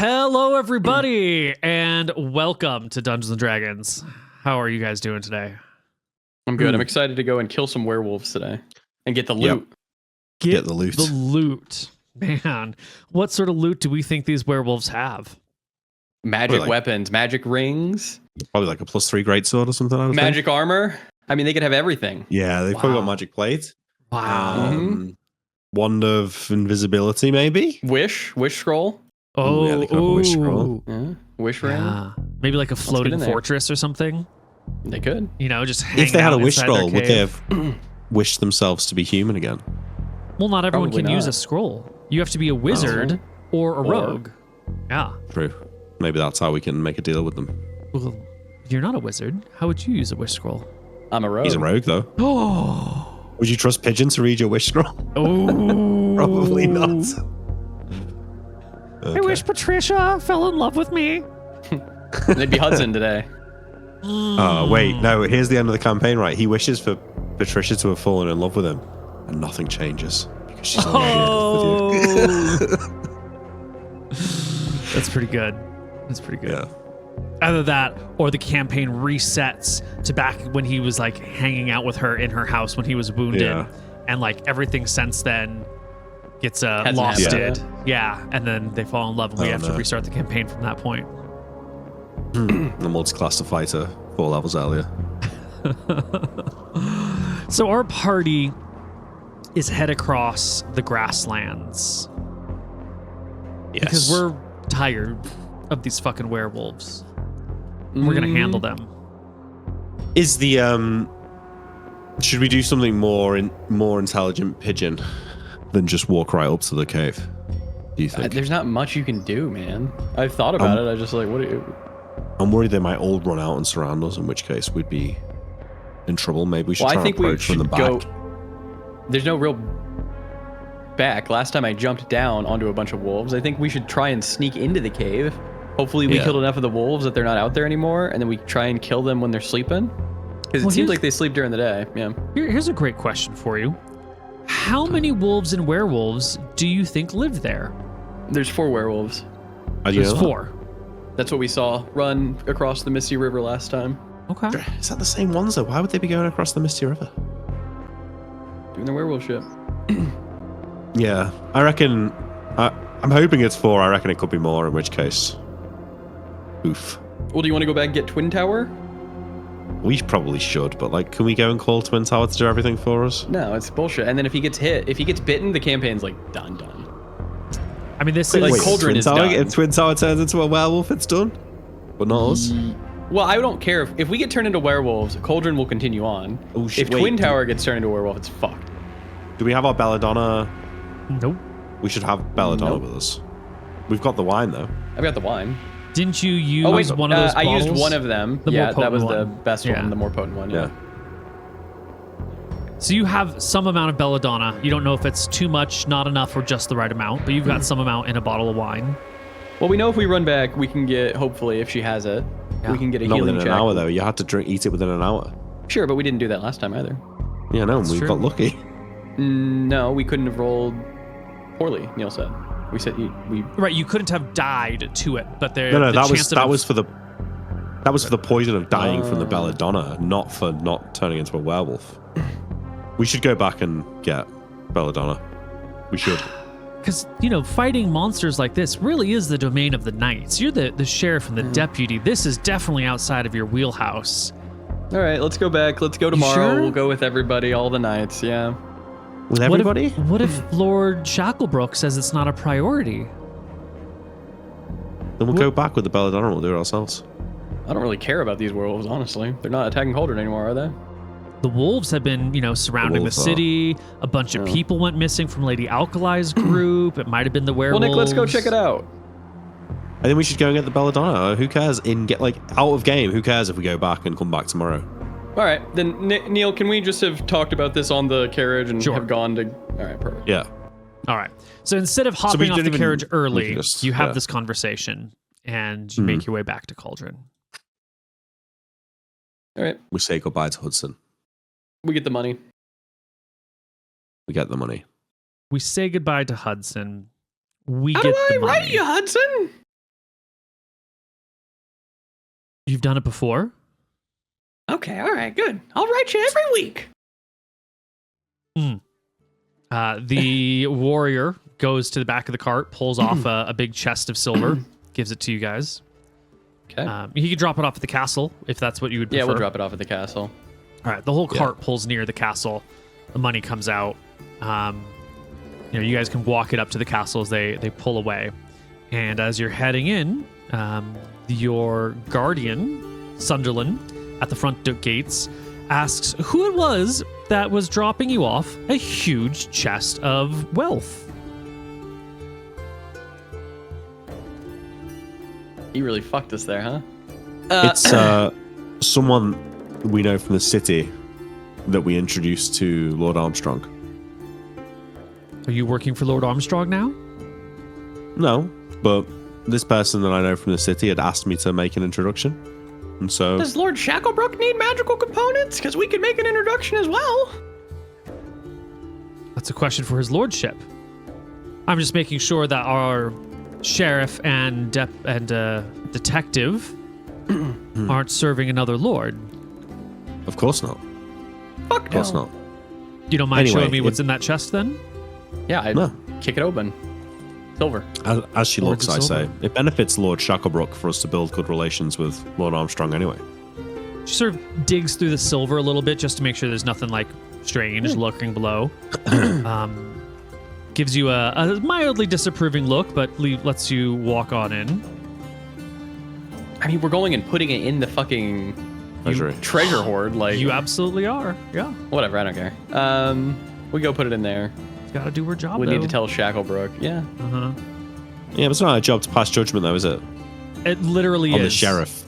Hello, everybody, and welcome to Dungeons and Dragons. How are you guys doing today? I'm good. I'm excited to go and kill some werewolves today and get the loot. Get the loot. The loot. Man, what sort of loot do we think these werewolves have? Magic weapons, magic rings. Probably like a +3 greatsword or something. I would magic think. armor. I mean, they could have everything. Yeah, they've probably got magic plate. Wow. Wand of invisibility, maybe? Wish scroll. Oh, yeah, they could have a wish scroll. Yeah. Wish ring. Maybe like a floating fortress or something. They could. You know, just hang if they had out a wish inside scroll, their would they cave. have wished themselves to be human again? Well, not everyone Probably can use not. a scroll. You have to be a wizard or a rogue. Yeah. True. Maybe that's how we can make a deal with them. Well, you're not a wizard. How would you use a wish scroll? I'm a rogue. He's a rogue, though. Oh. Would you trust Pigeon to read your wish scroll? Oh. Probably not. I wish Patricia fell in love with me. They'd be Hudson today. Oh, wait. No, here's the end of the campaign, right? He wishes for Patricia to have fallen in love with him, and nothing changes because she's only in love with you. That's pretty good. That's pretty good. Yeah. Either that or the campaign resets to back when he was like hanging out with her in her house when he was wounded. Yeah. And like everything since then gets Hasn't losted. happened. Yeah. And then they fall in love and we have to restart the campaign from that point. The multi-class to fighter 4 levels earlier. So our party is head across the grasslands. Yes. Because we're tired of these fucking werewolves. We're gonna handle them. Is the should we do something more intelligent, Pigeon, than just walk right up to the cave? Do you think? There's not much you can do, man. I've thought about it. I just like, what do you... I'm worried they might all run out and surround us, in which case we'd be in trouble. Maybe we should try and approach from the back. There's no real back. Last time I jumped down onto a bunch of wolves. I think we should try and sneak into the cave. Hopefully we killed enough of the wolves that they're not out there anymore, and then we try and kill them when they're sleeping. Because it seems like they sleep during the day. Yeah. Here's a great question for you. How many wolves and werewolves do you think lived there? There's 4 werewolves. There's 4. That's what we saw run across the Misty River last time. Okay. Is that the same ones though? Why would they be going across the Misty River? Doing their werewolf shit. Yeah, I reckon. I'm hoping it's 4. I reckon it could be more. In which case, oof. Well, do you want to go back and get Twin Tower? We probably should, but like, can we go and call Twin Tower to do everything for us? No, it's bullshit. And then if he gets bitten, the campaign's like done. I mean, this is... Like, Wait, Cauldron is done. If Twin Tower turns into a werewolf, it's done. But not us. Well, I don't care. If we get turned into werewolves, Cauldron will continue on. Oh, if Twin Tower gets turned into a werewolf, it's fucked. Do we have our belladonna? Nope. We should have belladonna with us. We've got the wine, though. I've got the wine. Didn't you use one of those bottles? I used one of them. Yeah, that was the one. best one, the more potent one. Yeah. So you have some amount of belladonna. You don't know if it's too much, not enough, or just the right amount, but you've got some amount in a bottle of wine. Well, we know if we run back, we can get, hopefully, if she has it, we can get a Not healing within check. an hour, though. You had to eat it within an hour. Sure, but we didn't do that last time either. Yeah, no, we got lucky. No, we couldn't have rolled poorly, Neil said. We said we... Right, you couldn't have died to it, but there... No, that was for the poison of dying from the belladonna, not for not turning into a werewolf. We should go back and get belladonna. We should. Because, fighting monsters like this really is the domain of the knights. You're the sheriff and the deputy. This is definitely outside of your wheelhouse. All right, let's go back. Let's go tomorrow. Sure? We'll go with everybody, all the knights, yeah. With everybody? What if Lord Shacklebrook says it's not a priority? Then we'll go back with the belladonna and we'll do it ourselves. I don't really care about these werewolves, honestly. They're not attacking Cauldron anymore, are they? The wolves have been, surrounding the city. A bunch of people went missing from Lady Alkali's group. It might have been the werewolves. Well, Nick, let's go check it out. I think we should go and get the belladonna. Who cares? Out of game, who cares if we go back and come back tomorrow? All right, then, Neil, can we just have talked about this on the carriage and have gone to... All right, perfect. Yeah. All right. So instead of hopping off the carriage early, you have this conversation and you make your way back to Cauldron. All right. We say goodbye to Hudson. We get the money. We get the money. We say goodbye to Hudson. We How get do I the money. write you, Hudson? You've done it before? Okay, all right, good. I'll write you every week. The warrior goes to the back of the cart, pulls off a big chest of silver, gives it to you guys. Okay. He could drop it off at the castle if that's what you would prefer. Yeah, we'll drop it off at the castle. All right, the whole cart pulls near the castle. The money comes out. You guys can walk it up to the castle as they pull away. And as you're heading in, your guardian, Sunderland, at the front gates, asks who it was that was dropping you off a huge chest of wealth. You really fucked us there, huh? It's someone we know from the city that we introduced to Lord Armstrong. Are you working for Lord Armstrong now? No, but this person that I know from the city had asked me to make an introduction. And so... Does Lord Shacklebrook need magical components? Because we could make an introduction as well. That's a question for his lordship. I'm just making sure that our sheriff and detective aren't serving another lord. Of course not. Fuck Of course not. You don't mind Anyway, showing me what's in that chest then? Yeah, I'd No. kick it open. Silver. As she Lords looks, of I Silver. say. It benefits Lord Shacklebrook for us to build good relations with Lord Armstrong anyway. She sort of digs through the silver a little bit just to make sure there's nothing like strange lurking below. Gives you a mildly disapproving look, but lets you walk on in. I mean, we're going and putting it in the fucking treasure hoard. Like You absolutely are. Yeah. whatever. I don't care. We go put it in there. It's got to do her job. We though. need to tell Shacklebrook. Yeah. Uh-huh. Yeah, but it's not our job to pass judgment, though, is it? It literally On is. the sheriff.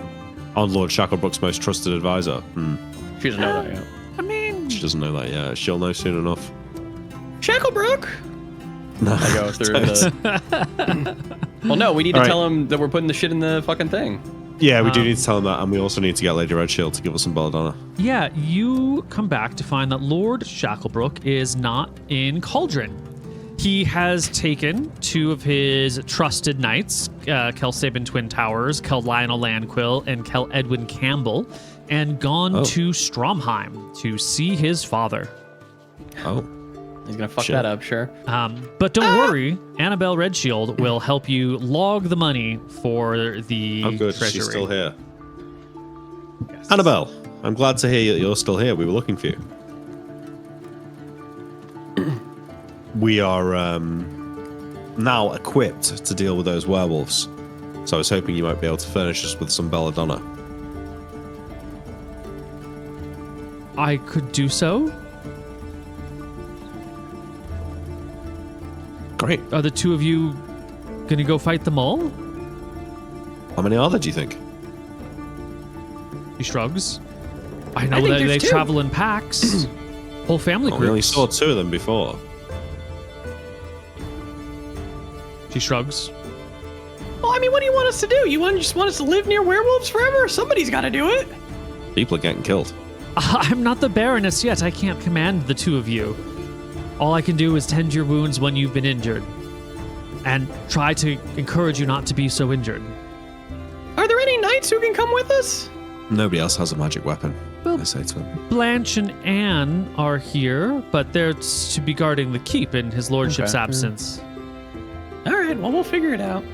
On Lord Shacklebrook's most trusted advisor. She doesn't know that yet. I mean, She doesn't know that yet. She'll know soon enough. Shacklebrook. No. I go through the. Well, no, we need to tell him that we're putting the shit in the fucking thing. Yeah, we do need to tell him that, and we also need to get Lady Redshield to give us some belladonna. yeah, you come back to find that Lord Shacklebrook is not in Cauldron. He has taken two of his trusted knights, Kel Sabin Twin Towers, Kel Lionel Landquill, and Kel Edwin Campbell, and gone to Stromheim to see his father. Oh. He's gonna fuck Shit. that up, sure. But don't worry, Annabelle Redshield will help you log the money for the Oh, good. treasury. She's still here. Yes. Annabelle, I'm glad to hear you're still here. We were looking for you. We are now equipped to deal with those werewolves. So I was hoping you might be able to furnish us with some belladonna. I could do so. Great. Are the two of you gonna go fight them all? How many are there, do you think? He shrugs. I know think that there's they two. travel in packs. Whole family We only groups. saw two of them before. She shrugs. Well, I mean, what do you want us to do? You just want us to live near werewolves forever? Somebody's got to do it. People are getting killed. I'm not the Baroness yet. I can't command the two of you. All I can do is tend your wounds when you've been injured. And try to encourage you not to be so injured. Are there any knights who can come with us? Nobody else has a magic weapon, Well- I say to him. Blanche and Anne are here, but they're to be guarding the keep in his lordship's Okay. absence. All right, well, we'll figure it out.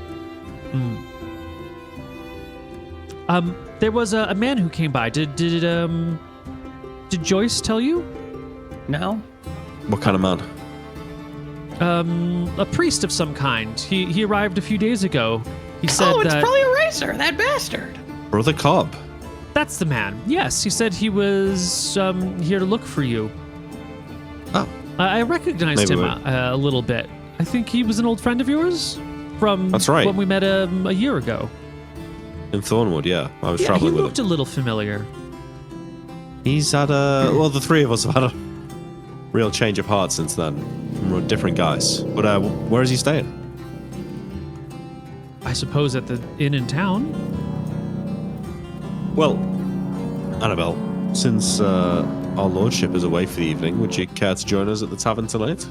There was a man who came by. Did Joyce tell you? No? What kind of man? A priest of some kind. He arrived a few days ago. He said Oh, it's that probably a racer, that bastard. Brother Cobb. that's the man. Yes, he said he was here to look for you. Oh. I recognized Maybe him a little bit. I think he was an old friend of yours from That's right. when we met a year ago. In Thornwood, yeah. I was Yeah, he traveling with looked him. a little familiar. He's had a... Well, the three of us have had a real change of heart since then. We're different guys. But where is he staying? I suppose at the inn in town. Well, Annabelle, since our lordship is away for the evening, would you care to join us at the tavern tonight?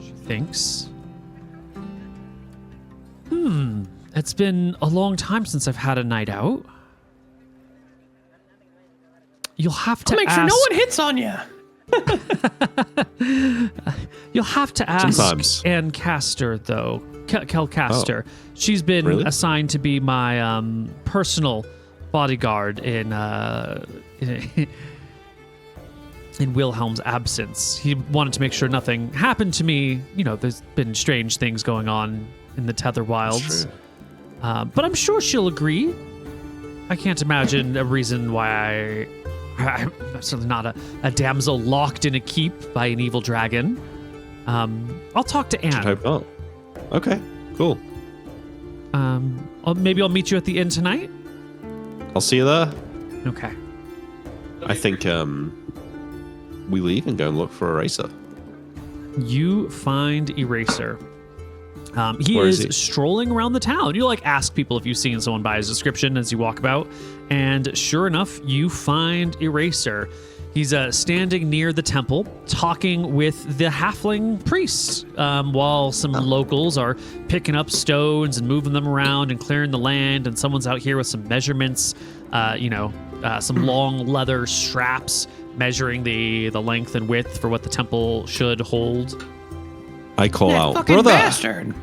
She thinks. It's been a long time since I've had a night out. You'll have to I'll make ask... sure no one hits on you. You'll have to ask Sometimes. Ann Castor, though. Kel Castor. She's been Really? assigned to be my personal bodyguard in Wilhelm's absence. He wanted to make sure nothing happened to me. You know, there's been strange things going on in the Tether Wilds. But I'm sure she'll agree. I can't imagine a reason why I'm certainly not a damsel locked in a keep by an evil dragon. I'll talk to Anne. I hope not. Okay, cool. Maybe I'll meet you at the inn tonight. I'll see you there. Okay. I think we leave and go and look for Eraser. You find Eraser. He Where is is he? strolling around the town. You like ask people if you've seen someone by his description as you walk about, and sure enough, you find Eraser. He's standing near the temple, talking with the halfling priest, while some locals are picking up stones and moving them around and clearing the land. And someone's out here with some measurements, some long leather straps measuring the length and width for what the temple should hold. I call out, Fucking brother. bastard.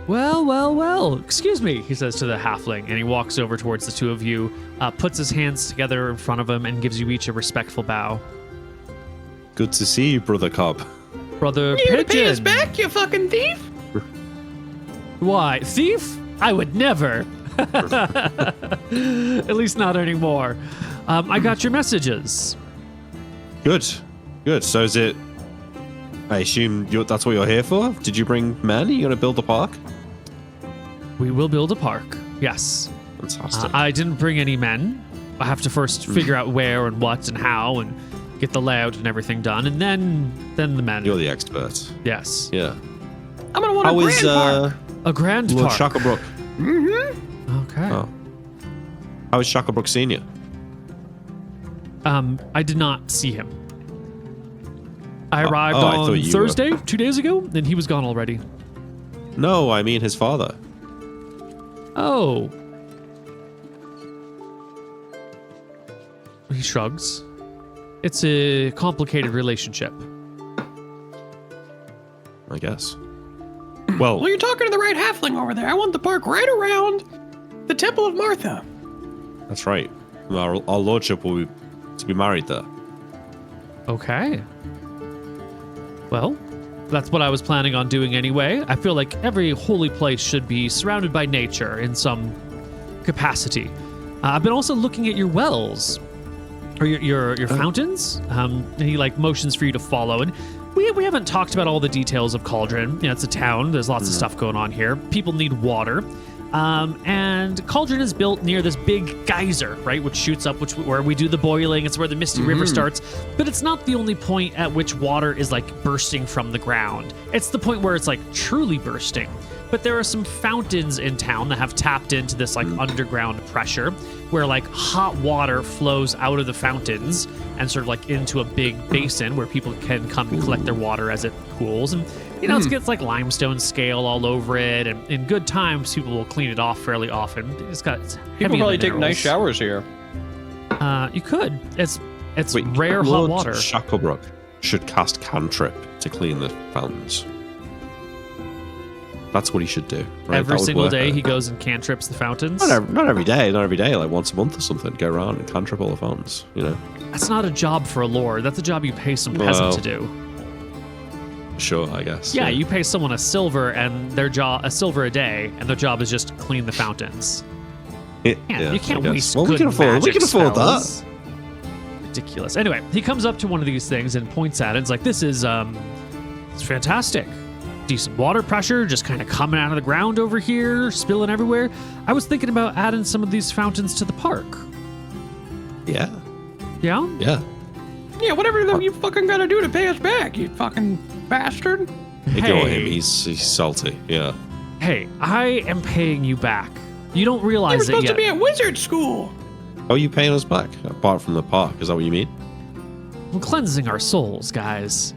Well, excuse me, he says to the halfling, and he walks over towards the two of you, puts his hands together in front of him, and gives you each a respectful bow. Good to see you, brother Cobb. Brother You gonna pay us Pigeon. back, you fucking thief? Why, thief? I would never. At least not anymore. I got your messages. Good. So is it... I assume that's what you're here for? Did you bring men? Are you going to build a park? We will build a park, yes. Fantastic. I didn't bring any men. I have to first figure out where and what and how and get the layout and everything done, and then the men. You're the expert. Yes. Yeah. I'm gonna want How a is grand park. A grand Lord park. Shacklebrook? Okay. Oh. How is Shacklebrook Senior? I did not see him. I arrived I thought on you Thursday, 2 days ago, and he was gone already. No, I mean his father. Oh. He shrugs. It's a complicated relationship. I guess. Well, Well, you're talking to the right halfling over there. I want the park right around the Temple of Martha. that's right. Our lordship will be to be married there. Okay. Well, that's what I was planning on doing anyway. I feel like every holy place should be surrounded by nature in some capacity. I've been also looking at your wells, or your fountains. And he like motions for you to follow. And we haven't talked about all the details of Cauldron. You know, it's a town. There's lots of stuff going on here. People need water. And Cauldron is built near this big geyser, right, which shoots up, where we do the boiling. It's where the Misty River starts. But it's not the only point at which water is like bursting from the ground. It's the point where it's like truly bursting. But there are some fountains in town that have tapped into this like underground pressure, where like hot water flows out of the fountains and sort of like into a big basin where people can come and collect their water as it cools. And you know, it gets like limestone scale all over it, and in good times, people will clean it off fairly often. It's got People heavy probably in the take nice showers here. You could. It's Wait, rare hot Lord water. Shacklebrook should cast cantrip to clean the fountains. That's what he should do. Right? Every That would single work day, out. he goes and cantrips the fountains. Not every day, like once a month or something. Go around and cantrip all the fountains, you know? That's not a job for a lord. That's a job you pay some peasant Well, to do. Sure, I guess. Yeah, you pay someone a silver and a silver a day, and their job is just to clean the fountains. Yeah, You can't I guess. waste Well, good we can afford magic that. spells. Ridiculous. Anyway, he comes up to one of these things and points at it. It's like, this is it's fantastic. Decent water pressure, just kind of coming out of the ground over here, spilling everywhere. I was thinking about adding some of these fountains to the park. Yeah. Yeah? Yeah. Yeah, whatever you fucking gotta do to pay us back, you fucking bastard. Ignore Hey. him. He's salty. Yeah. Hey, I am paying you back. You don't You were realize it supposed yet. to be at wizard school. How are you paying us back? Apart from the park, is that what you mean? We're cleansing our souls, guys.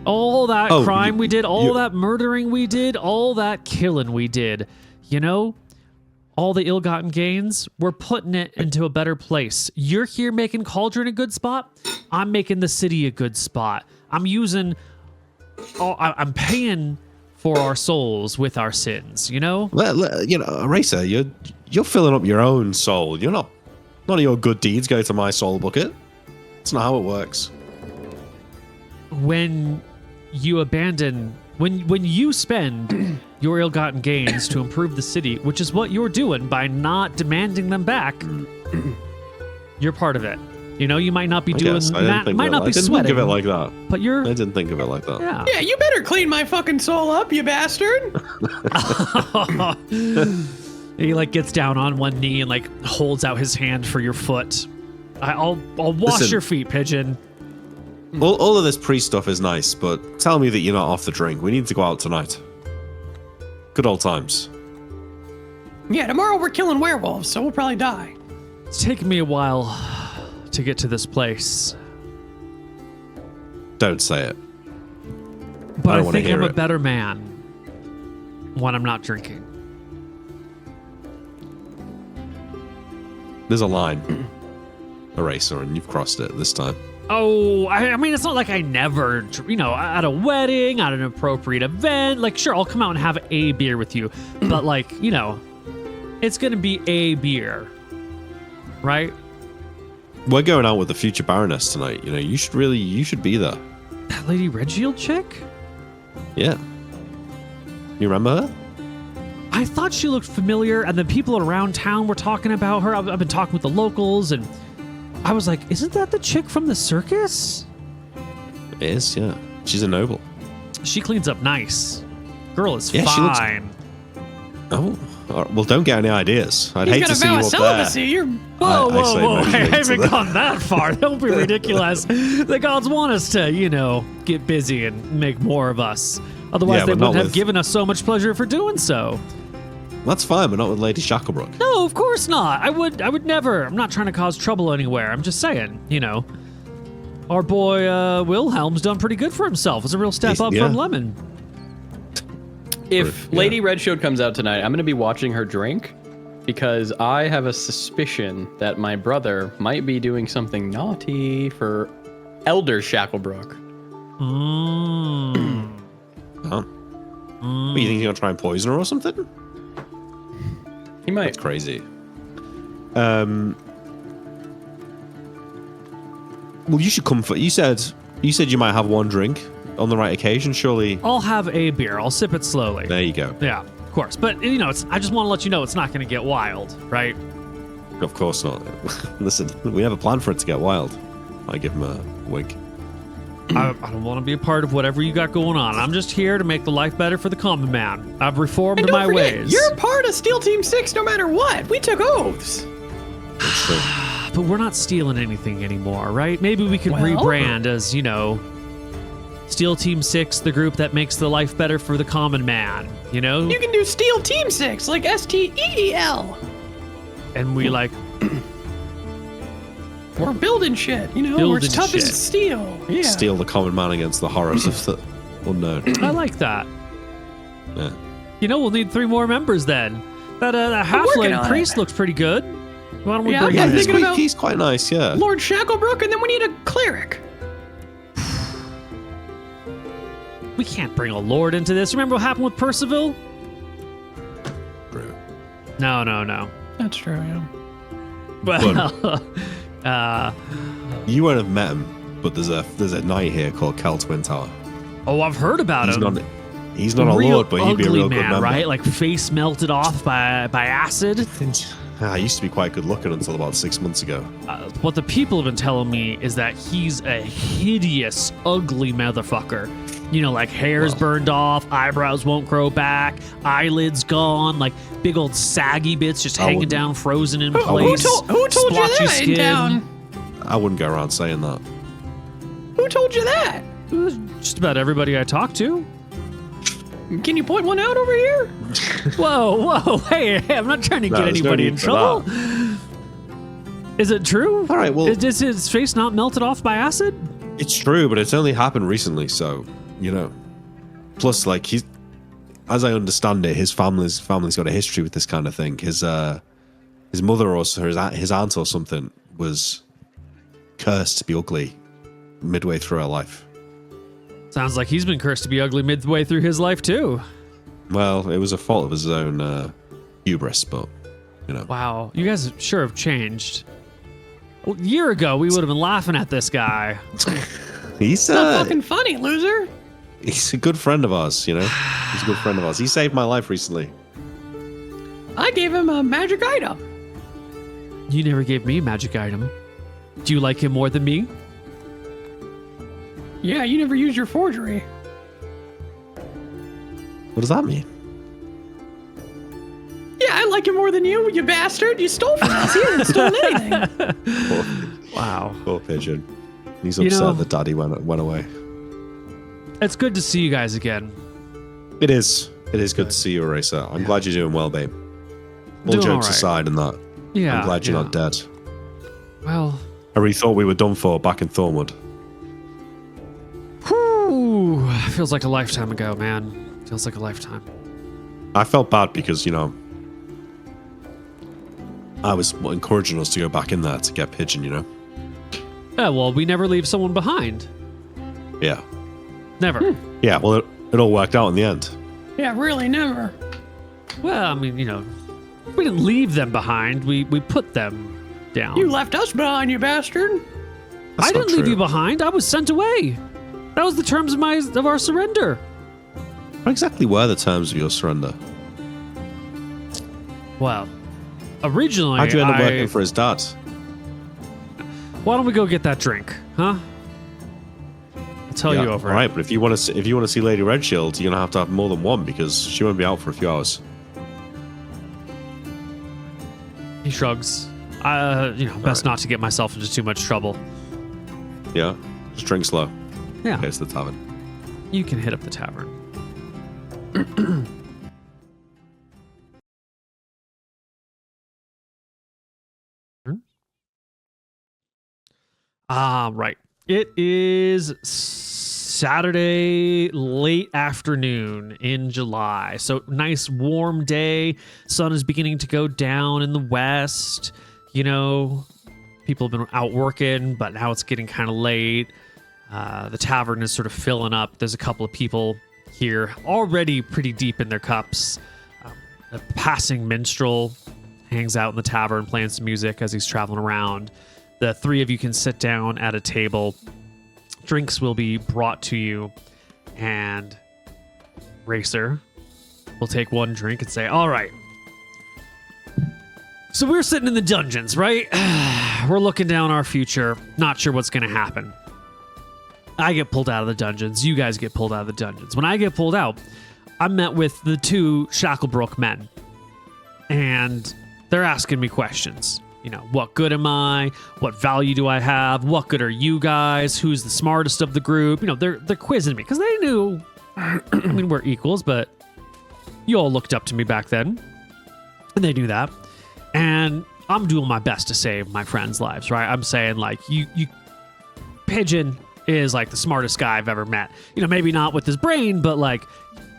All that crime we did, all that murdering we did, all that killing we did. You know, all the ill-gotten gains, we're putting it into a better place. You're here making Cauldron a good spot. I'm making the city a good spot. I'm paying for our souls with our sins, you know? You know, Eraser, you're filling up your own soul. You're not. None of your good deeds go to my soul bucket. That's not how it works. When you abandon, when you spend your ill-gotten gains to improve the city, which is what you're doing by not demanding them back, you're part of it. You know, you might not be doing that, might not be sweating. I didn't think of it like that. But I didn't think of it like that. Yeah, you better clean my fucking soul up, you bastard. He like gets down on one knee and like holds out his hand for your foot. I'll wash your feet, Pigeon. All of this priest stuff is nice, but tell me that you're not off the drink. We need to go out tonight. Good old times. Yeah, tomorrow we're killing werewolves, so we'll probably die. It's taken me a while to get to this place. Don't say it. But I think I'm a better man when I'm not drinking. There's a line, Eraser, and you've crossed it this time. Oh, I mean, it's not like I never, you know, at a wedding, at an appropriate event. Like, sure, I'll come out and have a beer with you. But, like, you know, it's going to be a beer. Right? We're going out with the future Baroness tonight. You know, you should be there. That Lady Redshield chick? Yeah. You remember her? I thought she looked familiar, and the people around town were talking about her. I've been talking with the locals, and I was like, isn't that the chick from the circus? It is, yeah. She's a noble. She cleans up nice. Girl is yeah, fine. Oh, well, don't get any ideas. I'd hate to see you up there. You're... Whoa. I haven't gone that far. Don't be ridiculous. The gods want us to, you know, get busy and make more of us. Otherwise, they wouldn't have given us so much pleasure for doing so. That's fine, but not with Lady Shacklebrook. No, of course not. I would never. I'm not trying to cause trouble anywhere. I'm just saying, you know. Our boy Wilhelm's done pretty good for himself. It's a real step up from Lemon. If Lady Redshield comes out tonight, I'm going to be watching her drink because I have a suspicion that my brother might be doing something naughty for Elder Shacklebrook. Huh? What, you think he's going to try and poison her or something? He might. That's crazy. Well, you should come for. You said you might have one drink on the right occasion. Surely. I'll have a beer. I'll sip it slowly. There you go. Yeah, of course. But you know, I just want to let you know it's not going to get wild, right? Of course not. Listen, we have a plan for it to get wild. I give him a wink. I don't want to be a part of whatever you got going on. I'm just here to make the life better for the common man. I've reformed my ways. You're part of Steel Team 6 no matter what. We took oaths. That's true. But we're not stealing anything anymore, right? Maybe we could rebrand as, you know, Steel Team 6, the group that makes the life better for the common man, you know? You can do Steel Team 6, like STEEL. And we like... We're building shit, you know? We're as tough as steel. Yeah. Steel the common man against the horrors of the unknown. I like that. Yeah. You know, we'll need 3 more members then. That halfling priest looks pretty good. Why don't we bring him? He's quite nice, yeah. Lord Shacklebrook, and then we need a cleric. We can't bring a lord into this. Remember what happened with Percival? True. No. That's true, yeah. Well, you won't have met him, but there's a knight here called Kel Twin Tower. Oh, I've heard about him. He's not a lord, but he'd be a real good member. Right? Like face melted off by acid. I used to be quite good looking until about 6 months ago. What the people have been telling me is that he's a hideous, ugly motherfucker. You know, like hair's burned off, eyebrows won't grow back, eyelids gone, like big old saggy bits just hanging down, frozen in place. Who told you that in town? I wouldn't go around saying that. Who told you that? Just about everybody I talk to. Can you point one out over here? Whoa, hey, I'm not trying to get anybody in trouble. Is it true? All right, well... Is his face not melted off by acid? It's true, but it's only happened recently, so Plus, like, he's, as I understand it, his family's got a history with this kind of thing. His mother or his aunt or something was cursed to be ugly midway through her life. Sounds like he's been cursed to be ugly midway through his life too. Well, it was a fault of his own hubris, but Wow, you guys sure have changed. A year ago, we would have been laughing at this guy. He's not fucking funny, loser. He's a good friend of ours, He's a good friend of ours. He saved my life recently. I gave him a magic item. You never gave me a magic item. Do you like him more than me? Yeah, you never used your forgery. What does that mean? Yeah, I like him more than you bastard. You stole from us. He hasn't stolen anything. Wow. Poor pigeon. He's upset that Daddy went away. It's good to see you guys again. It is. It is good to see you, Eraser. I'm glad you're doing well, babe. All Doing jokes all right. aside and that. Yeah. I'm glad you're not dead. Well. I really thought we were done for back in Thornwood. Whew. Feels like a lifetime ago, man. Feels like a lifetime. I felt bad because, I was encouraging us to go back in there to get Pigeon, Yeah, well, we never leave someone behind. Yeah. Never. Yeah, well, it all worked out in the end. Yeah, really, never. Well, I mean, we didn't leave them behind. We put them down. You left us behind, you bastard. That's I not didn't leave true. you behind. I was sent away. That was the terms of our surrender. What exactly were the terms of your surrender? Well, originally, How'd you end up working for his dad? Why don't we go get that drink, huh? I'll tell you over. All right, but if you want to see Lady Redshield, you're gonna have more than one because she won't be out for a few hours. He shrugs. Best not to get myself into too much trouble. Yeah, just drink slow. Yeah, Okay, it's the tavern. you can hit up the tavern. Right. It is Saturday late afternoon in July. So nice warm day. Sun is beginning to go down in the west. People have been out working, but now it's getting kind of late. The tavern is sort of filling up. There's a couple of people here already pretty deep in their cups. A passing minstrel hangs out in the tavern playing some music as he's traveling around. The three of you can sit down at a table. Drinks will be brought to you, and Racer will take one drink and say, all right. So we're sitting in the dungeons, right? We're looking down our future, not sure what's going to happen. I get pulled out of the dungeons. You guys get pulled out of the dungeons. When I get pulled out, I'm met with the two Shacklebrook men, and they're asking me questions. What good am I? What value do I have? What good are you guys? Who's the smartest of the group? They're quizzing me because they knew, we're equals, but you all looked up to me back then, and they knew that. And I'm doing my best to save my friends' lives, right? I'm saying, like, you Pigeon is like the smartest guy I've ever met. Maybe not with his brain, but like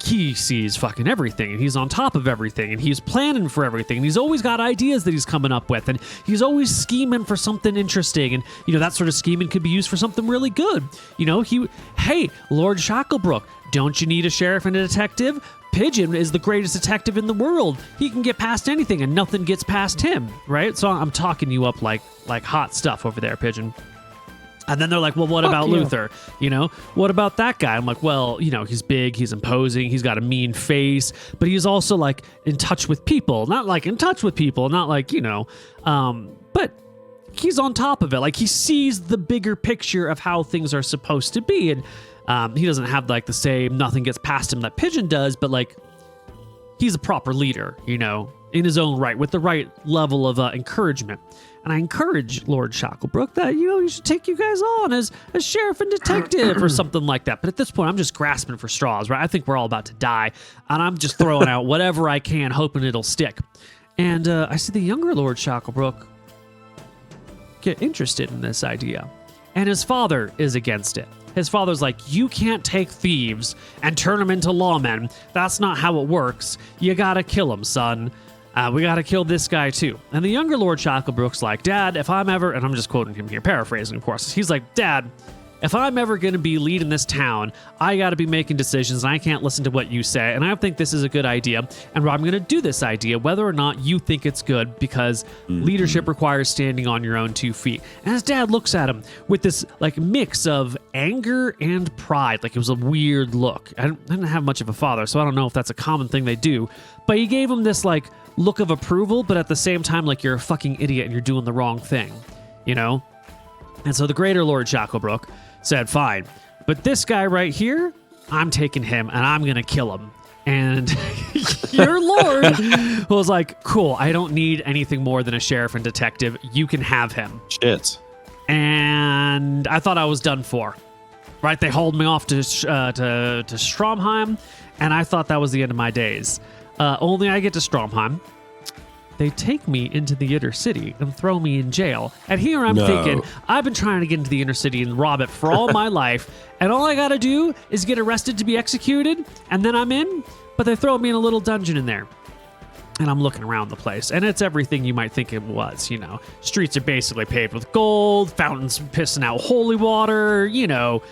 he sees fucking everything, and he's on top of everything, and he's planning for everything, and he's always got ideas that he's coming up with, and he's always scheming for something interesting, and that sort of scheming could be used for something really good. Hey, Lord Shacklebrook, don't you need a sheriff and a detective? Pigeon is the greatest detective in the world. He can get past anything, and nothing gets past him, right? So I'm talking you up like hot stuff over there, Pigeon. And then they're like, well, what about Luther? What about that guy? I'm like, well, he's big, he's imposing, he's got a mean face, but he's also like in touch with people. Not like in touch with people, not like, but he's on top of it. Like he sees the bigger picture of how things are supposed to be. And he doesn't have like the same nothing gets past him that Pigeon does, but like he's a proper leader, in his own right, with the right level of encouragement. And I encourage Lord Shacklebrook that, you should take you guys on as sheriff and detective or something like that. But at this point, I'm just grasping for straws, right? I think we're all about to die. And I'm just throwing out whatever I can, hoping it'll stick. And I see the younger Lord Shacklebrook get interested in this idea. And his father is against it. His father's like, you can't take thieves and turn them into lawmen. That's not how it works. You gotta kill them, son. We gotta kill this guy too. And the younger Lord Shacklebrook's like, Dad, if I'm ever, and I'm just quoting him here, paraphrasing, of course. He's like, Dad, if I'm ever going to be leading this town, I got to be making decisions, and I can't listen to what you say, and I think this is a good idea, and I'm going to do this idea whether or not you think it's good, because leadership requires standing on your own 2 feet. And his dad looks at him with this like mix of anger and pride, like it was a weird look. I didn't have much of a father, so I don't know if that's a common thing they do, but he gave him this like look of approval, but at the same time like you're a fucking idiot and you're doing the wrong thing, you know? And so the greater Lord Shacklebrook said, fine, but this guy right here, I'm taking him and I'm going to kill him. And your lord was like, cool, I don't need anything more than a sheriff and detective. You can have him. Shit. And I thought I was done for. Right? They hauled me off to Stromheim, and I thought that was the end of my days. Only I get to Stromheim. They take me into the inner city and throw me in jail. And here I'm thinking, I've been trying to get into the inner city and rob it for all my life. And all I got to do is get arrested to be executed. And then I'm in. But they throw me in a little dungeon in there. And I'm looking around the place. And it's everything you might think it was, you know. Streets are basically paved with gold. Fountains pissing out holy water, you know.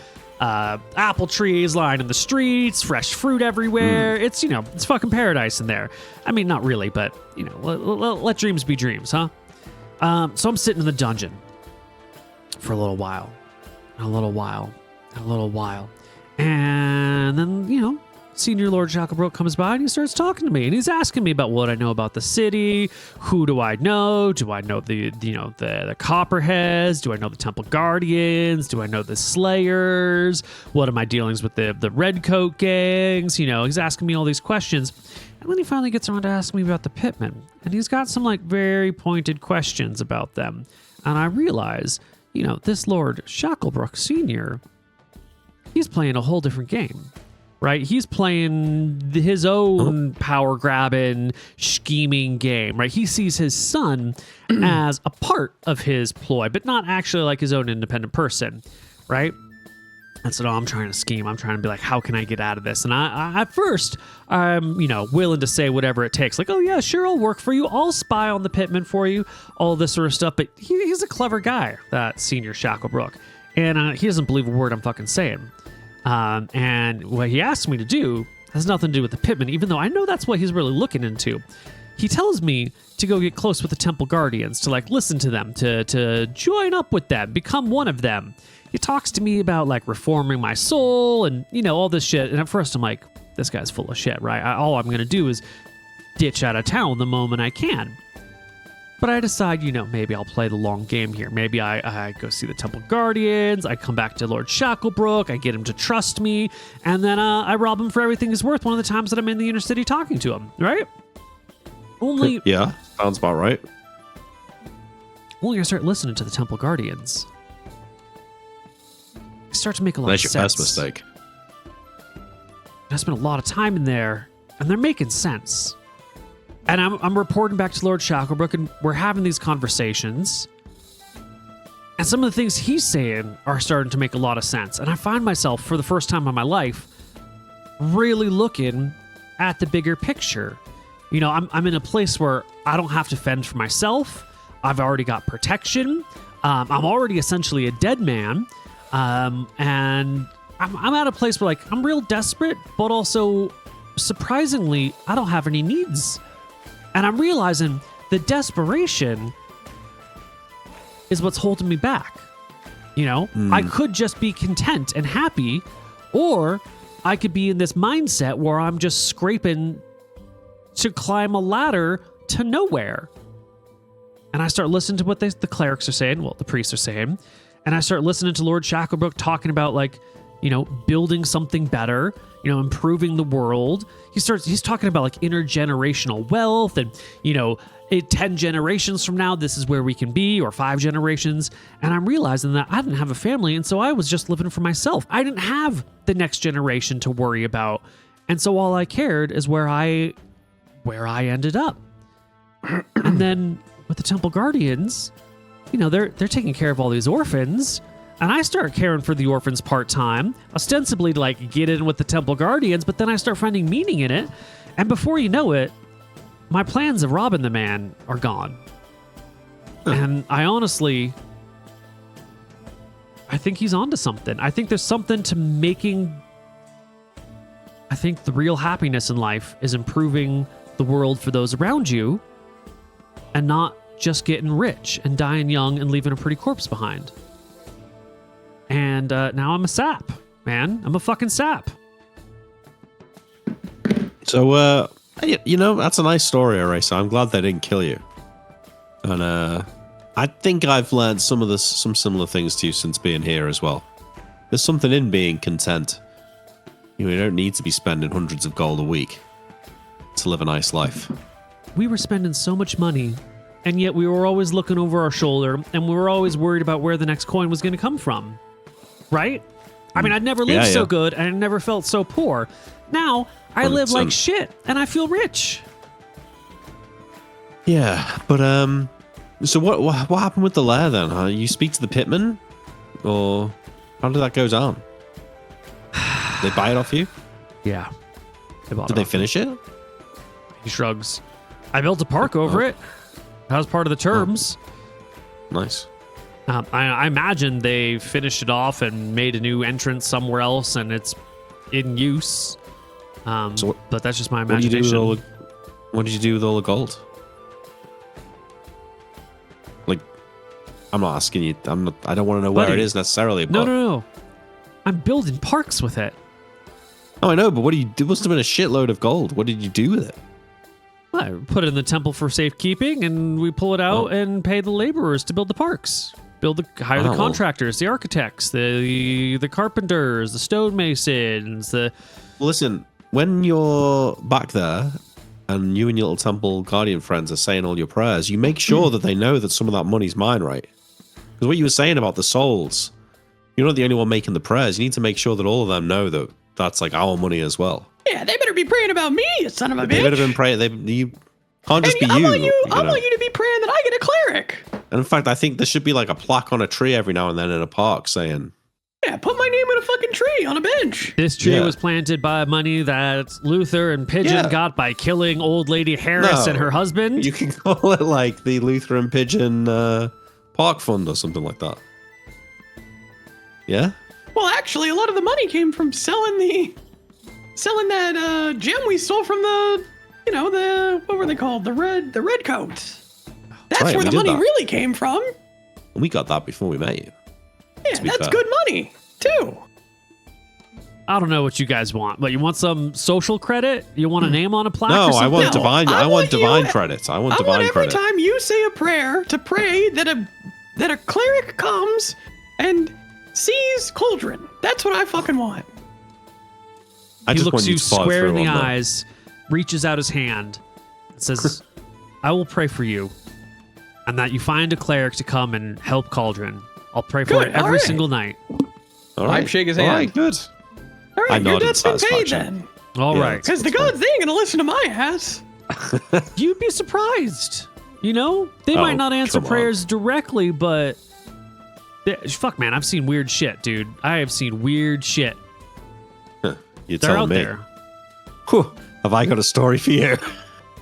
Apple trees lining the streets, fresh fruit everywhere. It's, you know, it's fucking paradise in there. I mean, not really, but, you know, let dreams be dreams, huh? So I'm sitting in the dungeon for a little while, and then, you know, Senior Lord Shacklebrook comes by and he starts talking to me, and he's asking me about what I know about the city. Who do I know? Do I know the Copperheads? Do I know the Temple Guardians? Do I know the Slayers? What are my dealings with the Redcoat gangs? You know, he's asking me all these questions. And then he finally gets around to asking me about the Pitmen. And he's got some like very pointed questions about them. And I realize, you know, this Lord Shacklebrook Sr., he's playing a whole different game. Right? He's playing his own power-grabbing, scheming game, right? He sees his son as a part of his ploy, but not actually like his own independent person, right? And so, no, I'm trying to scheme. I'm trying to be like, how can I get out of this? And I at first, I'm, you know, willing to say whatever it takes. Like, oh, yeah, sure, I'll work for you. I'll spy on the Pitmen for you, all this sort of stuff. But he's a clever guy, that Senior Shacklebrook. And he doesn't believe a word I'm fucking saying. And what he asked me to do has nothing to do with the Pitmen, even though I know that's what he's really looking into. He tells me to go get close with the Temple Guardians, to like listen to them, to join up with them, become one of them. He talks to me about like reforming my soul and, you know, all this shit. And at first I'm like, this guy's full of shit, right? All I'm going to do is ditch out of town the moment I can. But I decide, you know, maybe I'll play the long game here. Maybe I go see the Temple Guardians. I come back to Lord Shacklebrook. I get him to trust me. And then I rob him for everything he's worth one of the times that I'm in the inner city talking to him, right? Only... Yeah, sounds about right. Only I start listening to the Temple Guardians. I start to make a lot of sense. That's your first mistake. I spent a lot of time in there, and they're making sense. And I'm reporting back to Lord Shacklebrook, and we're having these conversations. And some of the things he's saying are starting to make a lot of sense. And I find myself, for the first time in my life, really looking at the bigger picture. You know, I'm in a place where I don't have to fend for myself. I've already got protection. I'm already essentially a dead man. And I'm at a place where, like, I'm real desperate, but also, surprisingly, I don't have any needs. And I'm realizing the desperation is what's holding me back. You know, I could just be content and happy, or I could be in this mindset where I'm just scraping to climb a ladder to nowhere. And I start listening to what the clerics are saying, well, the priests are saying, and I start listening to Lord Shacklebrook talking about, like, you know, building something better, you know, improving the world. He's talking about like intergenerational wealth and, you know, 10 generations from now, this is where we can be, or 5 generations. And I'm realizing that I didn't have a family. And so I was just living for myself. I didn't have the next generation to worry about. And so all I cared is where I ended up. And then with the Temple Guardians, you know, they're taking care of all these orphans. And I start caring for the orphans part-time, ostensibly to like get in with the temple guardians, but then I start finding meaning in it. And before you know it, my plans of robbing the man are gone. And I honestly, I think he's onto something. I think there's something to making, I think the real happiness in life is improving the world for those around you and not just getting rich and dying young and leaving a pretty corpse behind. And now I'm a sap, man. I'm a fucking sap. So, you know, that's a nice story, Eraser. I'm glad they didn't kill you. And I think I've learned some similar things to you since being here as well. There's something in being content. You know, you don't need to be spending hundreds of gold a week to live a nice life. We were spending so much money, and yet we were always looking over our shoulder, and we were always worried about where the next coin was going to come from. Right? I mean, I'd never lived so good, and I never felt so poor. Now, I live like shit, and I feel rich. Yeah, but so what happened with the lair then? Huh? You speak to the pitman, or how did that go down? They buy it off you? Yeah. Did they finish it? He shrugs. I built a park over it. That was part of the terms. Nice. I imagine they finished it off and made a new entrance somewhere else, and it's in use. But that's just my imagination. What did you do with all the gold? Like, I'm not asking you. I don't want to know where it is necessarily. But... No. I'm building parks with it. Oh, I know, but what do you do? Must have been a shitload of gold. What did you do with it? Well, I put it in the temple for safekeeping, and we pull it out and pay the laborers to build the parks. Hire the contractors, the architects, the carpenters, the stonemasons. Well, listen, when you're back there and you and your little temple guardian friends are saying all your prayers, you make sure that they know that some of that money's mine, right? Because what you were saying about the souls, you're not the only one making the prayers. You need to make sure that all of them know that that's like our money as well. Yeah, they better be praying about me, you son of a bitch. They better have been praying. You can't just be you. I want you to be praying that I get a cleric. And in fact, I think there should be like a plaque on a tree every now and then in a park saying, yeah, put my name in a fucking tree on a bench. This tree was planted by money that Luther and Pigeon got by killing old lady Harris and her husband. You can call it like the Luther and Pigeon Park Fund or something like that. Yeah? Well, actually, a lot of the money came from selling that gem we stole from what were they called? The red coats. That's right, where the money really came from. We got that before we met you. Yeah, that's good money, too. I don't know what you guys want, but you want some social credit? You want a name on a plaque? No, or something? I want divine. I want divine credits. I want divine every credit. time you say a prayer to pray that a cleric comes and sees Cauldron. That's what I fucking want. He looks you square in the eyes, reaches out his hand, and says, "I will pray for you, and that you find a cleric to come and help Cauldron. I'll pray for it every single night." All right. I shake his hand. All right, good. All right, your debt's been paid then. All right. Because the gods, they ain't gonna listen to my ass. You'd be surprised. You know, they might not answer prayers directly, but fuck, man, I've seen weird shit, dude. I have seen weird shit. You're They're out telling me. there. Whew. Have I got a story for you?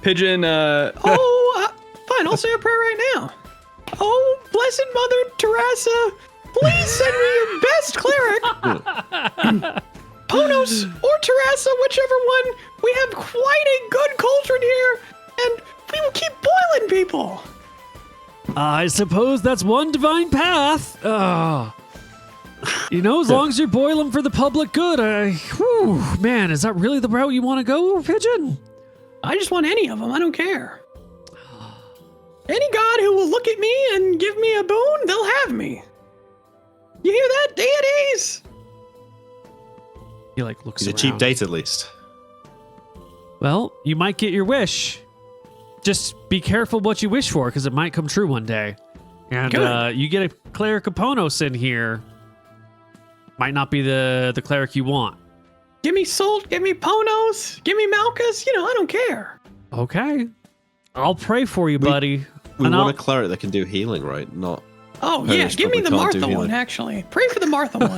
Pigeon, Fine, I'll say a prayer right now. Oh, blessed Mother Teresa, please send me your best cleric. Ponos or Teresa, whichever one. We have quite a good cauldron here, and we will keep boiling people. I suppose that's one divine path. You know, as long as you're boiling for the public good, man, is that really the route you want to go, Pigeon? I just want any of them. I don't care. Any god who will look at me and give me a boon, they'll have me. You hear that, deities? He looks He's around. a cheap date at least. Well, you might get your wish. Just be careful what you wish for, because it might come true one day. And you get a cleric Aponos in here. Might not be the cleric you want. Give me Salt, give me Ponos, give me Malchus. I don't care. Okay. I'll pray for you, buddy. We want a cleric that can do healing, right? Not Oh, Ponies yeah, give me probably the can't do Martha healing. one, actually. Pray for the Martha one.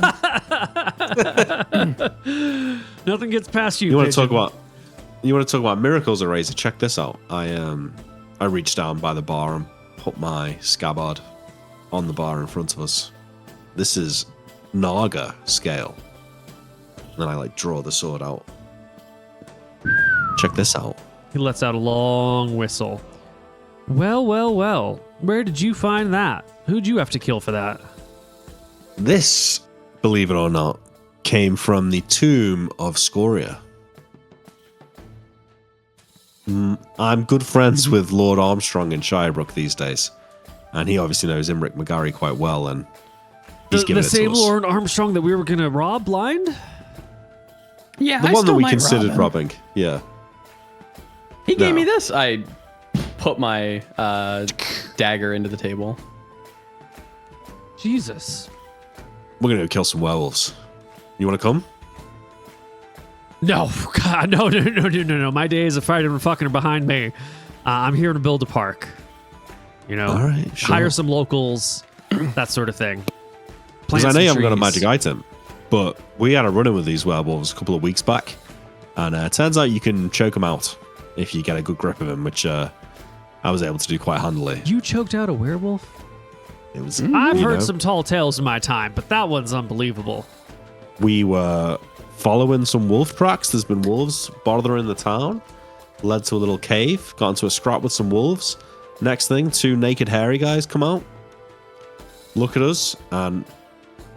Nothing gets past you. You want to Pigeon. talk about miracles, Eraser? Check this out. I reached down by the bar and put my scabbard on the bar in front of us. This is Naga scale. And then I like draw the sword out. Check this out. He lets out a long whistle. Well, well, well. Where did you find that? Who'd you have to kill for that? This, believe it or not, came from the tomb of Scoria. I'm good friends with Lord Armstrong in Shirebrook these days, and he obviously knows Imric McGarry quite well, and he's given The it to same us. Lord Armstrong that we were gonna rob blind? Yeah, The I one that still we might considered rob him. robbing. Yeah. He gave No. me this. I put my dagger into the table. Jesus. We're gonna go kill some werewolves. You want to come? No, God, no. My days of fighting and fucking are behind me. I'm here to build a park. You know, All right, sure. hire some locals, that sort of thing. Because Plant I know some you haven't got a trees. magic item, but we had a run-in with these werewolves a couple of weeks back, and it turns out you can choke them out if you get a good grip of them, which I was able to do quite handily. You choked out a werewolf? It was. I've you heard know, some tall tales in my time, but that one's unbelievable. We were following some wolf tracks. There's been wolves bothering the town. Led to a little cave. Got into a scrap with some wolves. Next thing, two naked hairy guys come out. Look at us, and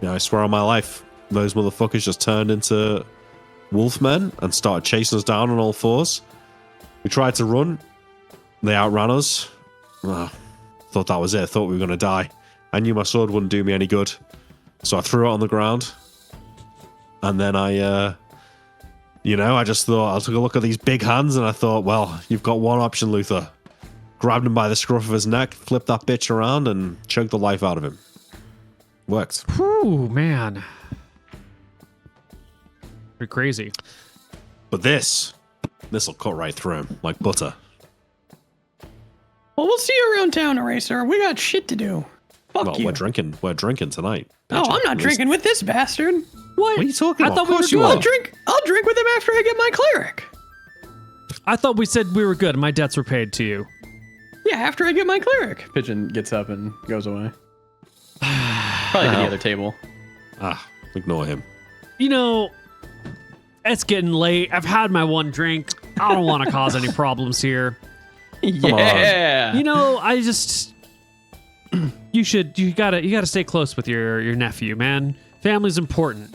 I swear on my life, those motherfuckers just turned into wolf men and started chasing us down on all fours. We tried to run. They outran us. Thought that was it. Thought we were going to die. I knew my sword wouldn't do me any good. So I threw it on the ground. And then I just thought, I took a look at these big hands and I thought, well, you've got one option, Luther. Grabbed him by the scruff of his neck, flipped that bitch around and choked the life out of him. Worked. Whew, man. Pretty crazy. But this'll cut right through him like butter. Well, we'll see you around town, Eraser. We got shit to do. Fuck Well, you. we're drinking tonight. Oh, I'm not At least- drinking with this bastard. What? What are you talking I about? thought Of we were course you good. are. I'll drink with him after I get my cleric. I thought we said we were good and my debts were paid to you. Yeah, after I get my cleric. Pigeon gets up and goes away. Probably to the other table. Ignore him. You know, it's getting late. I've had my one drink. I don't want to cause any problems here. Yeah. You know, I just you gotta stay close with your nephew, man. Family's important.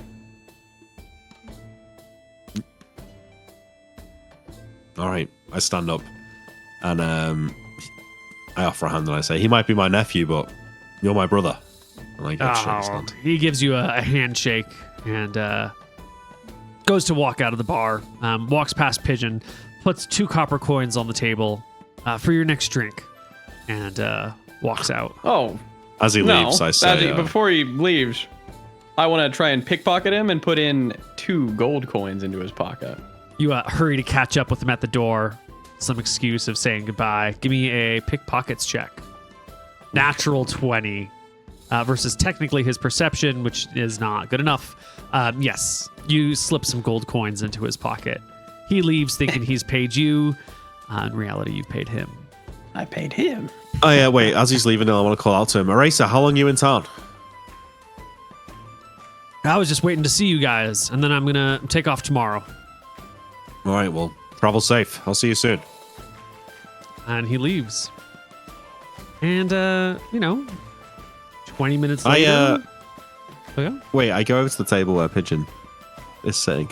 All right, I stand up and I offer a hand and I say, he might be my nephew, but you're my brother. And I get shake his hand. He gives you a handshake and goes to walk out of the bar. Walks past Pigeon, puts 2 copper coins on the table for your next drink, and walks out. Oh, As he no. leaves, I say, Before he leaves, I want to try and pickpocket him and put in 2 gold coins into his pocket. You hurry to catch up with him at the door. Some excuse of saying goodbye. Give me a pickpockets check. Natural 20 versus technically his perception, which is not good enough. Yes, you slip some gold coins into his pocket. He leaves thinking he's paid you. In reality, you've paid him. I paid him. oh yeah, wait, as he's leaving, I want to call out to him. Eraser, how long are you in town? I was just waiting to see you guys, and then I'm going to take off tomorrow. All right, well, travel safe. I'll see you soon. And he leaves. And, 20 minutes later. Okay. Wait, I go over to the table where Pigeon is sitting.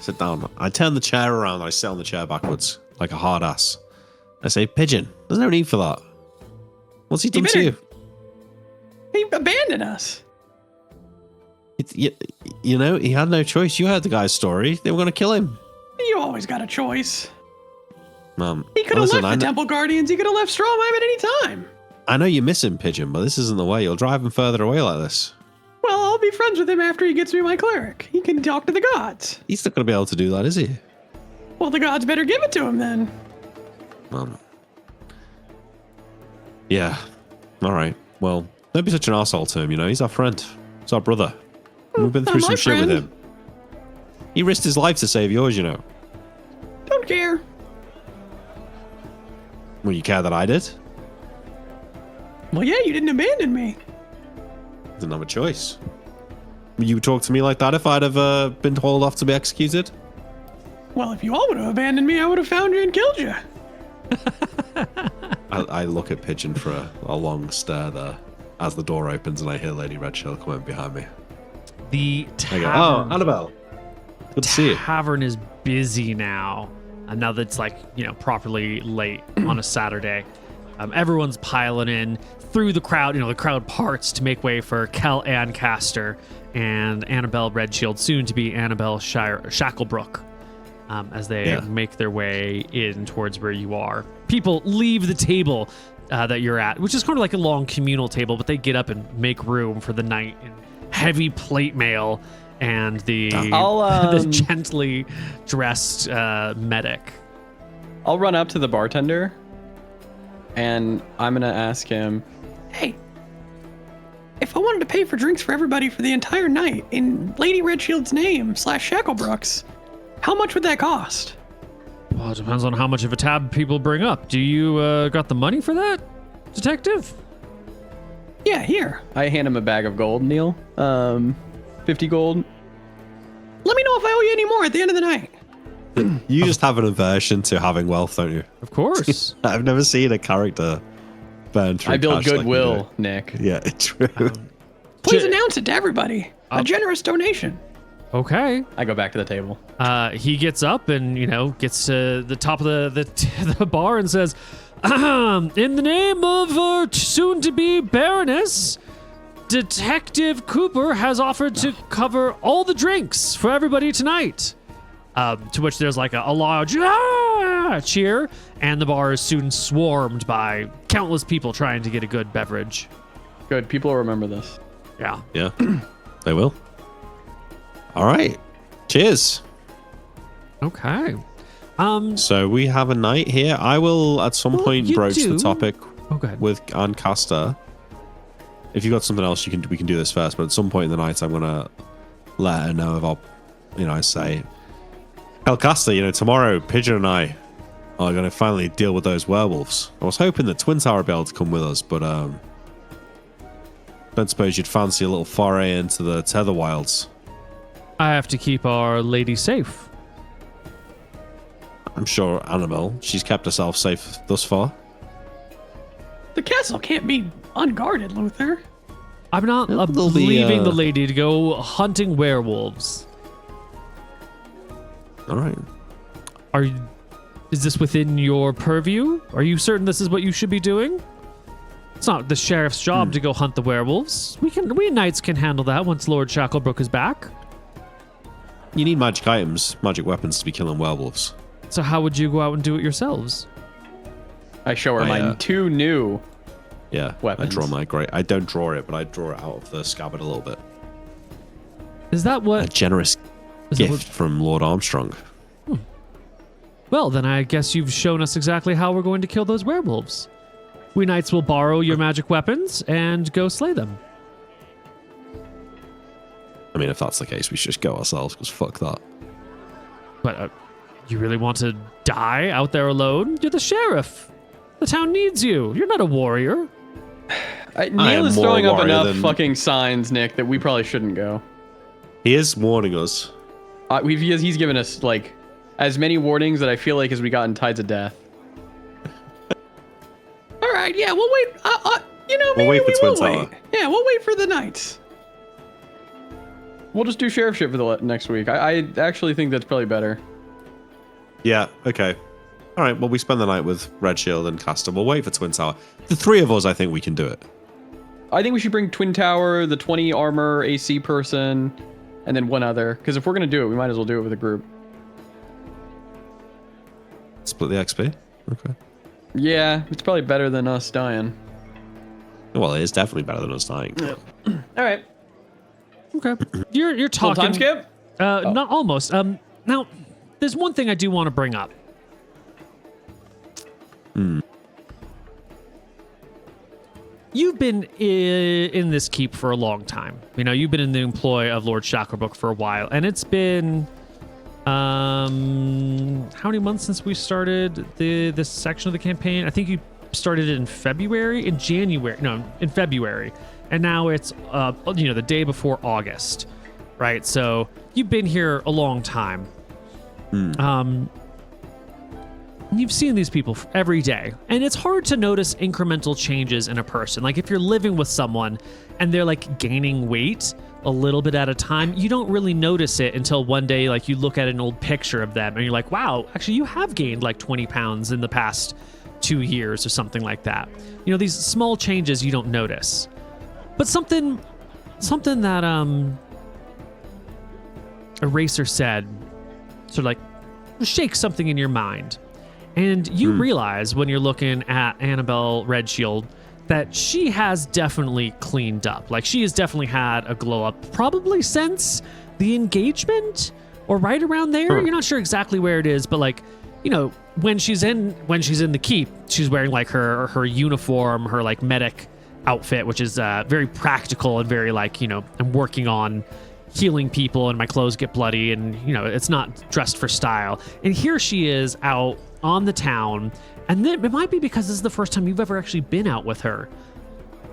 Sit down. I turn the chair around and I sit on the chair backwards like a hard ass. I say, Pigeon, there's no need for that. What's he done to you? He abandoned us. You know, he had no choice. You heard the guy's story. They were going to kill him. You always got a choice. He He could have left the Temple Guardians. He could have left Strawheim at any time. I know you miss him, Pigeon, but this isn't the way. You'll drive him further away like this. Well, I'll be friends with him after he gets me my cleric. He can talk to the gods. He's not going to be able to do that, is he? Well, the gods better give it to him then. Yeah. All right. Well, Don't be such an arsehole to him, you know? He's our friend. He's our brother. We've been through Not some my shit with friend. him. He risked his life to save yours, you know. Don't care. Well, you care that I did? Well, yeah, you didn't abandon me. Didn't have a choice. Would you talk to me like that if I'd have been told off to be executed? Well, if you all would have abandoned me, I would have found you and killed you. I look at Pigeon for a long stare there as the door opens and I hear Lady Redshield come in behind me. The I go, tavern, Annabelle. Good to see you. tavern is busy now. Now that it's like, properly late on a Saturday. Everyone's piling in through the crowd. The crowd parts to make way for Kel Ancaster and Annabelle Redshield, soon to be Annabelle Shacklebrook, as they make their way in towards where you are. People leave the table that you're at, which is kind of like a long communal table, but they get up and make room for the knight in heavy plate mail and the the gently dressed medic. I'll run up to the bartender and I'm gonna ask him, Hey, if I wanted to pay for drinks for everybody for the entire night in Lady Redshield's name / Shacklebrook's, how much would that cost? Well, it depends on how much of a tab people bring up. Do you got the money for that, detective? Yeah, here. I hand him a bag of gold, Neil. 50 gold. Let me know if I owe you any more at the end of the night. You just have an aversion to having wealth, don't you? Of course. I've never seen a character burn through I build cash like you goodwill, do. Nick. Yeah, true. Please announce it to everybody. A generous donation. Okay. I go back to the table. He gets up and, gets to the top of the bar and says, in the name of soon-to-be Baroness, Detective Cooper has offered to cover all the drinks for everybody tonight. To which there's like a large cheer, and the bar is soon swarmed by countless people trying to get a good beverage. Good. People will remember this. Yeah. Yeah, they will. All right. Cheers. Okay. So we have a night here. I will at some point you broach do. the topic Okay. with Ancaster. If you got something else, we can do this first. But at some point in the night, I'm gonna let her know of our, I say, Ancaster. Tomorrow, Pigeon and I are gonna finally deal with those werewolves. I was hoping that Twin Tower would be able to come with us, but don't suppose you'd fancy a little foray into the Tether Wilds. I have to keep our lady safe. I'm sure Annabelle, she's kept herself safe thus far. The castle can't be unguarded, Luther. I'm not There'll be, leaving the lady to go hunting werewolves. All right. Is this within your purview? Are you certain this is what you should be doing? It's not the sheriff's job to go hunt the werewolves. We knights can handle that once Lord Shacklebrook is back. You need magic items, magic weapons to be killing werewolves. So how would you go out and do it yourselves? I show her my two new. Yeah, Weapons. I draw my great. I don't draw it, but I draw it out of the scabbard a little bit. Is that A what? generous Is that gift from Lord Armstrong. Well, then I guess you've shown us exactly how we're going to kill those werewolves. We knights will borrow your magic weapons and go slay them. I mean, if that's the case, we should just go ourselves, because fuck that. But you really want to die out there alone? You're the sheriff. The town needs you. You're not a warrior. Neil am is more throwing up warrior enough than- fucking signs, Nick, that we probably shouldn't go. He is warning us. He's given us like as many warnings that I feel like as we got in Tides of Death. All right, yeah, we'll wait. We'll Maybe wait for we Twin will Tower. wait. Yeah, we'll wait for the knights. We'll just do sheriff shit for the next week. I actually think that's probably better. Yeah, okay. All right, well, we spend the night with Redshield and Castor. We'll wait for Twin Tower. The three of us, I think we can do it. I think we should bring Twin Tower, the 20 armor AC person, and then one other. Because if we're gonna do it, we might as well do it with a group. Split the XP? Okay. Yeah, it's probably better than us dying. Well, it is definitely better than us dying. All right. Okay. You're Full talking. time skip? Not almost. Now, there's one thing I do want to bring up. you've been in this keep for a long time. You know, you've been in the employ of Lord Shacklebook for a while, and it's been how many months since we started this section of the campaign? I think you started it in February, in February, and now it's the day before August, right? So you've been here a long time. You've seen these people every day, and it's hard to notice incremental changes in a person. Like if you're living with someone and they're like gaining weight a little bit at a time, you don't really notice it until one day, like you look at an old picture of them and you're like, wow, actually you have gained like 20 pounds in the past 2 years or something like that. You know, these small changes you don't notice. But something that Eraser said sort of like shakes something in your mind. And you realize when you're looking at Annabelle Redshield that she has definitely cleaned up. Like she has definitely had a glow up, probably since the engagement or right around there. You're not sure exactly where it is, but like, you know, when she's in the keep, she's wearing like her uniform, her like medic outfit, which is very practical and very like, you know, I'm working on healing people and my clothes get bloody and, you know, it's not dressed for style. And here she is out on the town, and then it might be because this is the first time you've ever actually been out with her,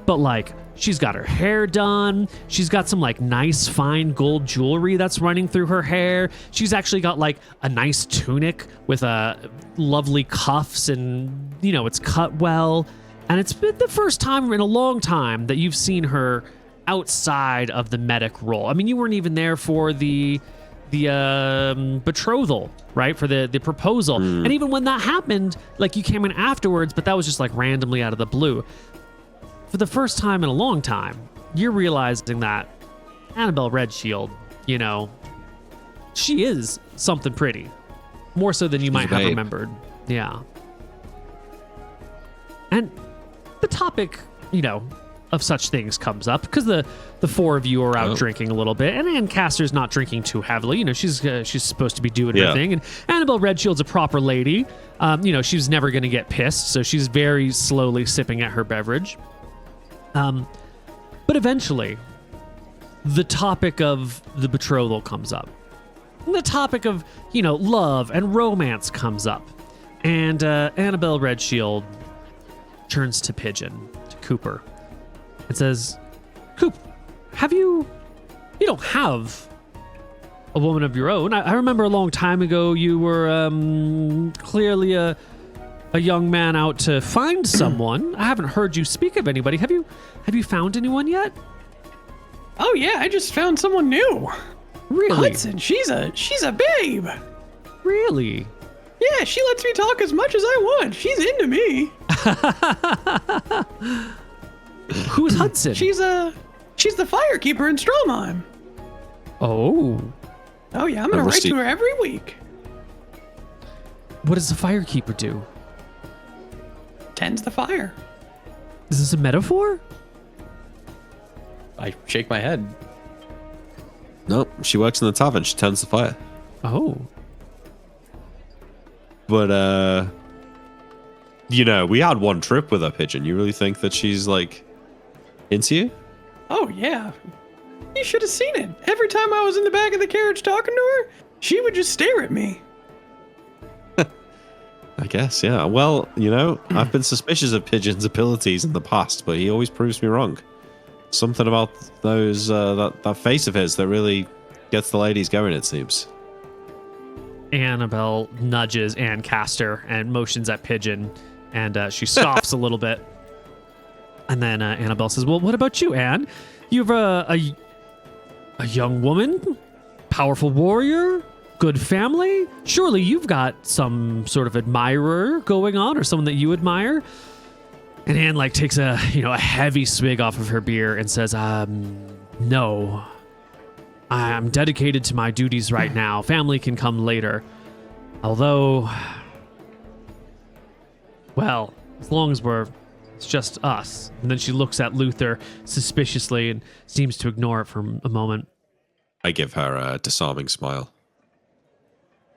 but like she's got her hair done, she's got some like nice fine gold jewelry that's running through her hair, she's actually got like a nice tunic with lovely cuffs, and you know, it's cut well, and it's been the first time in a long time that you've seen her outside of the medic role. I mean, you weren't even there for the betrothal, right? For the proposal. And even when that happened, like you came in afterwards, but that was just like randomly out of the blue. For the first time in a long time, you're realizing that Annabelle Redshield, you know, she is something pretty. More so than you might have remembered. Yeah. And the topic, you know, of such things comes up because the four of you are out drinking a little bit, and Ancaster's not drinking too heavily. You know, she's supposed to be doing her thing, and Annabelle Redshield's a proper lady. You know, she's never going to get pissed, so she's very slowly sipping at her beverage. But eventually, the topic of the betrothal comes up. And the topic of, you know, love and romance comes up, and Annabelle Redshield turns to Pigeon, to Cooper. It says, Coop, you don't have a woman of your own. I remember a long time ago you were clearly a young man out to find someone. I haven't heard you speak of anybody. Have you found anyone yet? Oh yeah, I just found someone new. Really? Hudson, she's a babe. Really? Yeah, she lets me talk as much as I want. She's into me. Who's Hudson? She's the firekeeper in Stromheim. Oh yeah, I'm gonna write to her every week. What does the firekeeper do? Tends the fire. Is this a metaphor? I shake my head. Nope, she works in the tavern. She tends the fire. Oh. But, you know, we had one trip with her, Pigeon. You really think that she's, like, into you? Oh, yeah. You should have seen it. Every time I was in the back of the carriage talking to her, she would just stare at me. I guess, yeah. Well, you know, I've been suspicious of Pigeon's abilities in the past, but he always proves me wrong. Something about those that face of his that really gets the ladies going, it seems. Annabelle nudges Ancaster and motions at Pigeon, and she scoffs a little bit. And then Annabelle says, well, what about you, Anne? You've a young woman, powerful warrior, good family. Surely you've got some sort of admirer going on, or someone that you admire. And Anne like takes a heavy swig off of her beer and says, no. I'm dedicated to my duties right now. Family can come later. Although, well, as long as it's just us. And then she looks at Luther suspiciously and seems to ignore it for a moment. I give her a disarming smile.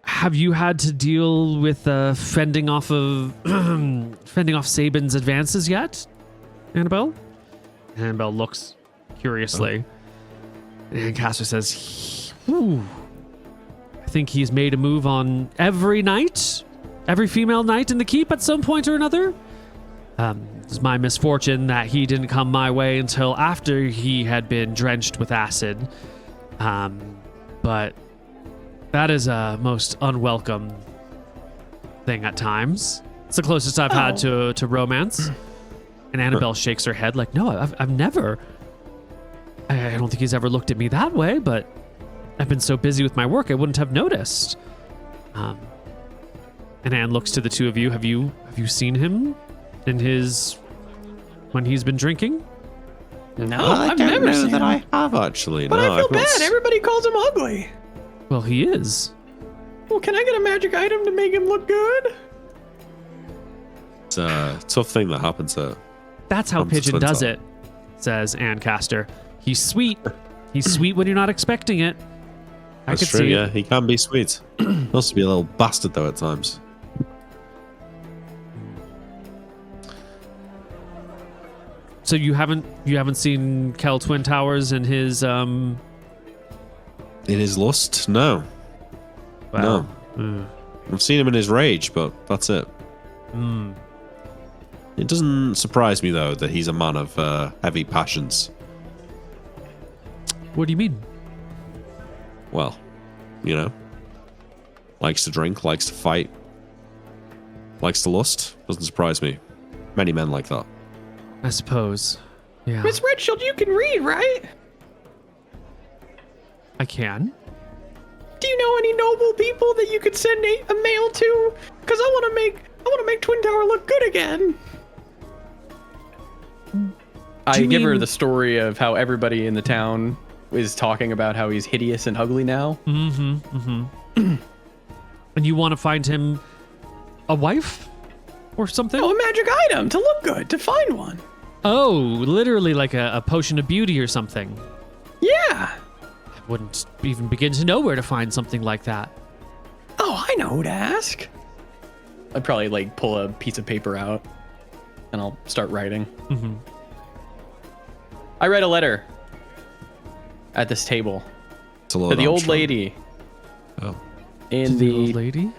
Have you had to deal with fending off Sabin's advances yet, Annabelle? Annabelle looks curiously. And Castor says, "Ooh, I think he's made a move on every female knight in the keep at some point or another. It's my misfortune that he didn't come my way until after he had been drenched with acid. But that is a most unwelcome thing at times. It's the closest I've had to romance." And Annabelle shakes her head like, "No, I've never. I don't think he's ever looked at me that way, but I've been so busy with my work, I wouldn't have noticed." And Anne looks to the two of you. Have you seen him when he's been drinking? No, I've never seen that. I have actually. But no, I feel I've not bad. Everybody calls him ugly. Well, he is. Well, can I get a magic item to make him look good? It's a tough thing that happens at. That's how Pigeon does it, says Ann Castor. He's sweet. He's sweet when you're not expecting it. I That's could true, see yeah. it. He can be sweet. He also be a little bastard though at times. So you haven't seen Kel Twin Towers in his In his lust? No. Wow. No. I've seen him in his rage, but that's it. It doesn't surprise me though that he's a man of heavy passions. What do you mean? Well, you know, likes to drink, likes to fight, likes to lust. Doesn't surprise me. Many men like that. I suppose. Yeah. Miss Redshield, you can read, right? I can. Do you know any noble people that you could send a mail to? Because I want to make Twin Tower look good again. I you give her mean- the story of how everybody in the town is talking about how he's hideous and ugly now. And you want to find him a wife or something? Oh, a magic item to look good, to find one. Oh, literally like a potion of beauty or something. Yeah. I wouldn't even begin to know where to find something like that. Oh, I know who to ask. I'd probably like pull a piece of paper out and I'll start writing. I read a letter at this table It's a lot to of the old Armstrong. lady Oh. in The old lady?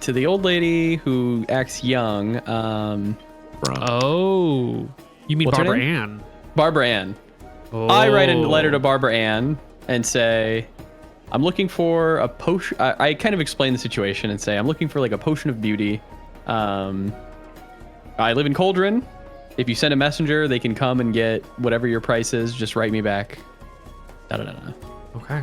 to the old lady who acts young. Right. Oh. You mean What's her Barbara name? Ann? Barbara Ann. Oh. I write a letter to Barbara Ann and say, I'm looking for a potion. I kind of explain the situation and say, I'm looking for like a potion of beauty. I live in Cauldron. If you send a messenger, they can come and get whatever your price is. Just write me back. Da-da-da-da. Okay.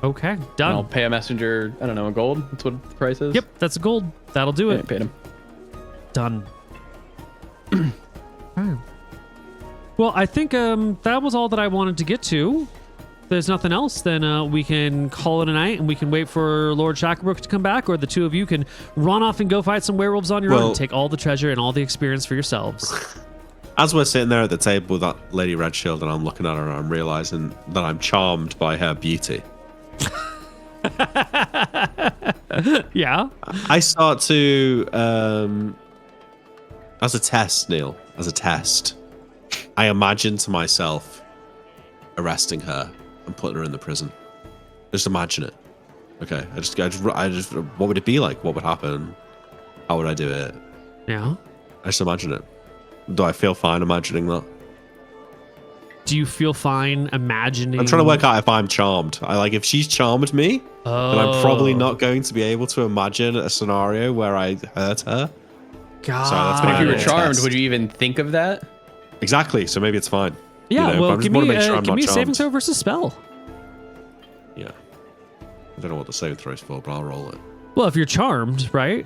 Okay, And done. I'll pay a messenger, I don't know, a gold? That's what the price is? Yep, that's a gold. That'll do Yeah, I it. paid him. Done. Okay. Well, I think that was all that I wanted to get to. If there's nothing else, then we can call it a night and we can wait for Lord Shacklebrook to come back, or the two of you can run off and go fight some werewolves on your own Well- and take all the treasure and all the experience for yourselves. As we're sitting there at the table with that Lady Redshield and I'm looking at her and I'm realizing that I'm charmed by her beauty. Yeah? I start to, as a test, Neil, as a test, I imagine to myself arresting her and putting her in the prison. Just imagine it. Okay, I just, what would it be like? What would happen? How would I do it? Yeah? I just imagine it. Do I feel fine imagining that? Do you feel fine imagining... I'm trying to work out if I'm charmed. if she's charmed me, then I'm probably not going to be able to imagine a scenario where I hurt her. God. Sorry, that's But if you were Yeah. charmed, Test. would you even think of that? Exactly, so maybe it's fine. Yeah, You know, but well, I just give wanna me, make sure I'm give not me a saving charmed. throw versus spell. Yeah. I don't know what the saving throw is for, but I'll roll it. Well, if you're charmed, right?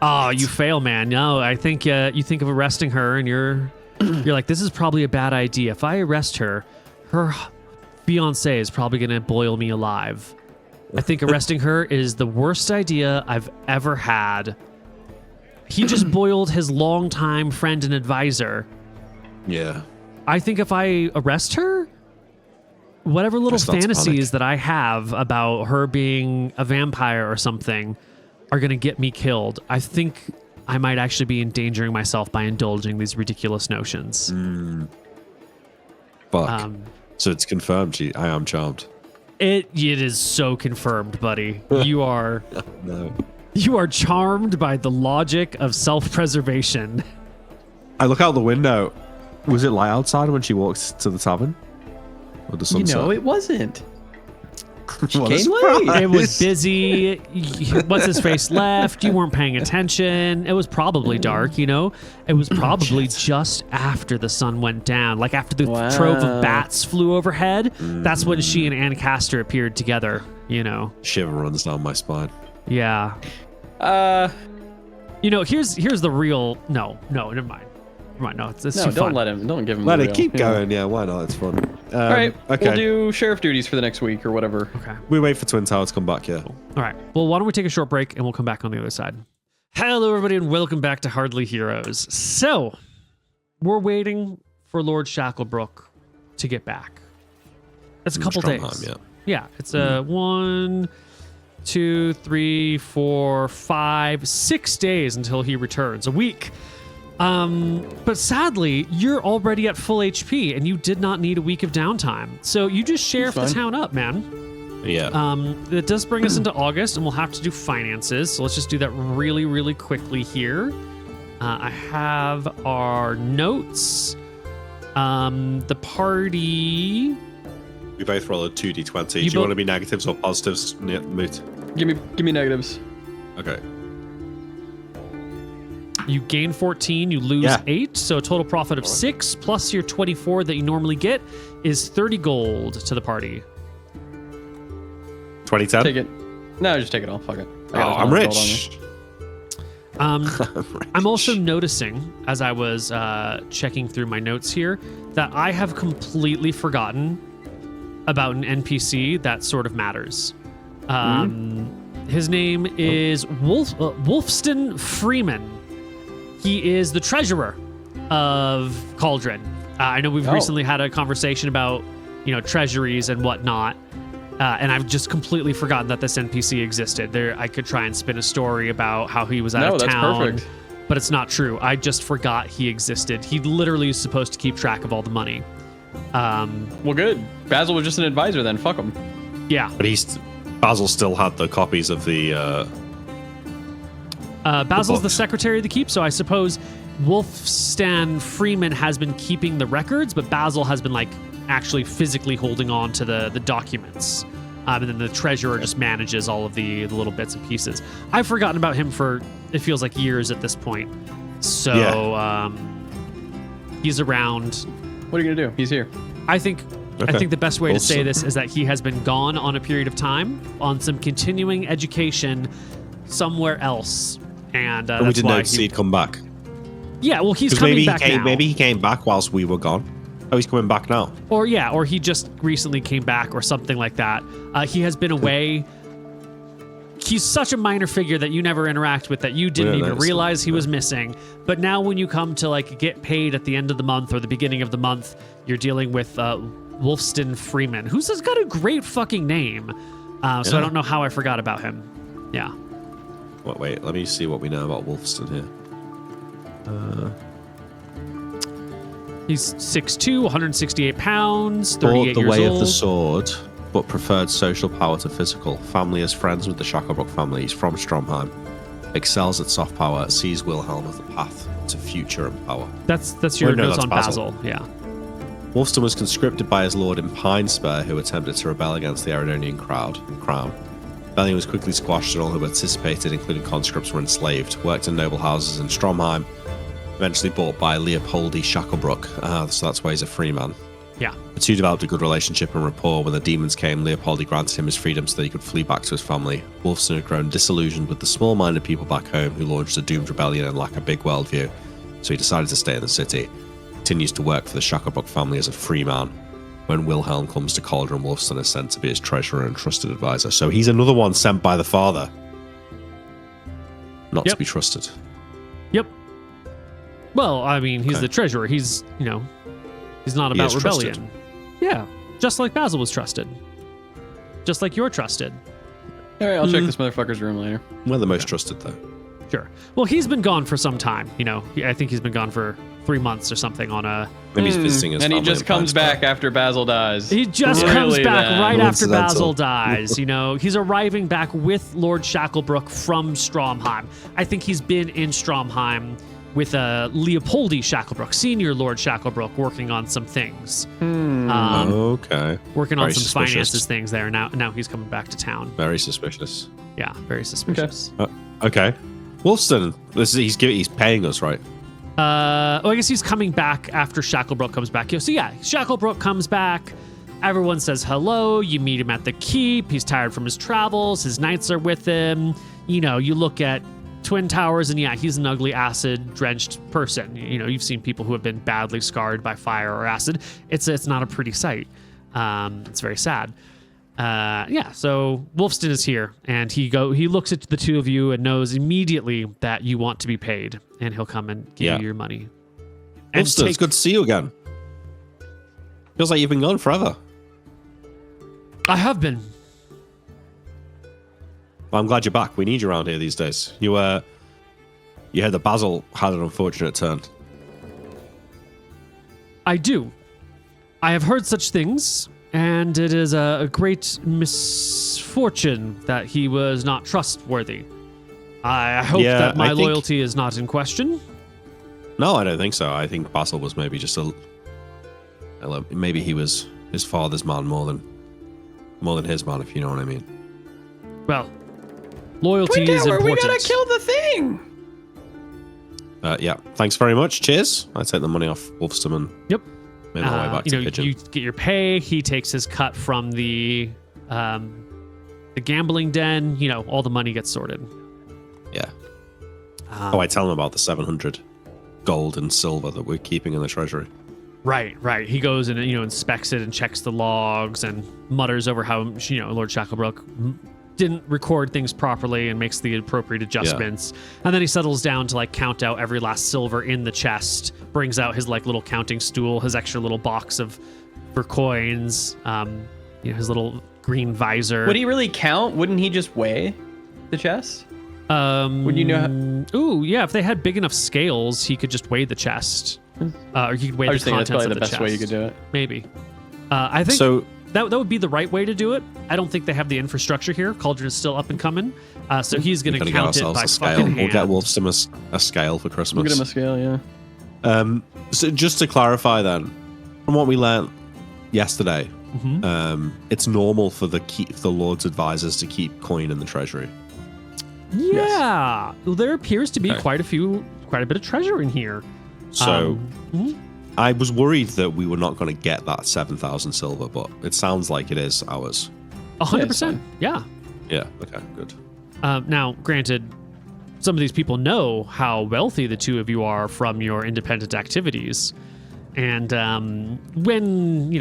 Oh, you fail, man. No, I think you think of arresting her, and you're like, this is probably a bad idea. If I arrest her, her fiance is probably gonna boil me alive. I think arresting her is the worst idea I've ever had. He just boiled his longtime friend and advisor. Yeah. I think if I arrest her, whatever little start to fantasies panic. that I have about her being a vampire or something are going to get me killed. I think I might actually be endangering myself by indulging these ridiculous notions. Fuck. So it's confirmed. I am charmed. It is so confirmed, buddy. You are No. you are charmed by the logic of self-preservation. I look out the window. Was it light outside when she walked to the tavern? Or the sunset? It wasn't. She What a came late. surprise. It was busy. What's his face left? You weren't paying attention. It was probably dark, It was probably just after the sun went down, like after the trove of bats flew overhead. That's when she and Ancaster appeared together, Shiver runs down my spine. Yeah. Here's the real. No, never mind. No, it's too fun. Don't give him. Let the it real. keep going. Yeah, why not? It's fun. All right, Okay. we'll do sheriff duties for the next week or whatever. Okay. We wait for Twin Tower to come back. Yeah. All right. Well, why don't we take a short break and we'll come back on the other side. Hello, everybody, and welcome back to Hardly Heroes. So, we're waiting for Lord Shacklebrook to get back. It's a couple days. Stromheim, Yeah, it's 1, 2, 3, 4, 5, 6 days until he returns. A week. But sadly, you're already at full HP, and you did not need a week of downtime. So you just sheriff the town up, man. Yeah. It does bring us into August, and we'll have to do finances. So let's just do that really, really quickly here. I have our notes. The party. We both roll a 2d20. Do You you want to be negatives or positives, Moot? Give me negatives. Okay. You gain 14, you lose 8, so a total profit of 6 plus your 24 that you normally get is 30 gold to the party. 2010? Take it. No, just take it all. Fuck it. Oh, I'm rich. I'm also noticing, as I was checking through my notes here, that I have completely forgotten about an NPC that sort of matters. His name is Wolfston Freeman. He is the treasurer of Cauldron. I know we've recently had a conversation about, treasuries and whatnot. And I've just completely forgotten that this NPC existed. I could try and spin a story about how he was out of town. Perfect. But it's not true. I just forgot he existed. He literally is supposed to keep track of all the money. Well, good. Basil was just an advisor then. Fuck him. Yeah. But Basil still had the copies of the... Basil's the secretary of the keep, so I suppose Wolfstan Freeman has been keeping the records, but Basil has been actually physically holding on to the documents. And then the treasurer just manages all of the little bits and pieces. I've forgotten about him for, it feels like years at this point. So he's around. What are you going to do? He's here. I think the best way to say this is that he has been gone on a period of time on some continuing education somewhere else. And we didn't notice he'd come back. Yeah, well, he's coming back now. Maybe he came back whilst we were gone. Oh, he's coming back now. Or he just recently came back or something like that. He has been away. He's such a minor figure that you never interact with, that you didn't even realize he was missing. But now when you come to get paid at the end of the month or the beginning of the month, you're dealing with Wolfston Freeman, who's just got a great fucking name. So I don't know how I forgot about him. Yeah. Wait, let me see what we know about Wolfston here. He's 6'2", 168 pounds, 38 Fought years the way old. of the sword, but preferred social power to physical. Family as friends with the Shacklebrook family. He's from Stromheim. Excels at soft power. Sees Wilhelm as the path to future and power. That's your notes that's on Basil. Yeah. Wolfston was conscripted by his lord in Pinespur, who attempted to rebel against the Aridonian crown. Rebellion was quickly squashed and all who participated, including conscripts, were enslaved. Worked in noble houses in Stromheim. Eventually bought by Leopoldi Shacklebrook. So that's why he's a free man. Yeah. The two developed a good relationship and rapport. When the demons came, Leopoldi granted him his freedom so that he could flee back to his family. Wolfston had grown disillusioned with the small-minded people back home who launched a doomed rebellion and lack a big worldview, so he decided to stay in the city. Continues to work for the Shacklebrook family as a free man. When Wilhelm comes to Cauldron, Wolfston is sent to be his treasurer and trusted advisor. So he's another one sent by the father. Not to be trusted. Yep. Well, I mean, he's the treasurer. He's, he's not about rebellion. Trusted. Yeah. Just like Basil was trusted. Just like you're trusted. All right, I'll check this motherfucker's room later. We're the most trusted, though. Sure. Well, he's been gone for some time. I think he's been gone for 3 months or something on a. Maybe he's visiting his and he family just in comes Pittsburgh. back after Basil dies. He just comes back right after Coincidental. Basil dies. He's arriving back with Lord Shacklebrook from Stromheim. I think he's been in Stromheim with Leopoldi Shacklebrook, Senior Lord Shacklebrook, working on some things. Okay. Working on Very some suspicious. finances things there. Now he's coming back to town. Very suspicious. Yeah, very suspicious. Okay. Wolfston, he's paying us, right? I guess he's coming back after Shacklebrook comes back. So yeah, Shacklebrook comes back. Everyone says hello. You meet him at the keep. He's tired from his travels. His knights are with him. You look at Twin Towers, and yeah, he's an ugly acid-drenched person. You've seen people who have been badly scarred by fire or acid. It's not a pretty sight. It's very sad. So Wolfston is here, and he looks at the two of you and knows immediately that you want to be paid, and he'll come and give you your money. And Wolfston, it's good to see you again. Feels like you've been gone forever. I have been. Well, I'm glad you're back. We need you around here these days. You heard that Basil had an unfortunate turn. I do. I have heard such things, and it is a great misfortune that he was not trustworthy. I hope that my loyalty is not in question. No, I don't think so. I think Basil was maybe just maybe he was his father's man more than his man, if you know what I mean. Well, loyalty Twin is Tower, important. we gotta kill the thing. Yeah. Thanks very much. Cheers. I take the money off Wolfston and Yep. make my way back to Pigeon. You get your pay. He takes his cut from the gambling den. All the money gets sorted. Yeah. I tell him about the 700 gold and silver that we're keeping in the treasury. Right. He goes and inspects it and checks the logs and mutters over how Lord Shacklebrook didn't record things properly and makes the appropriate adjustments. And then he settles down to count out every last silver in the chest, brings out his little counting stool, his extra little box for coins, his little green visor. Would he really count? Wouldn't he just weigh the chest? Would you know? Ooh, yeah. If they had big enough scales, he could just weigh the chest, or he could weigh the contents that's probably of the the best chest. way you could do it. Maybe. I think So that would be the right way to do it. I don't think they have the infrastructure here. Cauldron is still up and coming, so he's going to count it by a scale. fucking hand. We'll get Wolfston a scale for Christmas. We'll get him a scale, yeah. So just to clarify then, from what we learned yesterday, it's normal for the Lord's advisors to keep coin in the treasury. Yeah, well, there appears to be quite a bit of treasure in here. So I was worried that we were not going to get that 7,000 silver, but it sounds like it is ours. 100%. Yeah. Yeah. Okay. Good. Now, granted, some of these people know how wealthy the two of you are from your independent activities, and when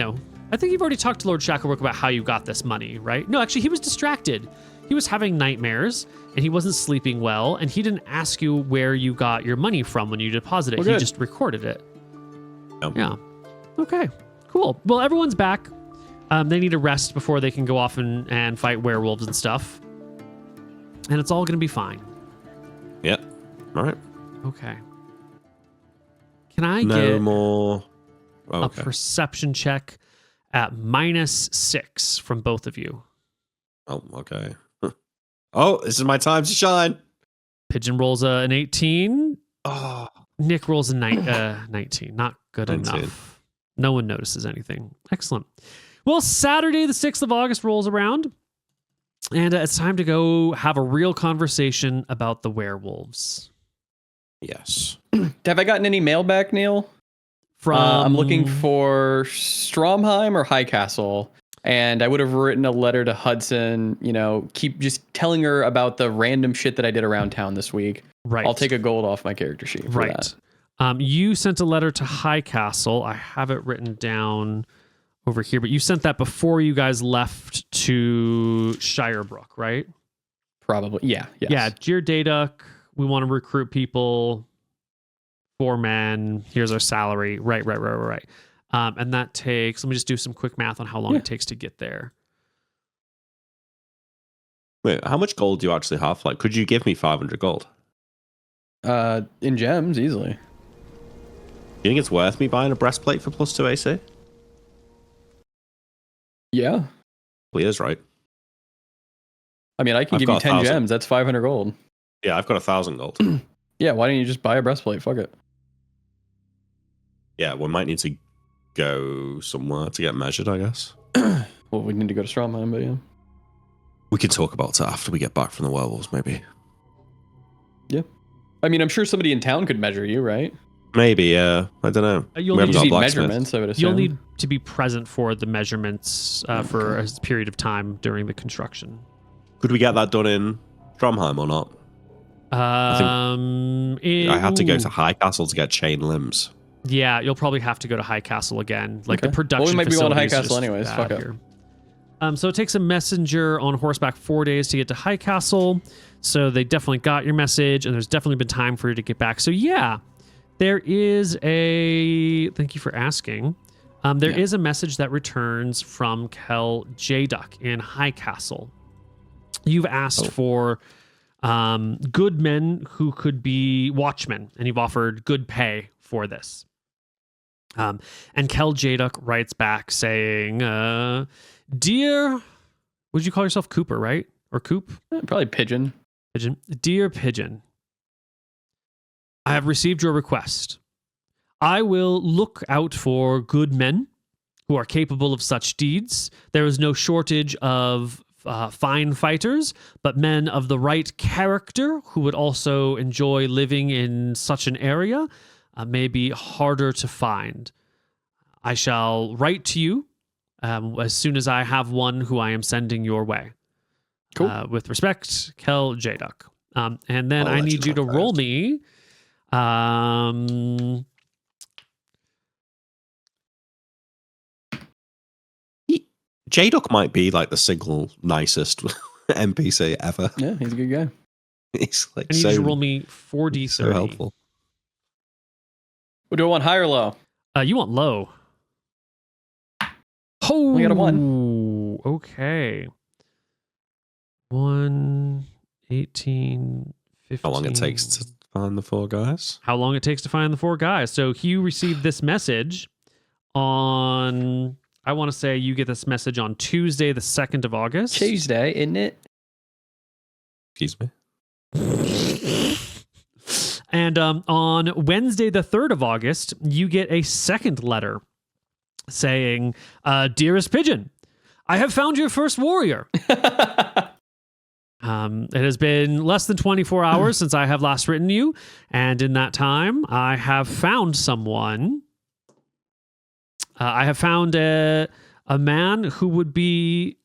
I think you've already talked to Lord Shacklebrook about how you got this money, right? No, actually, he was distracted. He was having nightmares, and he wasn't sleeping well, and he didn't ask you where you got your money from when you deposited it. He just recorded it. Yeah. Okay. Cool. Well, everyone's back. They need a rest before they can go off and fight werewolves and stuff. And it's all going to be fine. Yeah. All right. Okay. Can I No get more. Oh, a okay. perception check at -6 from both of you? Oh, okay. Oh, this is my time to shine. Pigeon rolls an 18. Oh, Nick rolls a 19. Not good 19. enough. No one notices anything. Excellent. Well, Saturday, the 6th of August rolls around, and it's time to go have a real conversation about the werewolves. yes. Have I gotten any mail back, Neil? I'm looking for Stromheim or High Castle. And I would have written a letter to Hudson, keep just telling her about the random shit that I did around town this week. Right. I'll take a gold off my character sheet for that. You sent a letter to High Castle. I have it written down over here, but you sent that before you guys left to Shirebrook, right? Probably. Yeah. Yes. Yeah. Dear Dayduk, we want to recruit people. 4 men. Here's our salary. Right. And that takes, let me just do some quick math on how long it takes to get there. Wait, how much gold do you actually have? Could you give me 500 gold? In gems, easily. Do you think it's worth me buying a breastplate for +2 AC? Yeah. Well, he is, right? I mean, I can I've give you got 10 1,000. gems. That's 500 gold. Yeah, I've got 1,000 gold. Yeah, why don't you just buy a breastplate? Fuck it. Yeah, we might need to go somewhere to get measured, I guess. Well, we need to go to Strongheim, but yeah. We can talk about it after we get back from the werewolves, maybe. Yeah. I mean, I'm sure somebody in town could measure you, right? Maybe, yeah. I don't know. You'll We need haven't You got a need blacksmith. measurements, I would assume. You'll need to be present for the measurements for a period of time during the construction. Could we get that done in Stromheim or not? I had to go to High Castle to get chain limbs. Yeah, you'll probably have to go to High Castle again. Like Okay. the production. Well, we might be going to High facilities Castle just anyways. bad Fuck it. here. So it takes a messenger on horseback 4 days to get to High Castle. So they definitely got your message, and there's definitely been time for you to get back. So yeah, there is a. Thank you for asking. There is a message that returns from Kel Jduck in High Castle. You've asked for good men who could be watchmen, and you've offered good pay for this. And Kel Jduck writes back saying, "Dear, would you call yourself Cooper, right? Or Coop? Probably Pigeon. Pigeon. Dear Pigeon, I have received your request. I will look out for good men who are capable of such deeds. There is no shortage of fine fighters, but men of the right character who would also enjoy living in such an area may be harder to find. I shall write to you as soon as I have one who I am sending your way. Cool. With respect, Kel Jduck." And then I'll I let need you you to know roll first. me. J-Duck might be like the single nicest NPC ever. Yeah, he's a good guy. He's like I need you to so, roll me 4d30. so helpful. What do I want, high or low? You want low. Oh, We got a 1. Okay. 1, 18, 15. How long it takes to find the 4 guys? How long it takes to find the 4 guys. So Hugh received this message on, I want to say you get this message on Tuesday, the 2nd of August. Tuesday, isn't it? Excuse me. And on Wednesday, the 3rd of August, you get a second letter saying, "Dearest Pigeon, I have found your first warrior. It has been less than 24 hours since I have last written you, and in that time, I have found someone. I have found a man who would be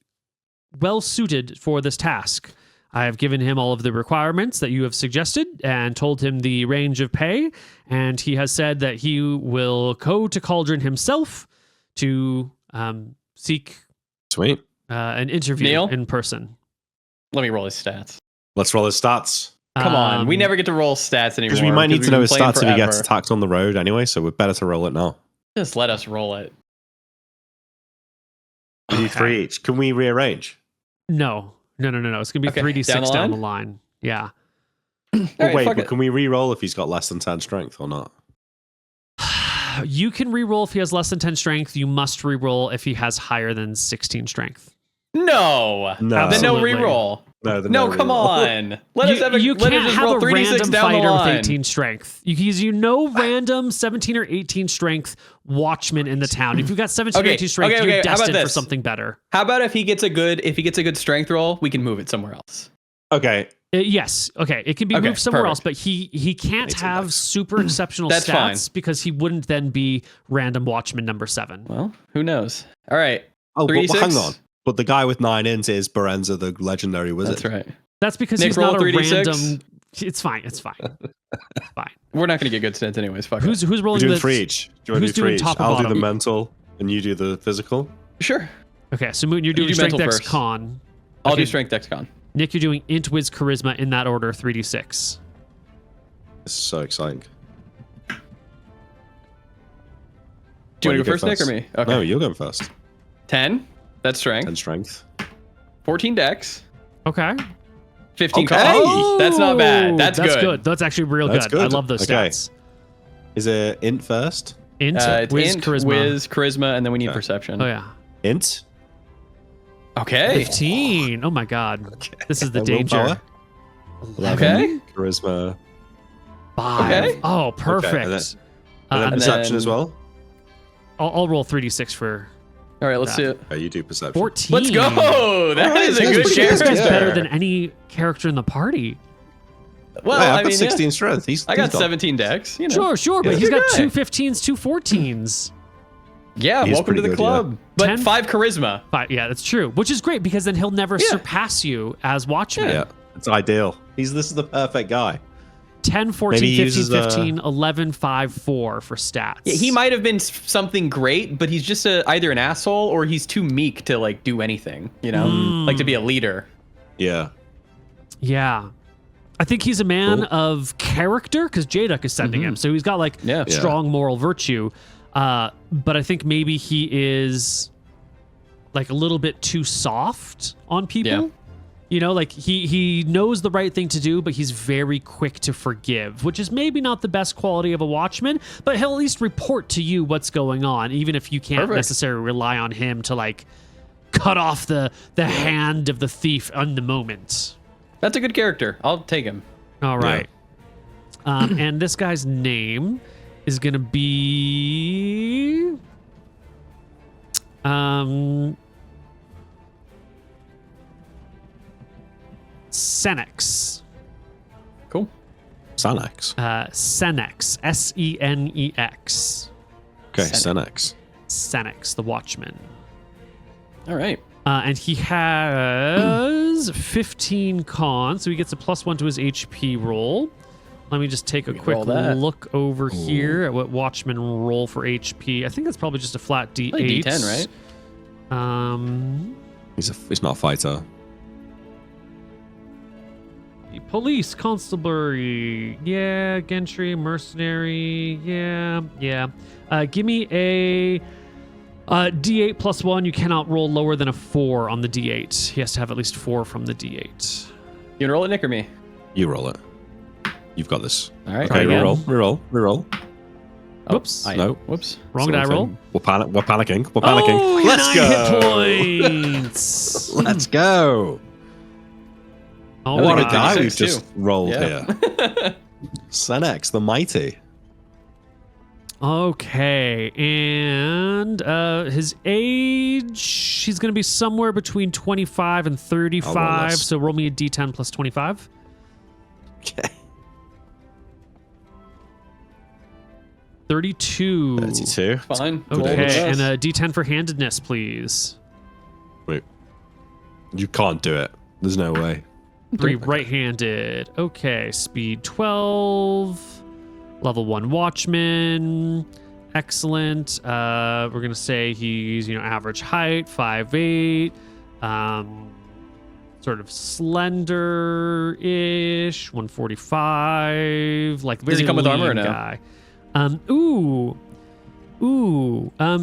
well suited for this task. I have given him all of the requirements that you have suggested and told him the range of pay, and he has said that he will go to Cauldron himself to seek Sweet. an interview Neil? in person." Let me roll his stats. Let's roll his stats. Come on, we never get to roll stats anymore. Because we might need to know his we've been stats if playing he gets forever. attacked on the road anyway, so we're better to roll it now. Just let us roll it. We need 3 each. Can we rearrange? No. It's going to be Okay, 3d6 down the down line? the line. Yeah. All right, Wait, fuck but it. can we re-roll if he's got less than 10 strength or not? You can reroll if he has less than 10 strength. You must reroll if he has higher than 16 strength. No. No. Then no Absolutely. reroll. No, Come re-roll. on. Let us have a, you let can't us just have roll a 3d6 random down the fighter with line. 18 strength. Random 17 or 18 strength watchman in the town. If you've got 17 or Okay, 18 strength, okay, you're how about destined for this? something better. How about if he gets a good strength roll, we can move it somewhere else. Okay. Yes. Okay. It can be Okay, moved somewhere else, perfect. but he can't 18 have bucks. super exceptional That's stats fine. because he wouldn't then be random watchman number 7. Well, who knows? All right. Oh, but 3d6? hang on. But the guy with 9 ins is Berenza, the legendary wizard. That's right. That's because Nick, he's roll not a 3d6. random. It's fine. It's fine. We're not going to get good stats anyways. Fuck Who's it. We're rolling doing the 3 each. Do you want to who's do 3 doing each? top or I'll do the bottom? mental, and you do the physical. Sure. Okay, so Moon, you're doing do strength mental dex first. con. I'll Okay. do strength dex con. Nick, you're doing int wiz charisma in that order, 3d6. This is so exciting. Do you want to go first, Nick, or me? Okay. No, you're going first. 10. That's strength. 10 strength. 14 dex. Okay. 15 Okay. con. That's not bad. That's good. That's actually real That's good. I good. love those Okay. stats. Is it int first? Int, It's whiz, int, charisma. whiz, charisma, and then we need Okay. perception. Oh yeah. Int. Okay. 15. Oh my god. This is the And danger. willpower? 11. Okay. Charisma. 5. Okay. Oh, perfect. And then and perception then- as well. I'll roll 3d6 for All right, let's do it. Okay, you do perception. 14. Let's go. That Alright, is a that's good pretty good. character. This guy's better Yeah. than any character in the party. Well, Hey, I've I got mean, 16 strength. I got 17 dex. You know. Sure, but Yeah. he's got Good guy. 2 15s, 2 14s. Yeah, He's welcome to pretty the good, yeah. club. But 10? 5 charisma. Yeah, that's true. Which is great because then he'll never Yeah. surpass you as Watchman. Yeah, it's ideal. This is the perfect guy. 10, 14, Maybe he 15, uses, 15, 11, 5, 4 for stats. Yeah, he might have been something great, but he's just either an asshole or he's too meek to like do anything. You know, like to be a leader. Yeah. Yeah. I think he's a man Cool. of character because Jaduk is sending him. So he's got like Yeah. Yeah. strong moral virtue. But I think maybe he is like a little bit too soft on people. Yeah. You know, like he knows the right thing to do, but he's very quick to forgive, which is maybe not the best quality of a watchman, but he'll at least report to you what's going on, even if you can't Perfect. necessarily rely on him to like cut off the hand of the thief on the moment. That's a good character. I'll take him. All right. And this guy's name is going to be Senex. Cool. Sanex. Senex. Senex. Okay, Sanex. Senex, the Watchman. All right. And he has 15 con, so he gets a +1 to his HP roll. Let me just take a me quick roll that. look over here at what Watchmen roll for HP. I think that's probably just a flat D8. Like D10, right? He's not a fighter. Police, constabulary, yeah. Gentry, mercenary, yeah. Give me a D8 +1. You cannot roll lower than a 4 on the D8. He has to have at least 4 from the D8. You gonna roll it, Nick, or me? You roll it. You've got this. All right. Try Okay, again. reroll. Whoops. No. Whoops. Wrong die roll. We're panicking. We're panicking. Oh, Let's 9 go. hit points. Let's go. Oh, What a my guy God. we've 26 just rolled Yeah. here. Senex, the mighty. Okay, and his age, he's going to be somewhere between 25 and I'll roll 35. this. So roll me a D10 plus 25. Okay. 32. 32. Fine. Roll Okay, with and us. a D10 for handedness, please. Wait. You can't do it. There's no way. 3 right-handed. Okay, speed 12. Level 1 watchman. Excellent. We're going to say he's, average height, 5'8". Sort of slender-ish, 145. Like very Does he come with armor or lean no? guy.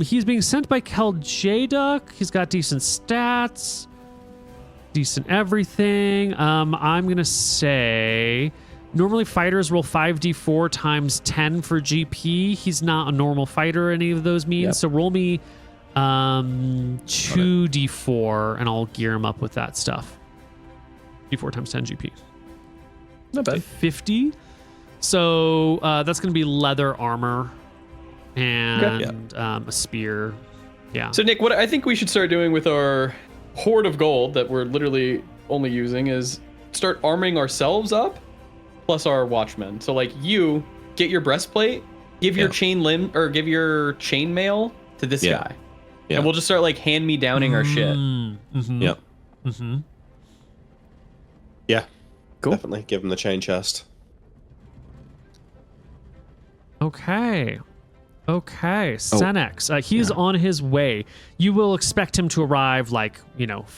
He's being sent by Kel Jaduk. He's got decent stats. Decent everything. I'm going to say normally fighters roll 5d4 times 10 for GP. He's not a normal fighter, any of those means. Yep. So roll me 2d4 and I'll gear him up with that stuff. D4 times 10 GP. Not bad. 50. So that's going to be leather armor and a spear. Yeah. So Nick, what I think we should start doing with our hoard of gold that we're literally only using is start arming ourselves up plus our watchmen. So like you get your breastplate, give your chain give your chain mail to this Yeah. guy. Yeah. And we'll just start like hand me downing our shit. Mm-hmm. Yep. Mm-hmm. Yeah. Cool. Definitely give him the chain chest. Okay. Senex. He's on his way. You will expect him to arrive 4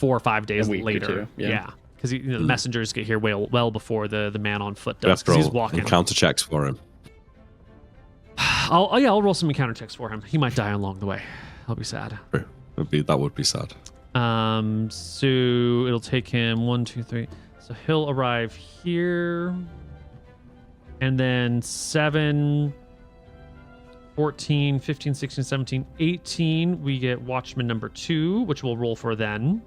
or 5 days A week or later. two, yeah. Because the messengers get here well before the man on foot does. After Because he's all, walking. counter checks for him. I'll roll some encounter checks for him. He might die along the way. I'll be sad. That would be sad. So it'll take him 1, 2, 3, So he'll arrive here. And then 7, 14, 15, 16, 17, 18. We get Watchman number 2, which we'll roll for then.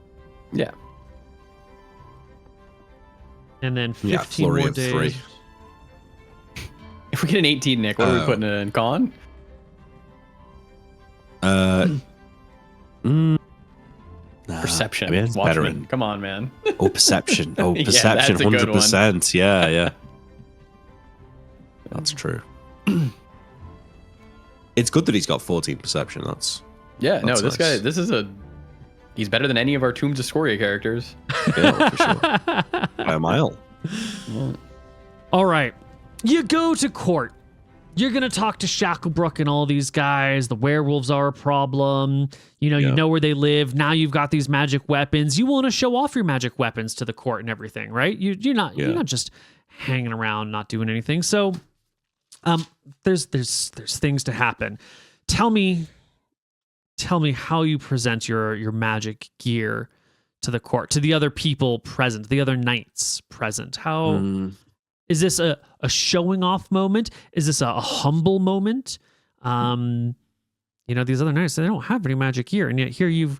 Yeah. And then 15 flurry more of days. 3. If we get an 18, Nick, what are we putting it in? Con? Perception. I mean, it's Watchman. better in- Come on, man. Oh, perception. Oh, Yeah, perception. that's a good 100%. Yeah. That's true. It's good that he's got 14 perception. That's Yeah, no, That's this nice. guy, he's better than any of our Tombs of Scoria characters. yeah, for sure. By a mile. All right. You go to court. You're going to talk to Shacklebrook and all these guys. The werewolves are a problem. You know where they live. Now you've got these magic weapons. You want to show off your magic weapons to the court and everything, right? You're not just hanging around, not doing anything. So there's things to happen. Tell me how you present your magic gear to the court, to the other people present, the other knights present. How is this a showing off moment? Is this a humble moment? These other knights, they don't have any magic gear, and yet here you've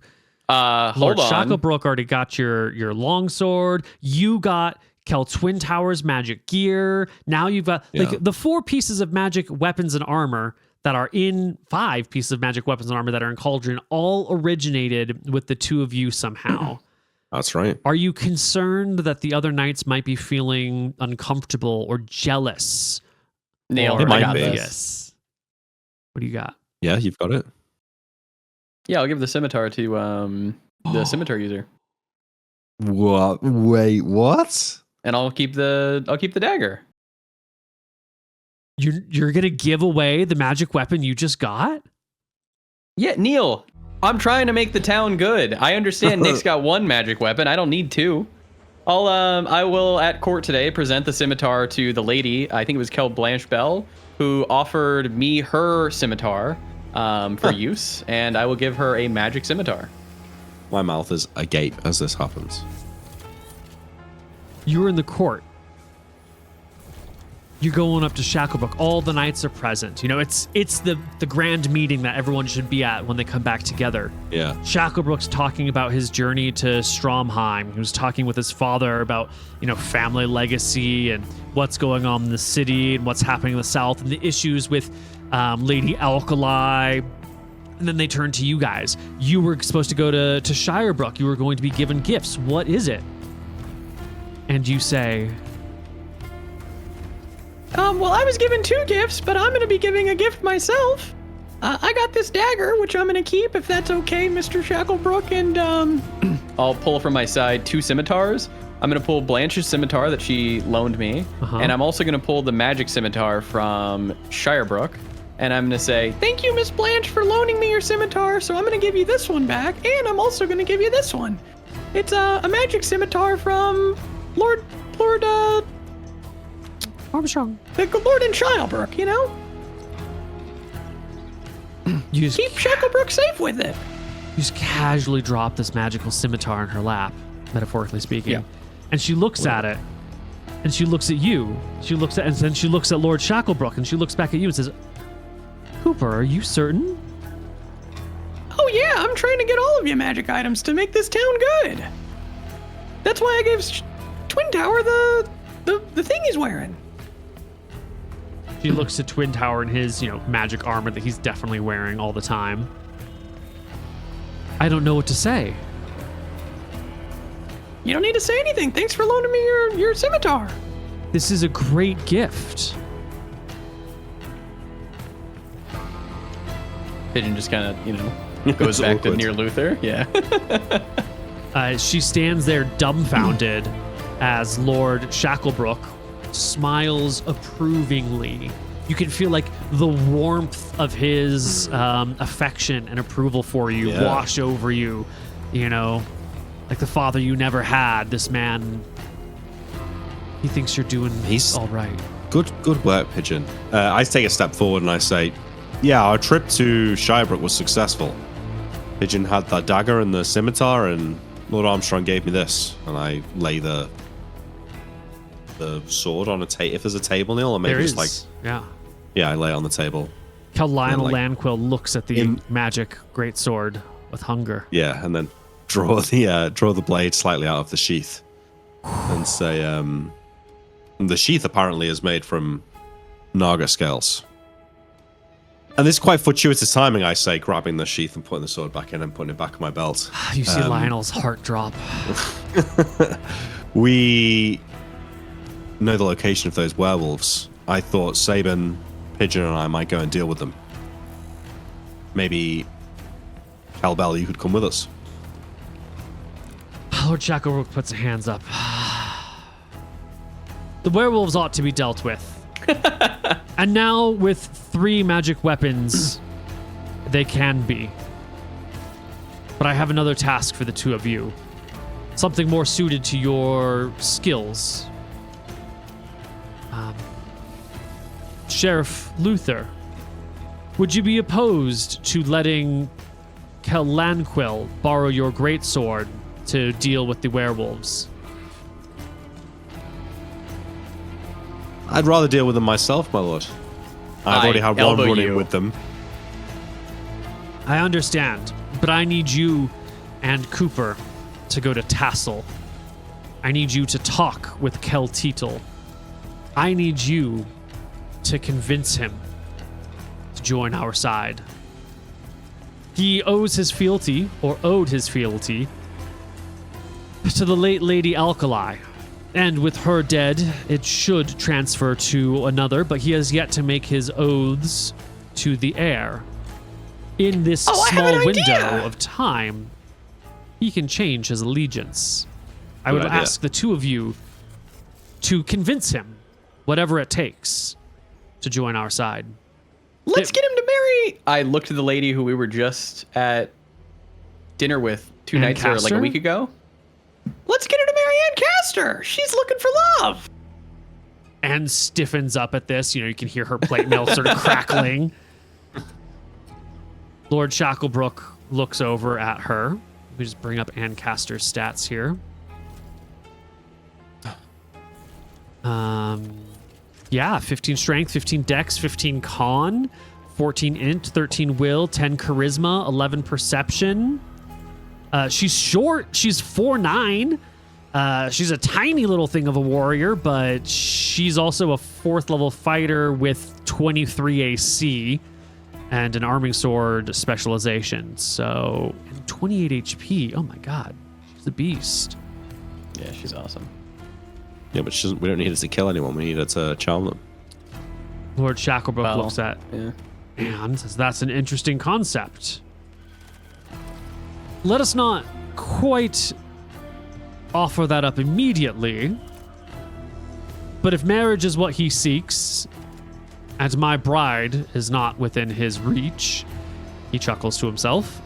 Lord hold on. Shacklebrook already got your longsword. You got Kel Twin Towers magic gear. Now you've got like the 4 pieces of magic weapons and armor that are in 5 pieces of magic weapons and armor that are in Cauldron, all originated with the 2 of you somehow. That's right. Are you concerned that the other knights might be feeling uncomfortable or jealous? Nail. Or It might I got be. this. envious? What do you got? Yeah, you've got it. Yeah, I'll give the scimitar to the scimitar user, What? Wait, what? and I'll keep the dagger. You're gonna give away the magic weapon you just got? Yeah, Neil, I'm trying to make the town good. I understand Nick's got 1 magic weapon. I don't need 2. I will at court today present the scimitar to the lady. I think it was Kel Blanche Bell, who offered me her scimitar for use, and I will give her a magic scimitar. My mouth is agape as this happens. You're in the court. You're going up to Shacklebrook. All the knights are present. It's the grand meeting that everyone should be at when they come back together. Yeah. Shacklebrook's talking about his journey to Stromheim. He was talking with his father about, family legacy and what's going on in the city and what's happening in the south and the issues with Lady Alkali. And then they turn to you guys. You were supposed to go to Shirebrook. You were going to be given gifts. What is it? And you say, Well, I was given 2 gifts, but I'm going to be giving a gift myself. I got this dagger, which I'm going to keep, if that's okay, Mr. Shacklebrook, and, I'll pull from my side 2 scimitars. I'm going to pull Blanche's scimitar that she loaned me, and I'm also going to pull the magic scimitar from Shirebrook, and I'm going to say, thank you, Miss Blanche, for loaning me your scimitar, so I'm going to give you this one back, and I'm also going to give you this one. It's a magic scimitar from Lord Armstrong. the Lord in Shirebrook, You just, Keep Shacklebrook safe with it. you just casually drop this magical scimitar in her lap, metaphorically speaking. Yeah. And she looks at it. And she looks at you. And then she looks at Lord Shacklebrook, and she looks back at you and says, Cooper, are you certain? Oh yeah, I'm trying to get all of your magic items to make this town good. That's why I gave Twin Tower the thing he's wearing. She looks at Twin Tower in his, magic armor that he's definitely wearing all the time. I don't know what to say. You don't need to say anything. Thanks for loaning me your scimitar. This is a great gift. Pigeon just kind of, goes It's back to awkward. near Luther. Yeah. She stands there dumbfounded as Lord Shacklebrook smiles approvingly. You can feel like the warmth of his affection and approval for you wash over you, like the father you never had. This man, he thinks you're doing all right. Good work, Pigeon. I take a step forward and I say, yeah, our trip to Shirebrook was successful. Pigeon had that dagger and the scimitar, and Lord Armstrong gave me this. And I lay the the sword on a table? If there's a table, Neil, or maybe There just is. like Yeah. I lay it on the table. How Lionel like, Landquill looks at the magic greatsword with hunger. Yeah, and then draw the blade slightly out of the sheath, and say, the sheath apparently is made from naga scales. And this is quite fortuitous timing, I say, grabbing the sheath and putting the sword back in and putting it back on my belt. You see Lionel's heart drop. We know the location of those werewolves. I thought Sabin, Pigeon, and I might go and deal with them. Maybe, Calbell, you could come with us. Lord Shacklebrook puts his hands up. The werewolves ought to be dealt with. And now, with 3 magic weapons, they can be. But I have another task for the 2 of you. Something more suited to your skills. Sheriff Luther, would you be opposed to letting Kel Lanquill borrow your greatsword to deal with the werewolves? I'd rather deal with them myself, my lord. I've already had one elbow run-in you. with them. I understand, but I need you and Cooper to go to Tassel. I need you to talk with Kel Teetle. I need you to convince him to join our side. He owed his fealty to the late Lady Alkali. And with her dead, it should transfer to another, but he has yet to make his oaths to the heir. In this small window of time, he can change his allegiance. I would ask the 2 of you to convince him, whatever it takes, to join our side. Let's get him to marry. I looked at the lady who we were just at dinner with 2 nights or like a week ago. Let's get her to marry Ann Castor. She's looking for love. Anne stiffens up at this. You can hear her plate mail sort of crackling. Lord Shacklebrook looks over at her. We just bring up Ann Castor's stats here. Yeah, 15 strength, 15 dex, 15 con, 14 int, 13 will, 10 charisma, 11 perception. She's short. She's 4'9". She's a tiny little thing of a warrior, but she's also a 4th level fighter with 23 AC and an arming sword specialization. So, and 28 HP. Oh my god. She's a beast. Yeah, she's awesome. Yeah, but we don't need her to kill anyone. We need her to charm them. Lord Shacklebrook looks at Yeah. and says, that's an interesting concept. Let us not quite offer that up immediately, but if marriage is what he seeks, and my bride is not within his reach, he chuckles to himself,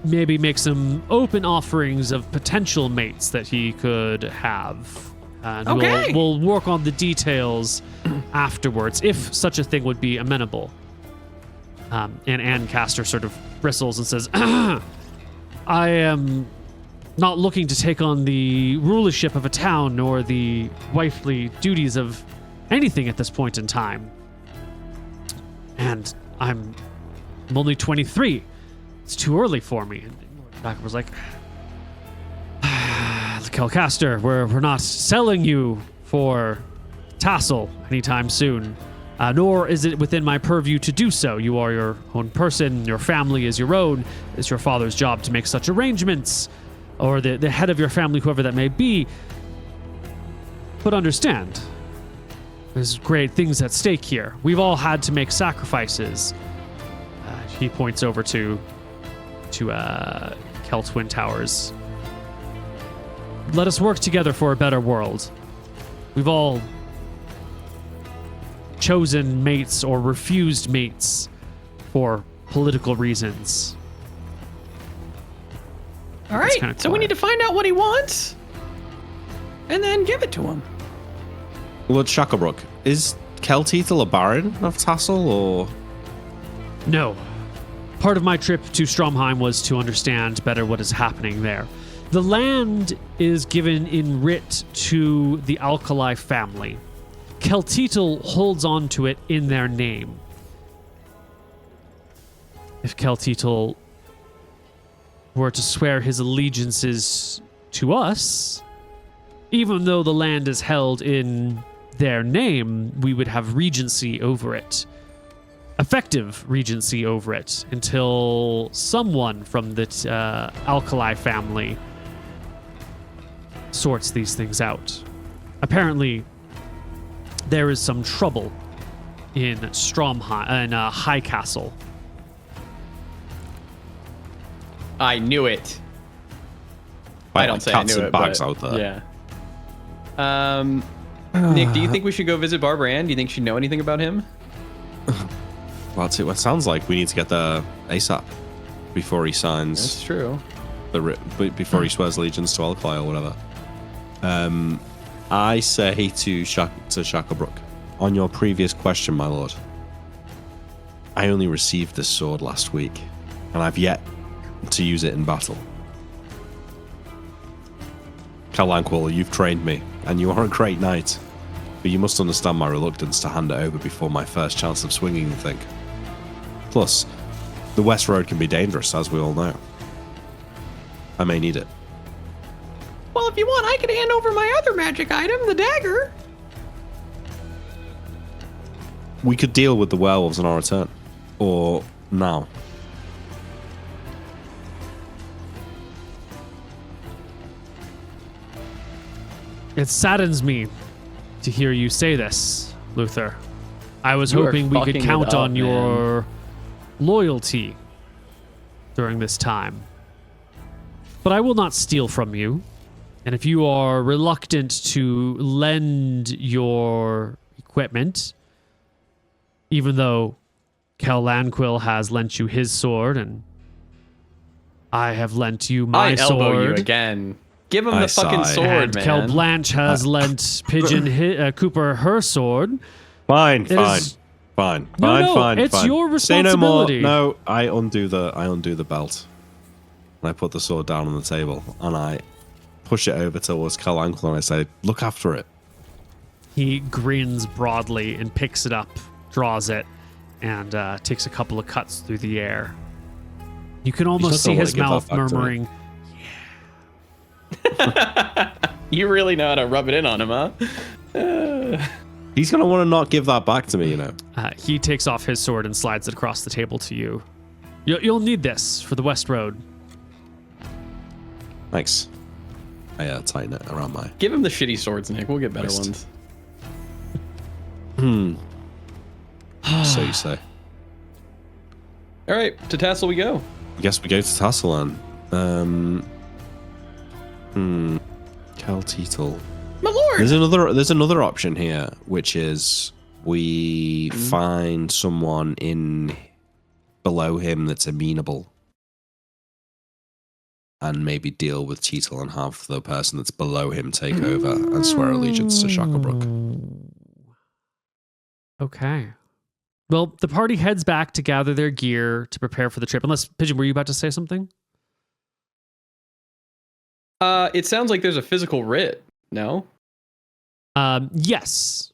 maybe make some open offerings of potential mates that he could have. And we'll work on the details afterwards, if such a thing would be amenable. And Ann Castor sort of bristles and says, I am not looking to take on the rulership of a town nor the wifely duties of anything at this point in time. And I'm only 23. It's too early for me. And Jacob was like, Kelcaster, we're not selling you for Tassel anytime soon. Nor is it within my purview to do so. You are your own person. Your family is your own. It's your father's job to make such arrangements, or the head of your family, whoever that may be. But understand, there's great things at stake here. We've all had to make sacrifices. He points over to Kel Twin Towers. Let us work together for a better world. We've all chosen mates or refused mates for political reasons. All right, so we need to find out what he wants and then give it to him. Lord Shacklebrook, is Kelteethel a baron of Tassel, or...? No. Part of my trip to Stromheim was to understand better what is happening there. The land is given in writ to the Alkali family. Keltitel holds on to it in their name. If Keltitel were to swear his allegiances to us, even though the land is held in their name, we would have regency over it. Effective regency over it until someone from the Alkali family sorts these things out. Apparently, there is some trouble in High Castle. I knew it. By I don't like say I cats knew and it, bags but out there. yeah. Nick, do you think we should go visit Barbara Ann? Do you think she'd know anything about him? Well, it sounds like we need to get there ASAP before he signs. That's true. Before he swears allegiance to Alkali or whatever. I say to Shacklebrook, on your previous question, my lord, I only received this sword last week, and I've yet to use it in battle. Calanquil, you've trained me, and you are a great knight, but you must understand my reluctance to hand it over before my first chance of swinging the thing. Plus, the West Road can be dangerous, as we all know. I may need it. Well, if you want, I could hand over my other magic item, the dagger. We could deal with the werewolves on our return. Or now. It saddens me to hear you say this, Luther. I was You are hoping we could fucking it count up, on your loyalty during this time. But I will not steal from you. And if you are reluctant to lend your equipment, even though Calanquil has lent you his sword and I have lent you my I sword. elbow you again. Give him I the fucking sigh. sword, And man. Kel Blanche has lent Pigeon Cooper her sword. Fine, It fine, is- fine, No, fine, no, fine. it's fine. your Say no more. responsibility. No, I undo the belt. And I put the sword down on the table and I push it over towards Calanquil and I say, "Look after it." He grins broadly and picks it up, draws it, and takes a couple of cuts through the air. You can almost not see gonna his give that mouth back to me. murmuring, You really know how to rub it in on him, huh? He's gonna want to not give that back to me, you know. he takes off his sword and slides it across the table to you. You'll need this for the West Road. Thanks. I tighten it around my. Give him the shitty swords, Nick. We'll get better Waist. ones. So you say. All right, to Tassel we go. I guess we go to Tassalan. Keltitel. My lord. There's another option here, which is we find someone in below him that's amenable. And maybe deal with Cheetle and have the person that's below him take over and swear allegiance to Shacklebrook. Okay. Well, the party heads back to gather their gear to prepare for the trip. Unless, Pigeon, were you about to say something? It sounds like there's a physical writ. No? Yes,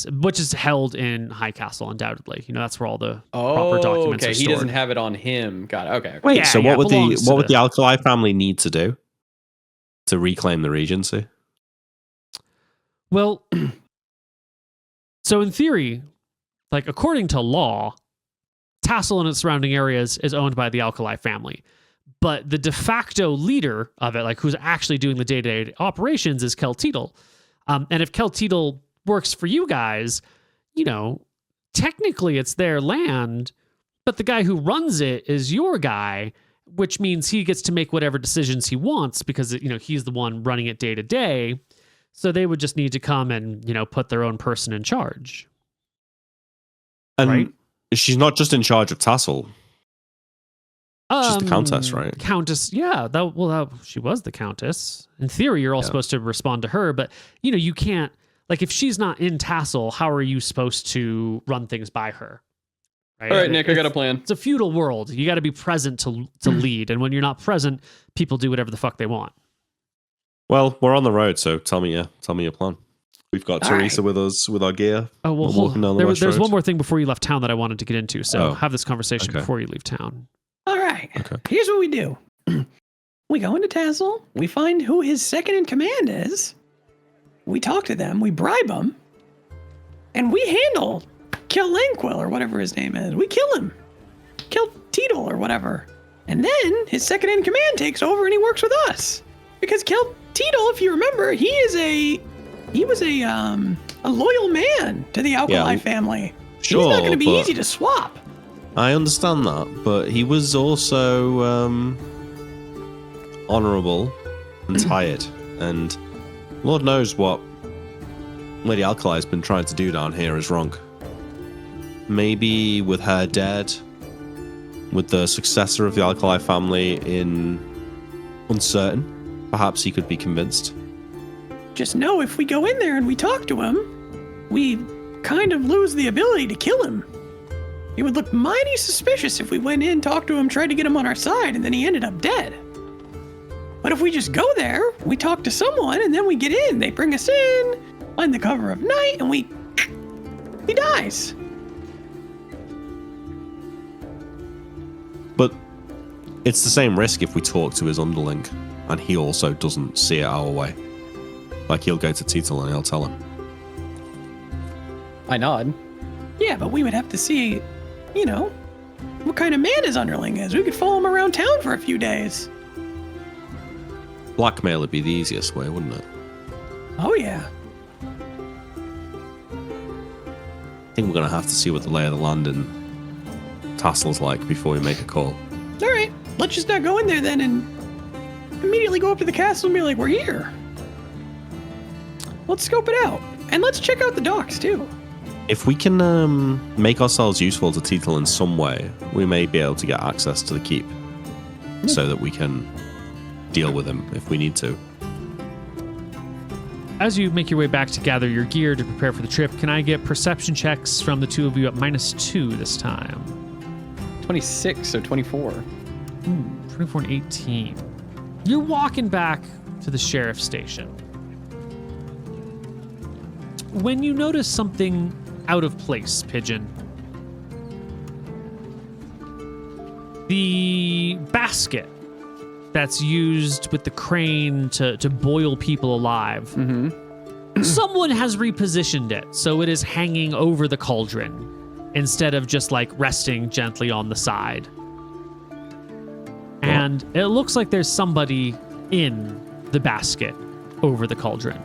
which is held in High Castle, undoubtedly. You know, that's where all the proper documents okay. are He stored. doesn't have it on him. Got it. Okay. Wait, Yeah, so yeah, what would belongs to the Alkali family need to do to reclaim the Regency? Well, so in theory, like according to law, Tassel and its surrounding areas is owned by the Alkali family. But the de facto leader of it, like who's actually doing the day-to-day operations, is Keltitel. And if Keltitel works for you guys, you know, technically it's their land, but the guy who runs it is your guy, which means he gets to make whatever decisions he wants because, you know, he's the one running it day to day. So they would just need to come and, you know, put their own person in charge. And Right. she's not just in charge of Tassel. She's the countess, right? Countess, yeah. She was the countess. In theory, you're all supposed to respond to her, but you know, you can't. Like, if she's not in Tassel, how are you supposed to run things by her? Right? All right, Nick, I got a plan. It's a feudal world. You got to be present to lead, and when you're not present, people do whatever the fuck they want. Well, we're on the road, so tell me your plan. We've got All Teresa right. with us with our gear. Oh, well, We're walking down the west there's road. one more thing before you left town that I wanted to get into. So Oh, have this conversation okay. before you leave town. All right. Okay. Here's what we do. We go into Tassel. We find who his second in command is. We talk to them. We bribe them. And we handle Kill-Lanquil or whatever his name is. We kill him. Kill Teedle or whatever. And then his second in command takes over and he works with us. Because Teedle, if you remember, he was a loyal man to the Alkali family. Sure, He's not going to be but- easy to swap. I understand that, but he was also honorable and tired, and Lord knows what Lady Alkali has been trying to do down here is wrong. Maybe with her dead, with the successor of the Alkali family in uncertain, perhaps he could be convinced. Just know if we go in there and we talk to him, we kind of lose the ability to kill him. It would look mighty suspicious if we went in, talked to him, tried to get him on our side, and then he ended up dead. But if we just go there, we talk to someone, and then we get in, they bring us in, find the cover of night, and he dies. But it's the same risk if we talk to his underling, and he also doesn't see it our way. Like, he'll go to Teedle and he'll tell him. I nod. Yeah, but we would have to see, what kind of man his underling is. We could follow him around town for a few days. Blackmail would be the easiest way, wouldn't it? Oh, yeah. I think we're going to have to see what the lay of the land in Tassel's like before we make a call. All right, let's just not go in there then and immediately go up to the castle and be like, we're here. Let's scope it out. And let's check out the docks, too. If we can make ourselves useful to Teedle in some way, we may be able to get access to the keep so that we can deal with him if we need to. As you make your way back to gather your gear to prepare for the trip, can I get perception checks from the two of you at -2 this time? 26, so 24. 24 and 18. You're walking back to the sheriff's station. When you notice something out of place, Pigeon, the basket that's used with the crane to boil people alive, someone has repositioned it so it is hanging over the cauldron instead of just like resting gently on the side. And it looks like there's somebody in the basket over the cauldron.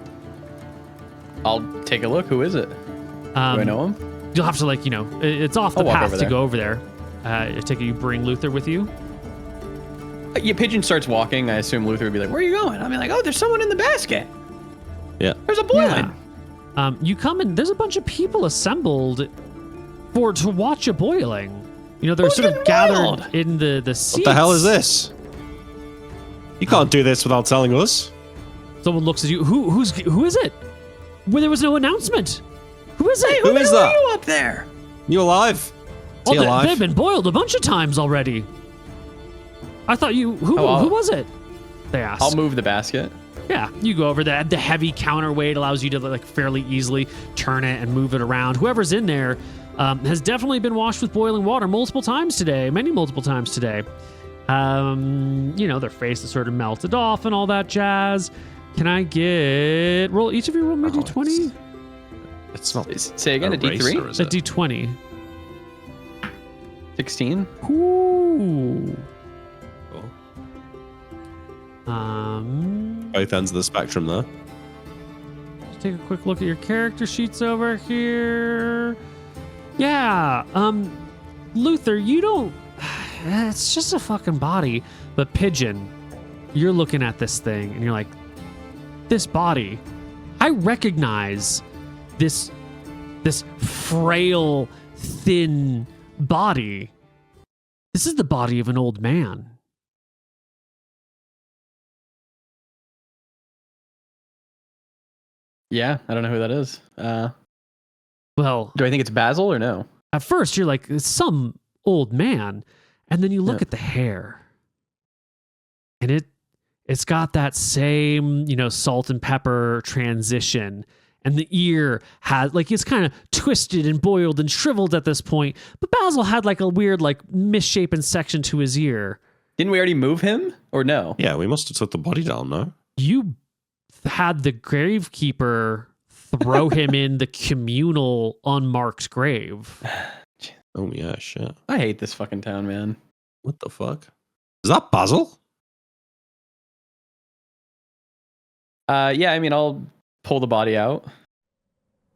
I'll take a look. Who is it? Do I know him? You'll have to it's off the I'll walk path over to there. go over there. I take it you bring Luther with you? Yeah, Pigeon starts walking. I assume Luther would be like, Where are you going? I'll be like, oh, there's someone in the basket. Yeah. There's a boiling. You come in, there's a bunch of people assembled to watch a boiling. They're Who's sort of getting gathered boiled? in the seats. What the hell is this? You can't do this without telling us. Someone looks at you. Who is it? Well, there was no announcement. Who is it? Who is that? Who are you up there? You alive? Is Oh, he alive? they've been boiled a bunch of times already. I thought you. Who was it? They asked. I'll move the basket. Yeah, you go over there. The heavy counterweight allows you to fairly easily turn it and move it around. Whoever's in there has definitely been washed with boiling water multiple times today. Their face is sort of melted off and all that jazz. Can I get each of you roll me a d20? It's not. Say again, a racer, D3? is A it? d20. 16? Ooh. Cool. Both ends of the spectrum there. Just take a quick look at your character sheets over here. Yeah. Luther, you don't. It's just a fucking body. But Pigeon, you're looking at this thing and you're like, this body, I recognize this frail, thin body. This is the body of an old man. Yeah, I don't know who that is. Well, Do I think it's Basil or no? at first you're like, it's some old man. And then you look Yeah. at the hair. And it's got that same, salt and pepper transition. And the ear has, like, it's kind of twisted and boiled and shriveled at this point. But Basil had, like, a weird, like, misshapen section to his ear. Didn't we already move him? Or no? Yeah, we must have took the body down, no? You had the gravekeeper throw him in the communal unmarked grave. Oh, yeah, shit. I hate this fucking town, man. What the fuck? Is that Basil? Yeah, I mean, I'll pull the body out.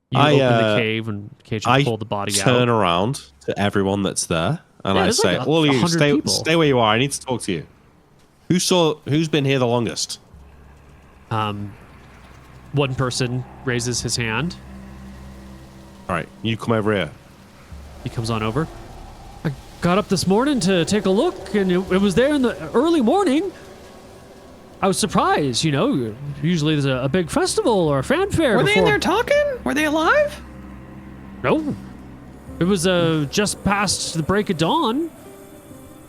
You open the cave and occasionally pull the body out. I turn around to everyone that's there and I say, like all of you, 100 stay where you are. I need to talk to you. Who's been here the longest? One person raises his hand. All right, you come over here. He comes on over. I got up this morning to take a look, and it was there in the early morning. I was surprised, Usually there's a big festival or a fanfare. Were they in there talking? Were they alive? No. It was just past the break of dawn,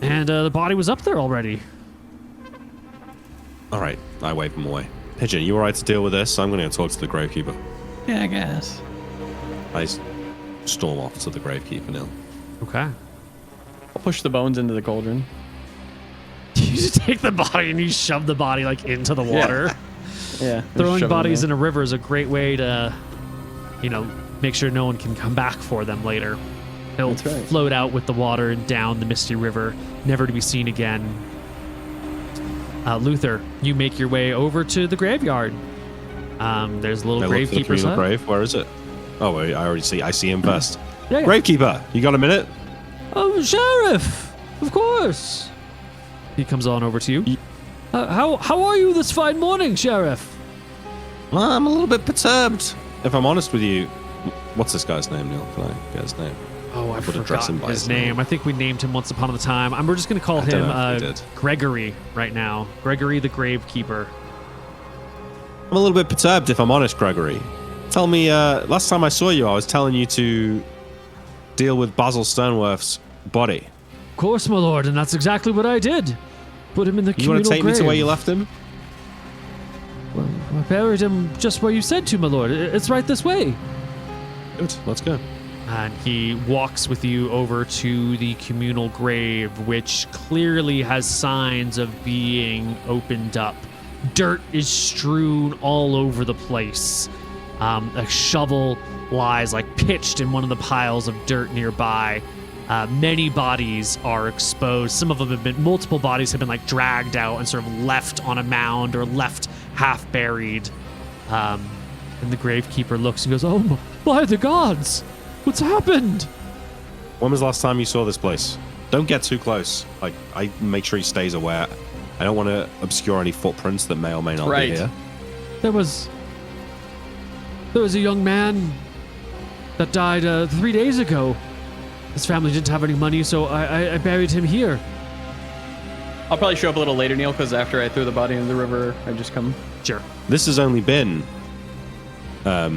and the body was up there already. All right, I wave him away. Pigeon, you all right to deal with this? I'm going to go talk to the gravekeeper. Yeah, I guess. I storm off to the gravekeeper now. Okay. I'll push the bones into the cauldron. You just take the body and you shove the body like into the water. Yeah. Throwing bodies in a river is a great way to, make sure no one can come back for them later. They'll float out with the water and down the misty river, never to be seen again. Luther, you make your way over to the graveyard. There's a little gravekeeper's hut. Grave. Where is it? Oh, wait, I see him first. Yeah. Gravekeeper, you got a minute? Oh, Sheriff! Of course. He comes on over to you. How are you this fine morning, Sheriff? Well, I'm a little bit perturbed. If I'm honest with you, what's this guy's name, Neil? Can I get his name? Oh, I forgot his name. I think we named him once upon a time. We're just going to call him Gregory right now. Gregory the Gravekeeper. I'm a little bit perturbed, if I'm honest, Gregory. Tell me, last time I saw you, I was telling you to deal with Basil Sternworth's body. Of course, my lord, and that's exactly what I did. Put him in the communal grave. You want to take me to where you left him? Well, I buried him just where you said to, my lord. It's right this way. Good, let's go. And he walks with you over to the communal grave, which clearly has signs of being opened up. Dirt is strewn all over the place. A shovel lies like pitched in one of the piles of dirt nearby. Many bodies are exposed. Some of them have been, multiple bodies have been like dragged out and sort of left on a mound or left half buried. And the gravekeeper looks and goes, "Oh, by the gods! What's happened?" When was the last time you saw this place? Don't get too close. Like, I make sure he stays aware. I don't want to obscure any footprints that may or may not be here. There was a young man that died 3 days ago. His family didn't have any money, so I buried him here. I'll probably show up a little later, Neil, because after I threw the body into the river, I just come. Sure. This has only been... how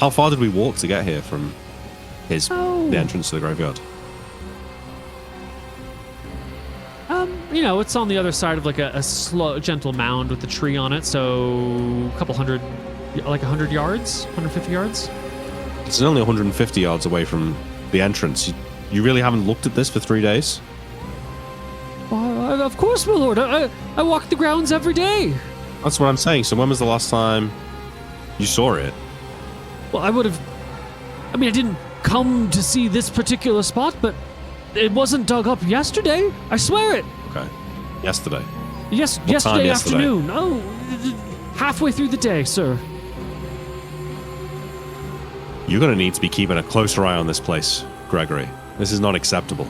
far did we walk to get here from the entrance to the graveyard? It's on the other side of like a slow, gentle mound with the tree on it, so a couple hundred, like 100 yards, 150 yards. It's only 150 yards away from the entrance. You really haven't looked at this for 3 days? Of course, my lord. I walk the grounds every day. That's what I'm saying. So when was the last time you saw it? Well, I didn't come to see this particular spot, but it wasn't dug up yesterday. I swear it. Okay. Yesterday. Yesterday afternoon. Oh, halfway through the day, sir. You're going to need to be keeping a closer eye on this place, Gregory. This is not acceptable.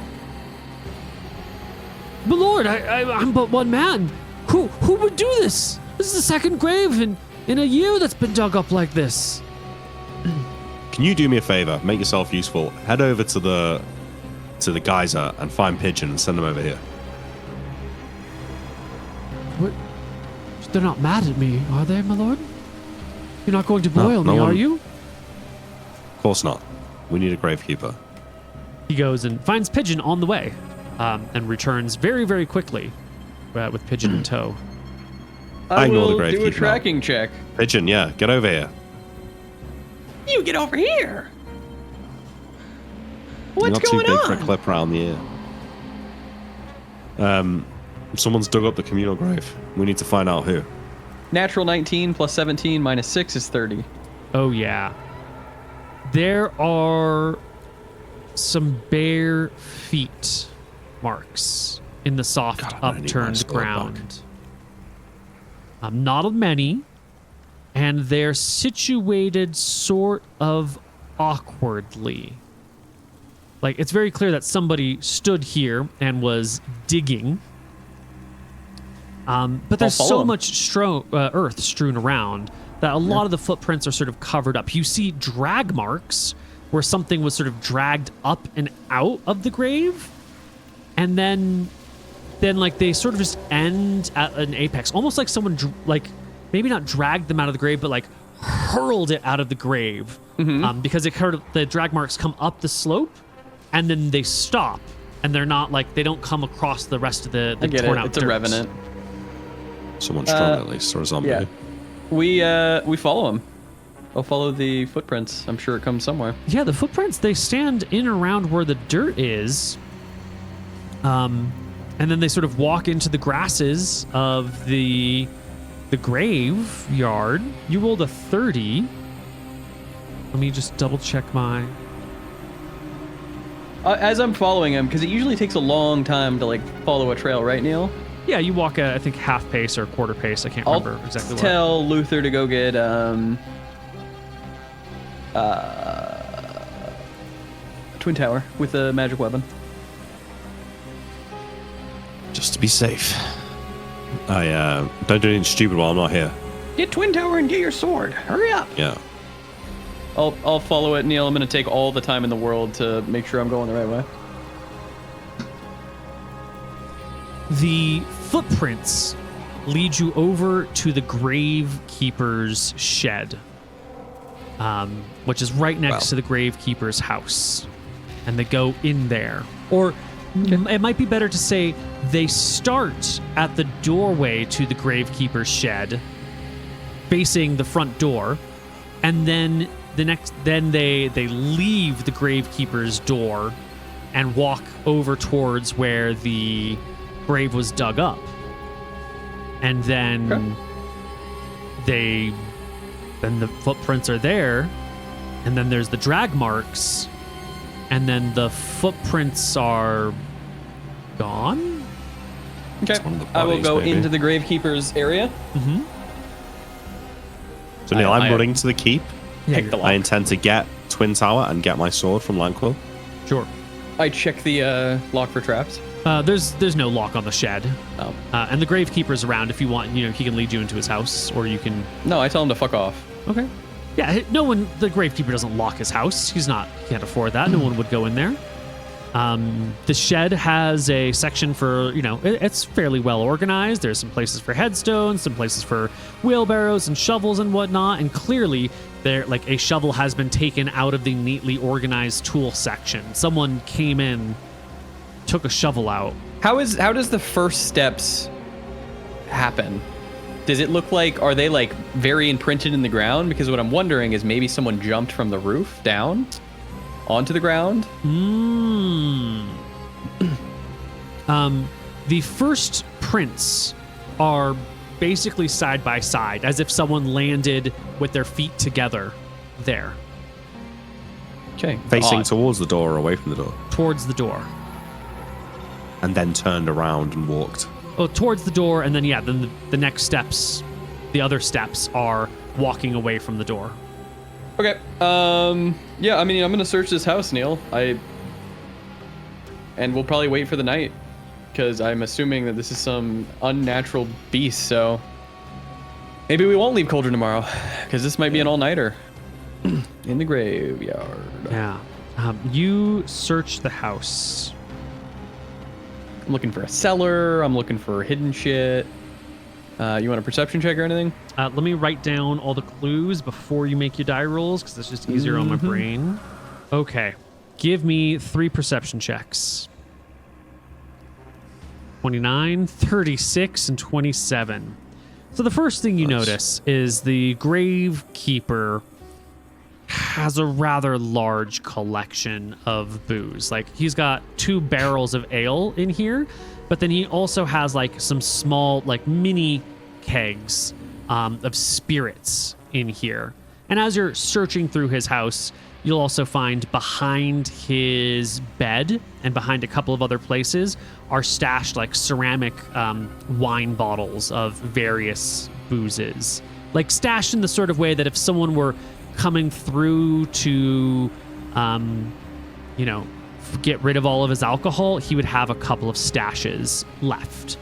But Lord, I'm but one man. Who would do this? This is the second grave in a year that's been dug up like this. Can you do me a favor? Make yourself useful. Head over to the geyser and find Pigeon and send them over here. What? They're not mad at me, are they, my lord? You're not going to boil me, are you? Of course not. We need a gravekeeper. He goes and finds Pigeon on the way, and returns very, very quickly. with Pigeon in tow. I ignore the will do a gravekeeper now. tracking check. Pigeon, yeah, get over here. You get over here. You're What's not too going big for a on? clip around the ear. Someone's dug up the communal grave. We need to find out who. Natural 19 plus 17 minus 6 is 30. Oh yeah. There are some bare feet marks in the soft God, I need my upturned sword ground. Not many, and they're situated sort of awkwardly. Like, it's very clear that somebody stood here and was digging. But there's follow so 'em. much earth strewn around that a lot of the footprints are sort of covered up. You see drag marks where something was sort of dragged up and out of the grave, and then like they sort of just end at an apex, almost like someone like maybe not dragged them out of the grave, but like hurled it out of the grave, because the drag marks come up the slope, and then they stop, and they're not like they don't come across the rest of the I get torn it. out It's a dirt. revenant. Someone strong at least, or a zombie. Yeah. We follow him. I'll follow the footprints. I'm sure it comes somewhere. Yeah, the footprints, they stand in around where the dirt is. And then they sort of walk into the grasses of the graveyard. You rolled a 30. Let me just double check my... As I'm following him, because it usually takes a long time to like follow a trail, right, Neil? Yeah, you walk at, I think, half pace or quarter pace. I can't I'll remember exactly what. tell Luther to go get Twin Tower with a magic weapon. Just to be safe. I don't do anything stupid while I'm not here. Get Twin Tower and get your sword. Hurry up. Yeah. I'll follow it, Neil. I'm gonna take all the time in the world to make sure I'm going the right way. The footprints lead you over to the gravekeeper's shed, which is right next to the gravekeeper's house. And they go in there. Or it might be better to say they start at the doorway to the gravekeeper's shed, facing the front door, and then they leave the gravekeeper's door and walk over towards where the grave was dug up. And then then the footprints are there, and then there's the drag marks, and then the footprints are gone. Okay. one of the I will bodies, go maybe. into the gravekeeper's area. So Neil, I'm I- running to the keep. Pick the I lock. intend to get Twin Tower and get my sword from Lanquill. Sure. I check the lock for traps. There's no lock on the shed. Oh. And the gravekeeper's around if you want. You know, he can lead you into his house, or you can. No, I tell him to fuck off. Okay. Yeah, the gravekeeper doesn't lock his house. He can't afford that. No one would go in there. The shed has a section for, it's fairly well organized. There's some places for headstones, some places for wheelbarrows and shovels and whatnot. And clearly, a shovel has been taken out of the neatly organized tool section. Someone came in, took a shovel out. How does the first steps happen? Does it look like, are they like very imprinted in the ground? Because what I'm wondering is maybe someone jumped from the roof down onto the ground. The first prints are basically side by side, as if someone landed with their feet together there, Okay. Facing Odd. towards the door or away from the door. towards the door. And then turned around and walked. Oh, towards the door, and then then the next steps, the other steps are walking away from the door. Okay. Yeah, I mean, I'm gonna search this house, Neil. And we'll probably wait for the night, because I'm assuming that this is some unnatural beast. So maybe we won't leave Cauldron tomorrow, because this might be an all-nighter in the graveyard. Yeah. You search the house. I'm looking for a cellar. I'm looking for hidden shit. You want a perception check or anything? Let me write down all the clues before you make your die rolls, because it's just easier on my brain. Okay. Give me 3 perception checks. 29, 36, and 27. So the first thing you notice is the gravekeeper has a rather large collection of booze. Like, he's got 2 barrels of ale in here, but then he also has like some small, like mini kegs of spirits in here. And as you're searching through his house, you'll also find behind his bed and behind a couple of other places are stashed like ceramic wine bottles of various boozes. Like stashed in the sort of way that if someone were coming through to, get rid of all of his alcohol, he would have a couple of stashes left,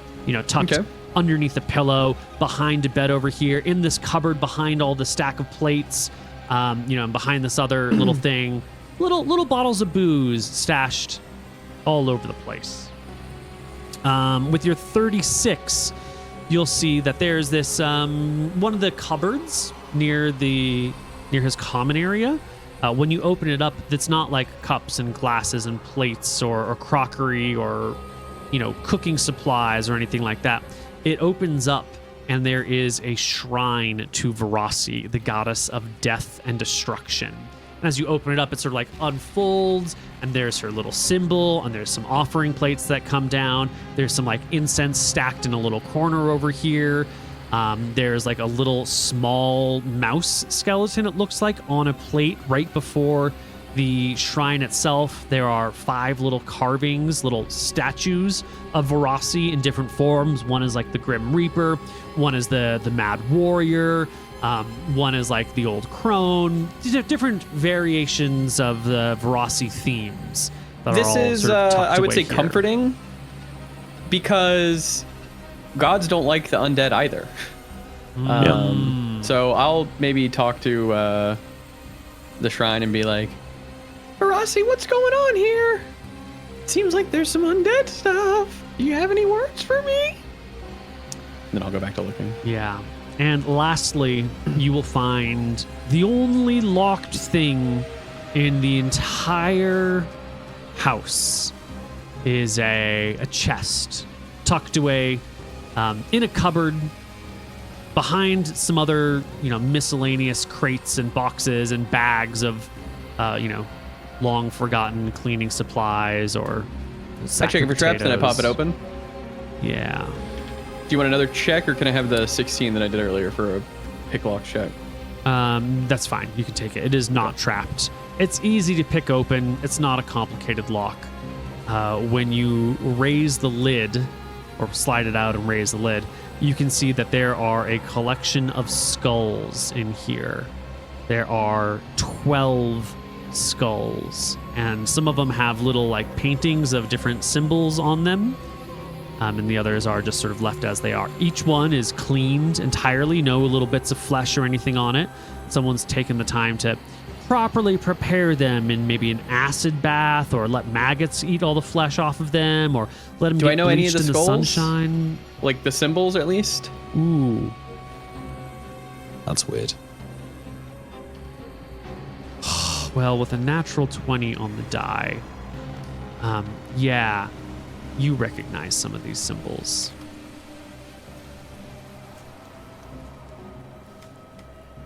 tucked underneath the pillow, behind a bed over here, in this cupboard behind all the stack of plates, and behind this other little thing, little bottles of booze stashed all over the place. With your 36, you'll see that there's this one of the cupboards near his common area. When you open it up, it's not like cups and glasses and plates or crockery or cooking supplies or anything like that. It opens up and there is a shrine to Verasi, the goddess of death and destruction. And as you open it up, it sort of like unfolds, and there's her little symbol, and there's some offering plates that come down. There's some like incense stacked in a little corner over here. There's like a little small mouse skeleton, it looks like, on a plate right before the shrine itself. There are 5 little carvings, little statues of Verasi in different forms. One is like the Grim Reaper, one is the Mad Warrior, one is like the Old Crone. These are different variations of the Verasi themes. This is, I would say, here. comforting, because gods don't like the undead either. So I'll maybe talk to the shrine and be like, Verasi, what's going on here? Seems like there's some undead stuff. Do you have any words for me? then I'll go back to looking. Yeah. And lastly, you will find the only locked thing in the entire house is a chest tucked away in a cupboard behind some other, miscellaneous crates and boxes and bags of, long forgotten cleaning supplies or. I check it for traps and I pop it open. Yeah. Do you want another check, or can I have the 16 that I did earlier for a pick lock check? That's fine. You can take it. It is not trapped. It's easy to pick open. It's not a complicated lock. When you raise the lid, or slide it out and raise the lid, you can see that there are a collection of skulls in here. There are 12 skulls, and some of them have little paintings of different symbols on them. And the others are just sort of left as they are. Each one is cleaned entirely, no little bits of flesh or anything on it. Someone's taken the time to properly prepare them in maybe an acid bath, or let maggots eat all the flesh off of them, or let them Do get I know any of bleached the in the skulls? sunshine. Like the symbols, at least? Ooh. That's weird. Well, with a natural 20 on the die, yeah, you recognize some of these symbols.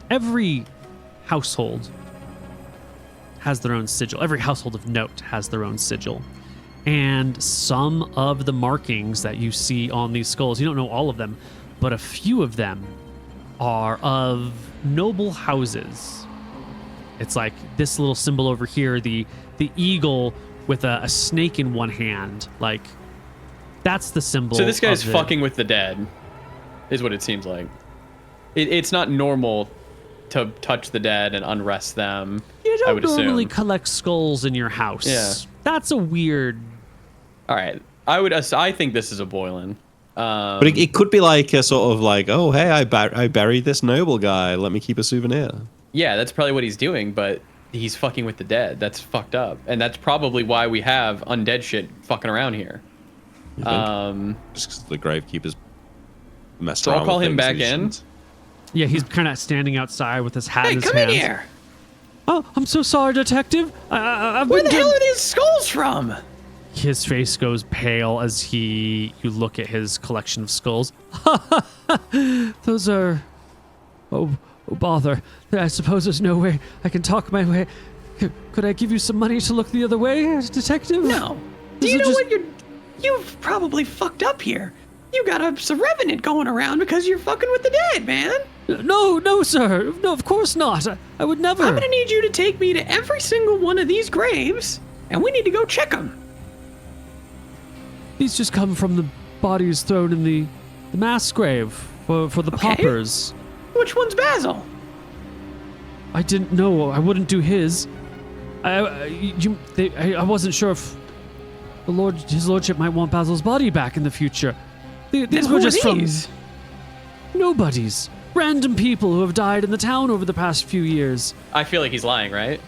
Every household has their own sigil. Every household of note has their own sigil. And some of the markings that you see on these skulls, you don't know all of them, but a few of them are of noble houses. It's like this little symbol over here, the eagle with a snake in one hand. Like, that's the symbol. So this guy's fucking with the dead, is what it seems like. It's not normal to touch the dead and unrest them. You I don't would normally assume. collect skulls in your house. Yeah. That's a weird. All right, I think this is a Boylan. But it could be like a sort of like, oh, hey, I buried this noble guy. Let me keep a souvenir. Yeah, that's probably what he's doing, but he's fucking with the dead. That's fucked up. And that's probably why we have undead shit fucking around here. You think? Just because the gravekeeper's messed So around I'll call with him things back he in. shouldn't. Yeah, he's kind of standing outside with his hat Hey, in his come in hands. here. Oh, I'm so sorry, detective. I've Where been the hell are these skulls from? his face goes pale as you look at his collection of skulls. Those are... Oh, bother. I suppose there's no way I can talk my way. Could I give you some money to look the other way, detective? No. Do you know what you've probably fucked up here? You got a revenant going around because you're fucking with the dead, man. No, sir. No, of course not. I would never. I'm gonna need you to take me to every single one of these graves, and we need to go check them. These just come from the bodies thrown in the mass grave for the paupers. Which one's Basil? I didn't know. I wouldn't do his. I wasn't sure if his lordship might want Basil's body back in the future. These were just from nobodies. Random people who have died in the town over the past few years. I feel like he's lying, right?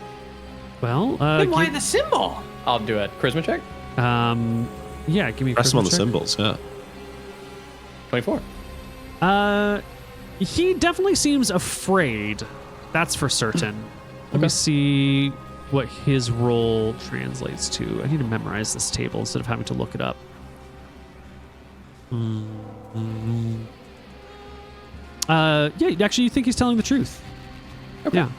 Well, then why the symbol? I'll do a charisma check. Yeah, give me a Press him on the check. symbols, yeah. 24. He definitely seems afraid. That's for certain. Let me see what his role translates to. I need to memorize this table instead of having to look it up. Yeah, actually, you think he's telling the truth. Okay. Yeah.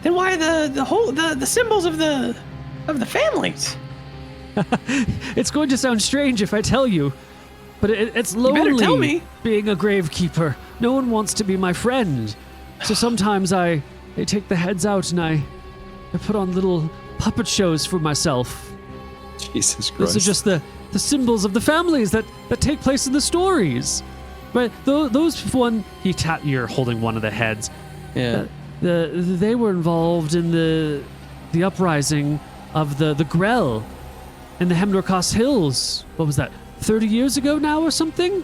Then why the symbols of the families? It's going to sound strange if I tell you, but it's You better tell lonely me. being a gravekeeper. No one wants to be my friend. So sometimes I take the heads out and I put on little puppet shows for myself. Jesus Christ. These are just the symbols of the families that take place in the stories. But those one, you're holding one of the heads. Yeah. They were involved in the uprising of the Grell in the Hemnorkos Hills. What was that, 30 years ago now or something?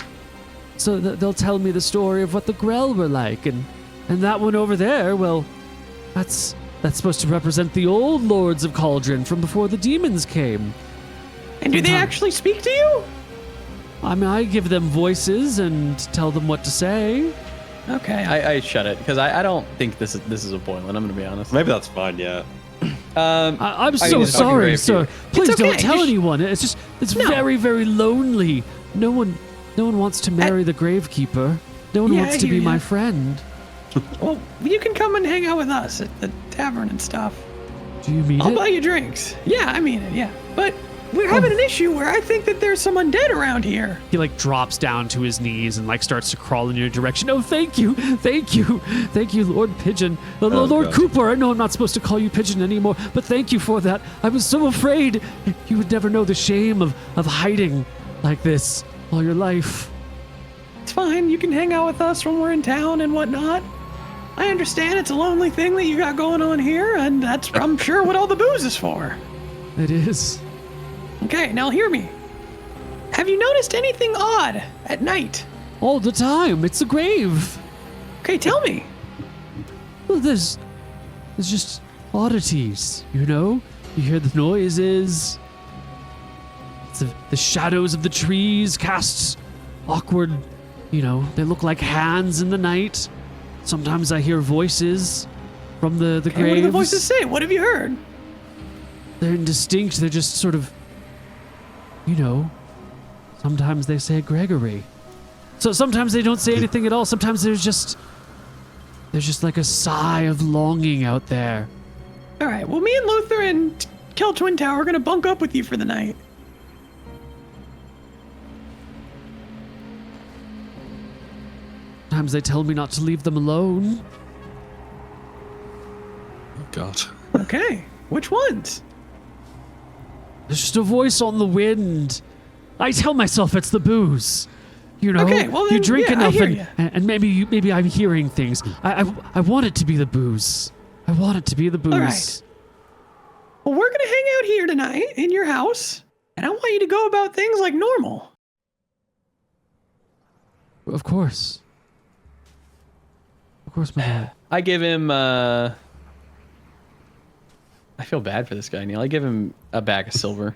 So they'll tell me the story of what the Grell were like. And that one over there, well, that's supposed to represent the old lords of Cauldron from before the demons came. And do they actually speak to you? I mean, I give them voices and tell them what to say. Okay. I shut it because I don't think this is a Boylan. I'm gonna be honest. Maybe that's fine, yeah. I'm so mean, it's fucking sorry, grave sir. keeper. Please It's okay, don't tell just- anyone. It's No. very, very lonely. No one wants to marry the gravekeeper. No one Yeah, wants I to hear be my ya. friend. Well, you can come and hang out with us at the tavern and stuff. Do you mean I'll it? buy you drinks. Yeah, I mean it, yeah. But we're having an issue where I think that there's some undead around here. He drops down to his knees and starts to crawl in your direction. Oh, thank you, Lord Pigeon, Lord God. Cooper. I know I'm not supposed to call you Pigeon anymore, but thank you for that. I was so afraid you would never know the shame of hiding like this all your life. It's fine. You can hang out with us when we're in town and whatnot. I understand it's a lonely thing that you got going on here, and that's, I'm sure, what all the booze is for. It is. Okay, now hear me. Have you noticed anything odd at night? All the time. It's a grave. Okay, tell me. Well, there's just oddities, you know? You hear the noises. It's the shadows of the trees cast awkward, they look like hands in the night. Sometimes I hear voices from the Okay, graves. what do the voices say? What have you heard? They're indistinct. They're just sort of, sometimes they say Gregory. So sometimes they don't say anything at all. Sometimes there's just like a sigh of longing out there. All right, well, me and Luther and Kel Twin Tower are going to bunk up with you for the night. Sometimes they tell me not to leave them alone. Oh, God. Okay, which ones? There's just a voice on the wind. I tell myself it's the booze. Okay, well you then, drink yeah, I enough hear and, ya. and maybe I'm hearing things. I want it to be the booze. I want it to be the booze. All right. Well, we're going to hang out here tonight in your house, and I want you to go about things like normal. Of course. Of course, my lord. I give him. I feel bad for this guy, Neil. I give him a bag of silver.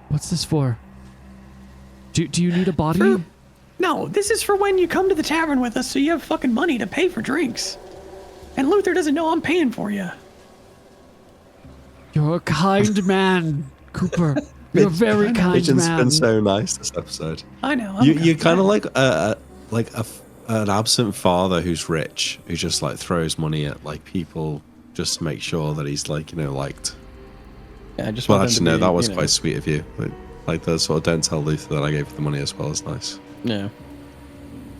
What's this for? Do you need a body? No, this is for when you come to the tavern with us so you have fucking money to pay for drinks. And Luther doesn't know I'm paying for you. You're a kind man, Cooper. You're a very kind Pigeon's man. been so nice this episode. I know. You're kind of like an absent father who's rich, who just like throws money at like people just to make sure that he's like, liked. Yeah, I just Well, want them actually, to no, be, that was quite sweet of you. But like the sort of don't tell Luther that I gave the money as well is nice. Yeah.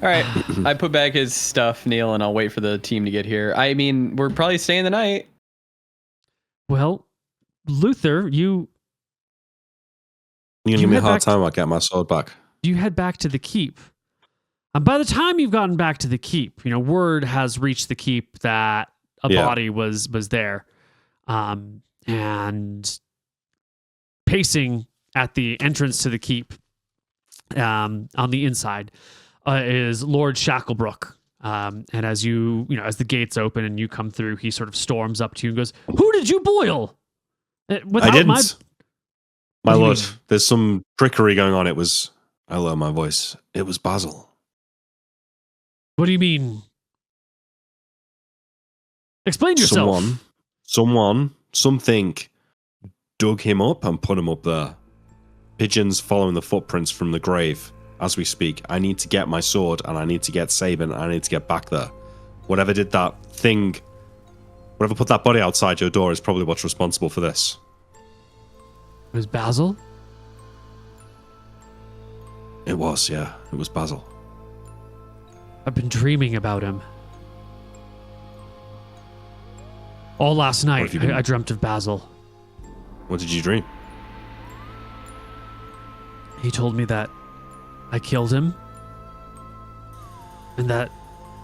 All right. I put back his stuff, Neil, and I'll wait for the team to get here. I mean, we're probably staying the night. Well, Luther, You're gonna give me a hard time about getting my sword back. you head back to the keep. And by the time you've gotten back to the keep, word has reached the keep that a body was there. And pacing at the entrance to the keep, on the inside, is Lord Shacklebrook. And as as the gates open and you come through, he sort of storms up to you and goes, "Who did you boil?" I didn't. My What do you lord, mean? there's some trickery going on. I lower my voice. It was Basil. What do you mean? Explain yourself. Something dug him up and put him up there. Pigeons following the footprints from the grave as we speak. I need to get my sword and I need to get Sabin and I need to get back there. Whatever did that thing, whatever put that body outside your door is probably what's responsible for this. It was Basil? It was, yeah. It was Basil. I've been dreaming about him. All last night, have you been- I dreamt of Basil. What did you dream? He told me that I killed him and that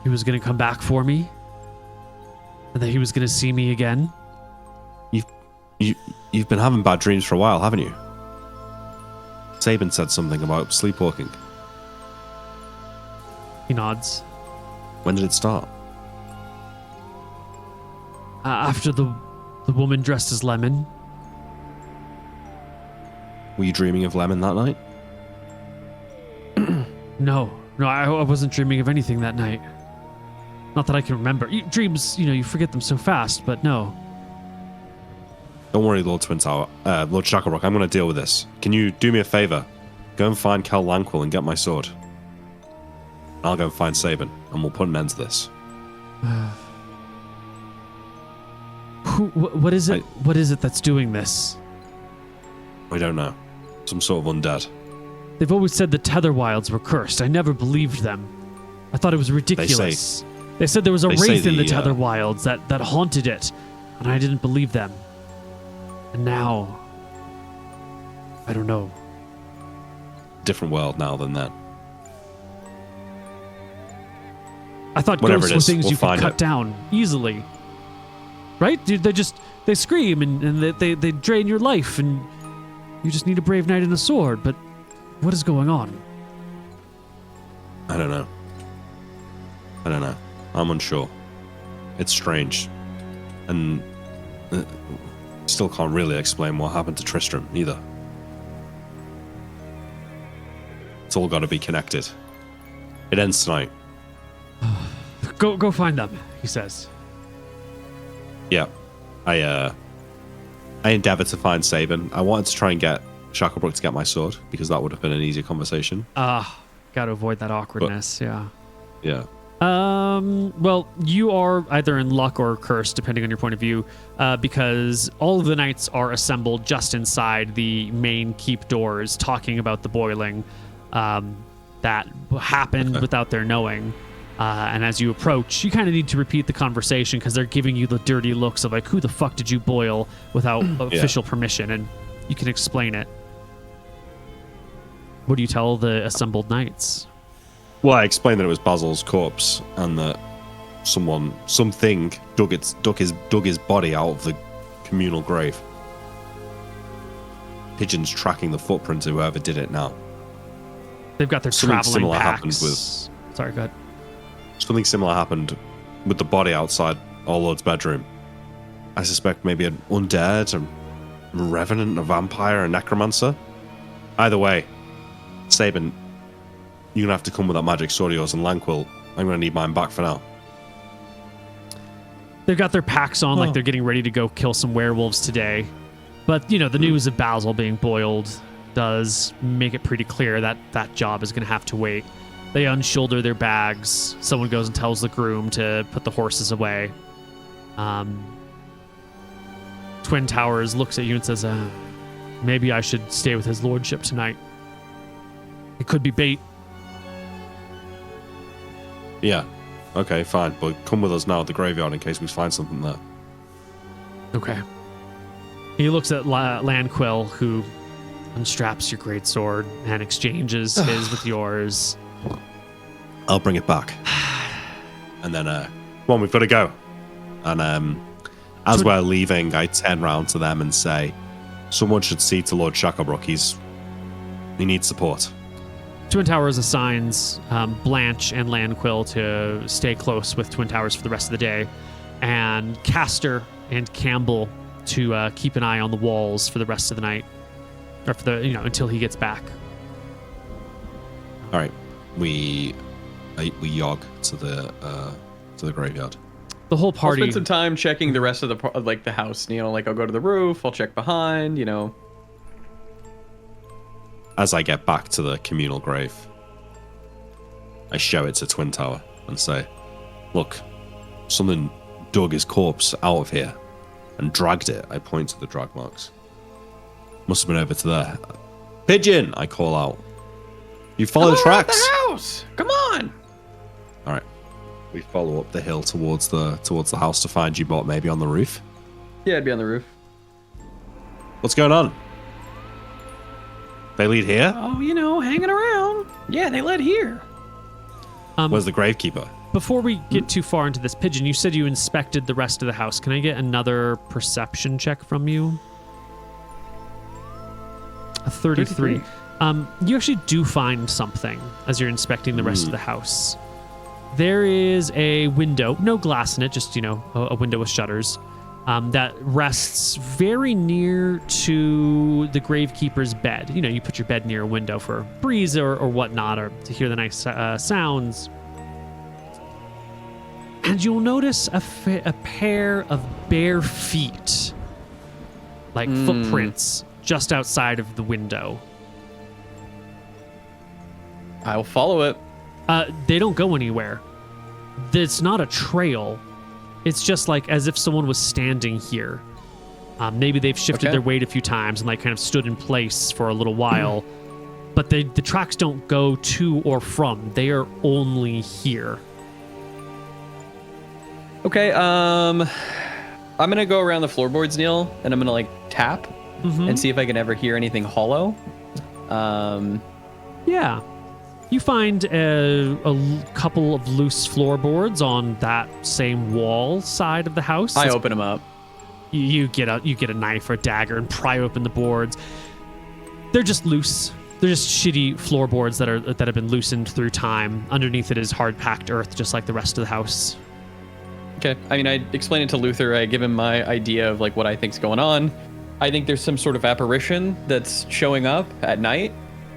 he was going to come back for me and that he was going to see me again. You've been having bad dreams for a while, haven't you? Sabin said something about sleepwalking. He nods. When did it start? After the woman dressed as Lemon. Were you dreaming of Lemon that night? No, I wasn't dreaming of anything that night. Not that I can remember. Dreams, you forget them so fast, but no. Don't worry, Lord Twin Tower. Lord Shacklebrook, I'm going to deal with this. Can you do me a favor? Go and find Cal Lanquill and get my sword. I'll go and find Sabin, and we'll put an end to this. What is it? What is it that's doing this? I don't know. Some sort of undead. They've always said the Tetherwilds were cursed. I never believed them. I thought it was ridiculous. They said there was a wraith in the Tetherwilds that haunted it, and I didn't believe them. And now, I don't know. Different world now than then. I thought Whatever ghosts it were is, things we'll you could find cut it. down easily. Right? They scream and they drain your life and you just need a brave knight and a sword. But what is going on? I don't know. I'm unsure. It's strange. And still can't really explain what happened to Tristram either. It's all got to be connected. It ends tonight. Go find them, he says. Yeah. I endeavored to find Sabin. I wanted to try and get Shacklebrook to get my sword because that would have been an easier conversation. Gotta avoid that awkwardness, yeah. Yeah. Well, you are either in luck or cursed, depending on your point of view, because all of the knights are assembled just inside the main keep doors, talking about the boiling that happened without their knowing. And as you approach, you kind of need to repeat the conversation because they're giving you the dirty looks of like, who the fuck did you boil without official permission? And you can explain it. What do you tell the assembled knights? Well, I explained that it was Basil's corpse and that something dug his body out of the communal grave. Pigeons tracking the footprints of whoever did it now. They've got their Something traveling similar packs. happened with. Sorry, go ahead. Something similar happened with the body outside our Lord's bedroom. I suspect maybe an undead, a revenant, a vampire, a necromancer. Either way, Sabin, you're going to have to come with that magic sword of yours, and Lanquill, I'm going to need mine back for now. They've got their packs on, like they're getting ready to go kill some werewolves today. But, you know, the news of Basil being boiled does make it pretty clear that that job is going to have to wait. They unshoulder their bags. Someone goes and tells the groom to put the horses away. Twin Towers looks at you and says, maybe I should stay with his lordship tonight. It could be bait. Yeah. Okay, fine. But come with us now at the graveyard in case we find something there. Okay. He looks at Landquill, who unstraps your greatsword and exchanges his with yours. I'll bring it back. And then, come on, we've got to go. And as we're leaving, I turn round to them and say, someone should see to Lord Shacklebrook. He needs support. Twin Towers assigns Blanche and Landquill to stay close with Twin Towers for the rest of the day, and Castor and Campbell to keep an eye on the walls for the rest of the night, or for the until he gets back. All right, we jog to the graveyard. The whole I'll party. spend some time checking the rest of the house. Like I'll go to the roof. I'll check behind. As I get back to the communal grave, I show it to Twin Tower and say, look, something dug his corpse out of here and dragged it. I point to the drag marks. Must have been over to there. Pigeon, I call out. You follow the tracks. The house. Come on. All right. We follow up the hill towards the house to find you, but maybe on the roof. Yeah, I'd be on the roof. What's going on? They lead here? Oh, hanging around. Yeah, they led here. Where's the gravekeeper? Before we get too far into this, Pigeon, you said you inspected the rest of the house. Can I get another perception check from you? A 33. You actually do find something as you're inspecting the rest of the house. There is a window, no glass in it, just, a window with shutters, that rests very near to the gravekeeper's bed. You put your bed near a window for a breeze or whatnot, or to hear the nice sounds. And you'll notice a pair of bare feet, like footprints, just outside of the window. I'll follow it. They don't go anywhere. It's not a trail. It's just like as if someone was standing here. Maybe they've shifted their weight a few times and kind of stood in place for a little while. But the tracks don't go to or from. They are only here. Okay, I'm gonna go around the floorboards, Neil, and I'm gonna tap and see if I can ever hear anything hollow. Yeah. You find a couple of loose floorboards on that same wall side of the house. I open them up. You get a knife or a dagger and pry open the boards. They're just loose. They're just shitty floorboards that have been loosened through time. Underneath it is hard packed earth, just like the rest of the house. Okay. I mean, I explain it to Luther. I give him my idea of what I think's going on. I think there's some sort of apparition that's showing up at night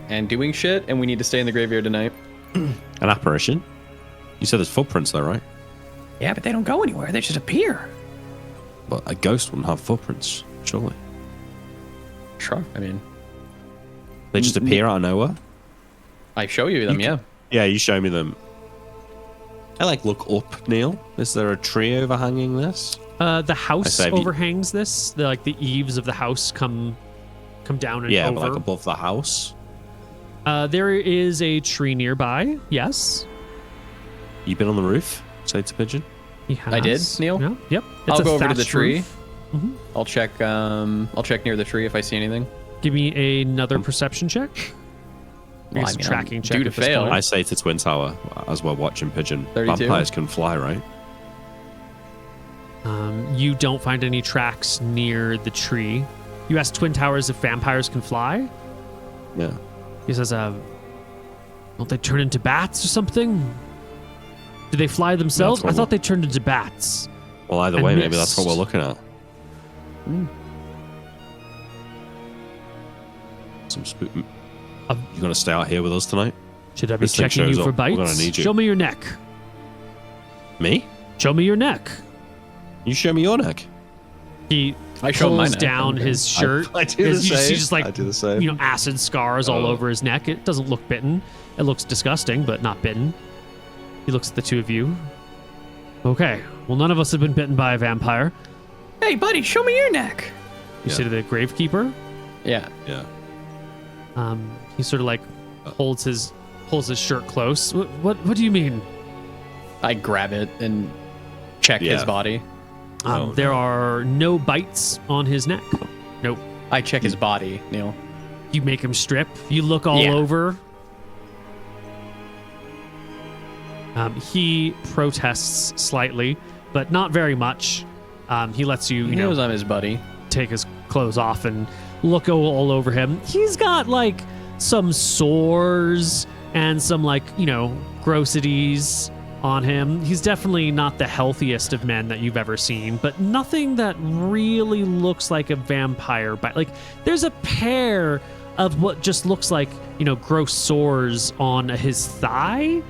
and doing shit, and we need to stay in the graveyard tonight. An apparition? You said there's footprints though, right? Yeah, but they don't go anywhere. They just appear. But a ghost wouldn't have footprints, surely. Sure. I mean, they just appear out of nowhere? I show you them, yeah. Yeah, you show me them. I look up, Neil. Is there a tree overhanging this? The house overhangs this. The eaves of the house come down and over. But above the house. There is a tree nearby. Yes. You been on the roof? Say to Pigeon. He has. I did, Neil. Yeah. Yep. I'll go over to the tree. Mm-hmm. I'll check near the tree if I see anything. Give me another perception check. Well, I mean, tracking check. Due to fail. I say to Twin Tower as we're watching Pigeon. 32. Vampires can fly, right? You don't find any tracks near the tree. You ask Twin Towers if vampires can fly. Yeah. He says, don't they turn into bats or something? Do they fly themselves? I thought they turned into bats. Well, either way, maybe that's what we're looking at. Some spook. You gonna stay out here with us tonight? Should I be checking you for bites? We're gonna need you. Show me your neck. Me? Show me your neck. You show me your neck. He I show him my pulls neck. down Okay. his shirt. I do the You see same. just like, I do the same. acid scars all Oh. over his neck. It doesn't look bitten. It looks disgusting, but not bitten. He looks at the two of you. Okay. Well, none of us have been bitten by a vampire. Hey, buddy, show me your neck. You Yeah. say to the gravekeeper. Yeah. Yeah. He sort of like pulls his shirt close. What do you mean? I grab it and check his Yeah. body. Oh, There no. are no bites on his neck. Nope. I check his body, Neil. You make him strip. You look all Yeah. over. He protests slightly, but not very much. He lets you, He knows I'm his buddy. take his clothes off and look all over him. He's got like some sores and some like, grossities on him. He's definitely not the healthiest of men that you've ever seen, but nothing that really looks like a vampire bite. Like there's a pair of what just looks like, gross sores on his thigh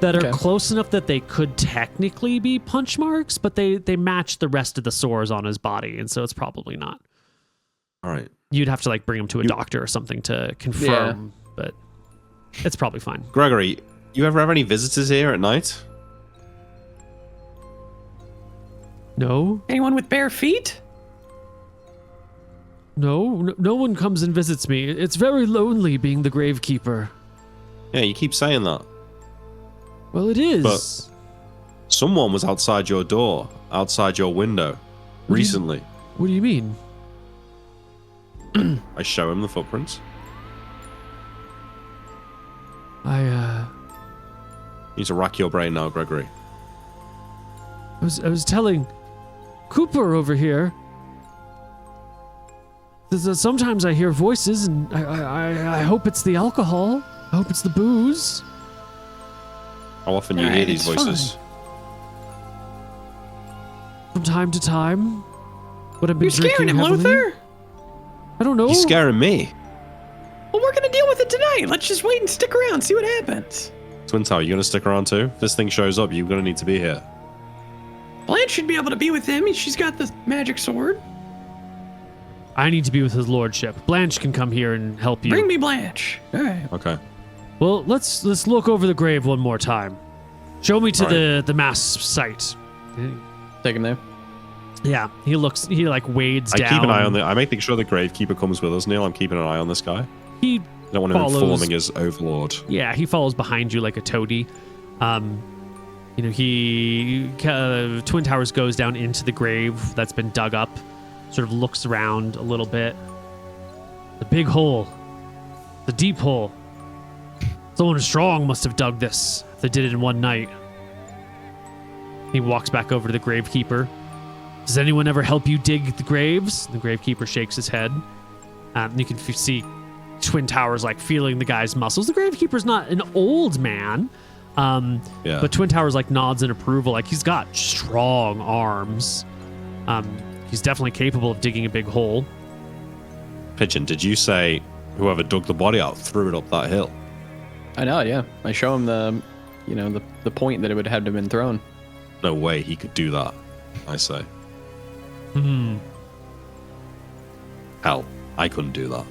that are Okay. close enough that they could technically be punch marks, but they match the rest of the sores on his body, and so it's probably not. All right. You'd have to like bring him to a doctor or something to confirm, but it's probably fine. Gregory, you ever have any visitors here at night? No, Anyone with bare feet? no one comes and visits me. It's very lonely being the gravekeeper. Yeah, you keep saying that. Well, it is. But- Someone was outside your door, outside your window, recently. What do you mean? I show him the footprints. I You need to rack your brain now, Gregory. was telling Cooper over here that sometimes I hear voices, and I hope it's the alcohol. I hope it's the booze. How often you Alright, hear these it's voices? From time to time. But I've been You're scaring drinking him, heavily. Luther. I don't know. He's scaring me. Well, we're gonna deal with it tonight. Let's just wait and stick around, see what happens. Twin Tower, you gonna stick around too? If this thing shows up, you're gonna need to be here. Blanche should be able to be with him. She's got the magic sword. I need to be with his lordship. Blanche can come here and help you. Bring me Blanche. All right. Okay. Well, let's look over the grave one more time. Show me to Alright. the mass site. Take him there. Yeah, he like wades I down. keep an eye on I make sure the gravekeeper comes with us, Neil. I'm keeping an eye on this guy. He I don't want him follows- informing his overlord. Yeah, he follows behind you like a toady. Twin Towers goes down into the grave that's been dug up, sort of looks around a little bit. The big hole, the deep hole. Someone strong must have dug this. If they did it in one night. He walks back over to the gravekeeper. Does anyone ever help you dig the graves? The gravekeeper shakes his head. You can see Twin Towers like feeling the guy's muscles. The gravekeeper's not an old man, Yeah. but Twin Towers like nods in approval. Like he's got strong arms. He's definitely capable of digging a big hole. Pigeon, did you say whoever dug the body out threw it up that hill? I know, yeah. I show him the point that it would have to have been thrown. No way he could do that, I say. Hell, I couldn't do that.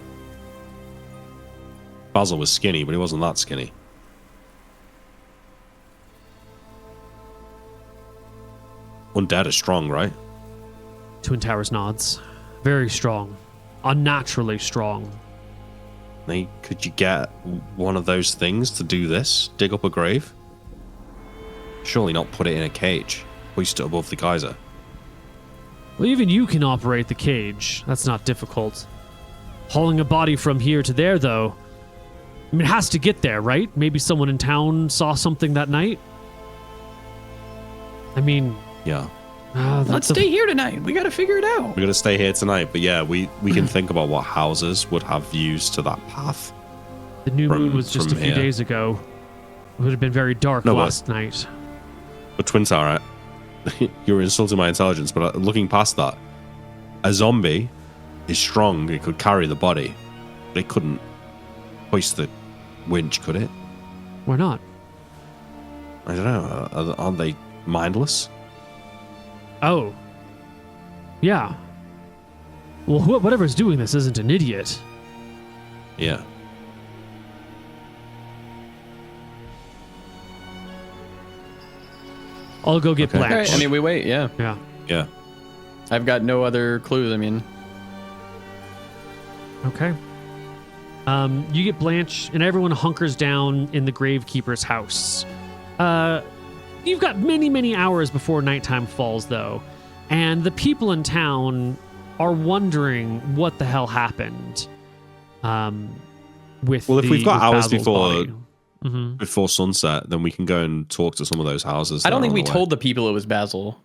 Basil was skinny, but he wasn't that skinny. Undead are strong, right? Twin Towers nods. Very strong. Unnaturally strong. Could you get one of those things to do this? Dig up a grave? Surely not put it in a cage. Hoist it above the geyser. Well, even you can operate the cage. That's not difficult. Hauling a body from here to there, though, I mean, it has to get there, right? Maybe someone in town saw something that night? I mean, Yeah. Let's stay here tonight. We gotta figure it out. We're gonna stay here tonight, but yeah, we can think about what houses would have views to that path. The new from- moon was just a from few here. days ago. It would have been very dark No, but- last night. But Twin Tower, you're insulting my intelligence, but looking past that, a zombie is strong. It could carry the body, but it couldn't hoist the winch, could it? Why not? I don't know. Aren't they mindless? Oh, Yeah. Well, whatever's doing this isn't an idiot. Yeah. I'll go get Okay. Blanche. All right, I mean, we wait. Yeah, yeah. Yeah. I've got no other clues. I mean, Okay. You get Blanche, and everyone hunkers down in the Gravekeeper's house. You've got many, many hours before nighttime falls, though, and the people in town are wondering what the hell happened. With Well, if we've got with hours Basil's before body. Mhm. before sunset, then we can go and talk to some of those houses. I don't that think are we on the way. told the people it was Basil.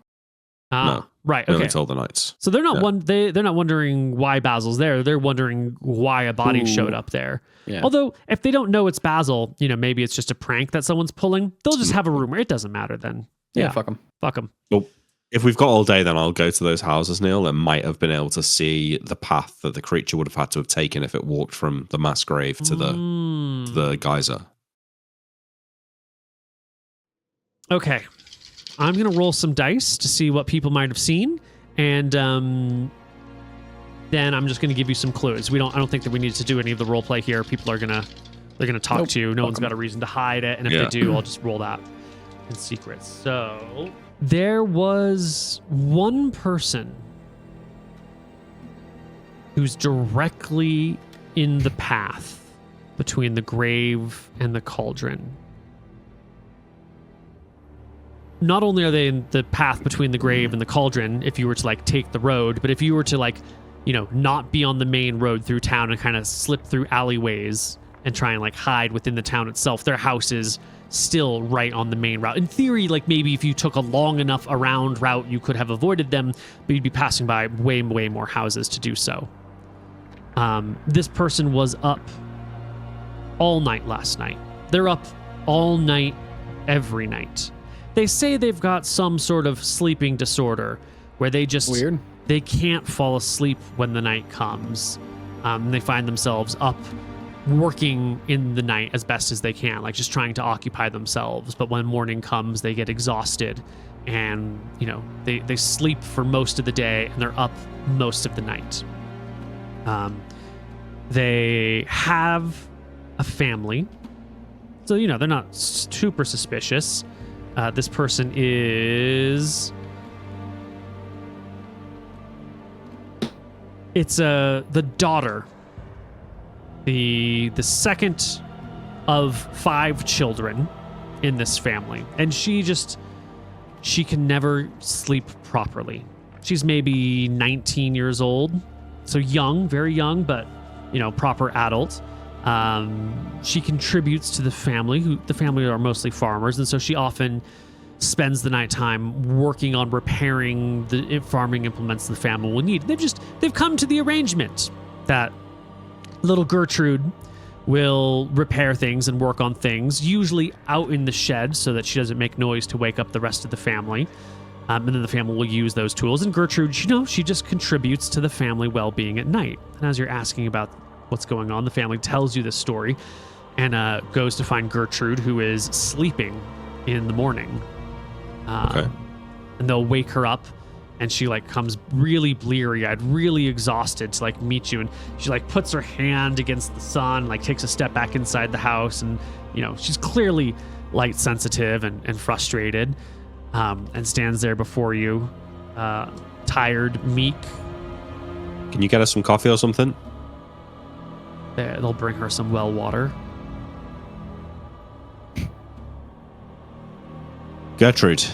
No. Right. We Okay. only told the knights. So they're not Yeah. they're not wondering why Basil's there. They're wondering why a body Ooh. showed up there. Yeah. Although if they don't know it's Basil, maybe it's just a prank that someone's pulling. They'll just have a rumor. It doesn't matter then. Yeah, fuck them. Fuck them. Well, if we've got all day, then I'll go to those houses, Neil, and might have been able to see the path that the creature would have had to have taken if it walked from the mass grave to the geyser. Okay. I'm going to roll some dice to see what people might have seen. And then I'm just going to give you some clues. I don't think that we need to do any of the role play here. People are they're going to talk Nope. to you. No Fuck one's 'em. got a reason to hide it. And if Yeah. they do, I'll just roll that in secret. So there was one person who's directly in the path between the grave and the cauldron. Not only are they in the path between the grave and the cauldron, if you were to take the road, but if you were to not be on the main road through town and kind of slip through alleyways and try and hide within the town itself, their house is still right on the main route. In theory, maybe if you took a long enough around route, you could have avoided them, but you'd be passing by way, way more houses to do so. This person was up all night last night. They're up all night, every night. They say they've got some sort of sleeping disorder where they just Weird. they can't fall asleep when the night comes. They find themselves up working in the night as best as they can, just trying to occupy themselves. But when morning comes, they get exhausted and, they sleep for most of the day and they're up most of the night. They have a family. So, they're not super suspicious. This person is... It's the daughter, the second of 5 children in this family. And she can never sleep properly. She's maybe 19 years old. So young, very young, but, proper adult. She contributes to the family. The family are mostly farmers, and so she often spends the nighttime working on repairing the farming implements the family will need. They've come to the arrangement that little Gertrude will repair things and work on things, usually out in the shed so that she doesn't make noise to wake up the rest of the family. And then the family will use those tools. And Gertrude, she just contributes to the family well-being at night. And as you're asking about what's going on, the family tells you this story and goes to find Gertrude, who is sleeping in the morning. Okay. And they'll wake her up, and she comes really bleary-eyed, really exhausted to meet you. And she puts her hand against the sun, takes a step back inside the house, and she's clearly light sensitive and frustrated, and stands there before you, tired, meek. Can you get us some coffee or something? They'll bring her some well water. Gertrude,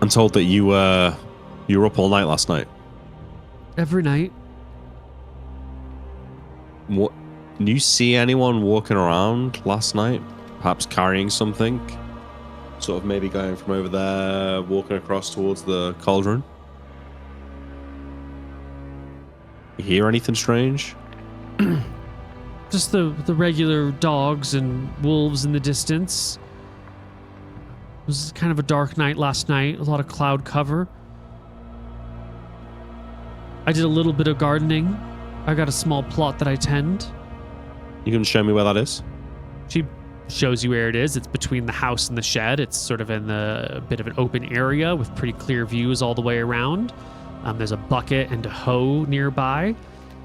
I'm told that you were up all night last night. Every night. What? Did you see anyone walking around last night? Perhaps carrying something? Sort of maybe going from over there, walking across towards the cauldron? You hear anything strange? Just the regular dogs and wolves in the distance. It was kind of a dark night last night, a lot of cloud cover. I did a little bit of gardening. I got a small plot that I tend. You can show me where that is? She shows you where it is. It's between the house and the shed. It's sort of in a bit of an open area with pretty clear views all the way around. There's a bucket and a hoe nearby.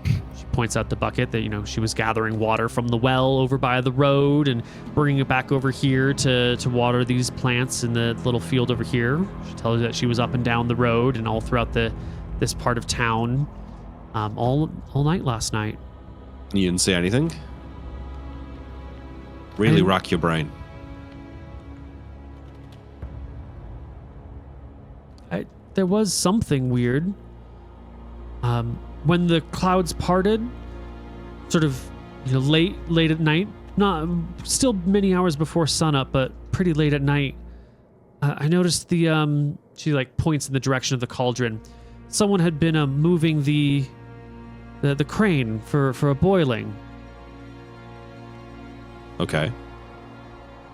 She points out the bucket that, she was gathering water from the well over by the road and bringing it back over here to water these plants in the little field over here. She tells you that she was up and down the road and all throughout this part of town all night last night. You didn't see anything? Really rack your brain. There was something weird. When the clouds parted, sort of, late at night, not still many hours before sunup, but pretty late at night, I noticed she like points in the direction of the cauldron. Someone had been moving the crane for a boiling. Okay.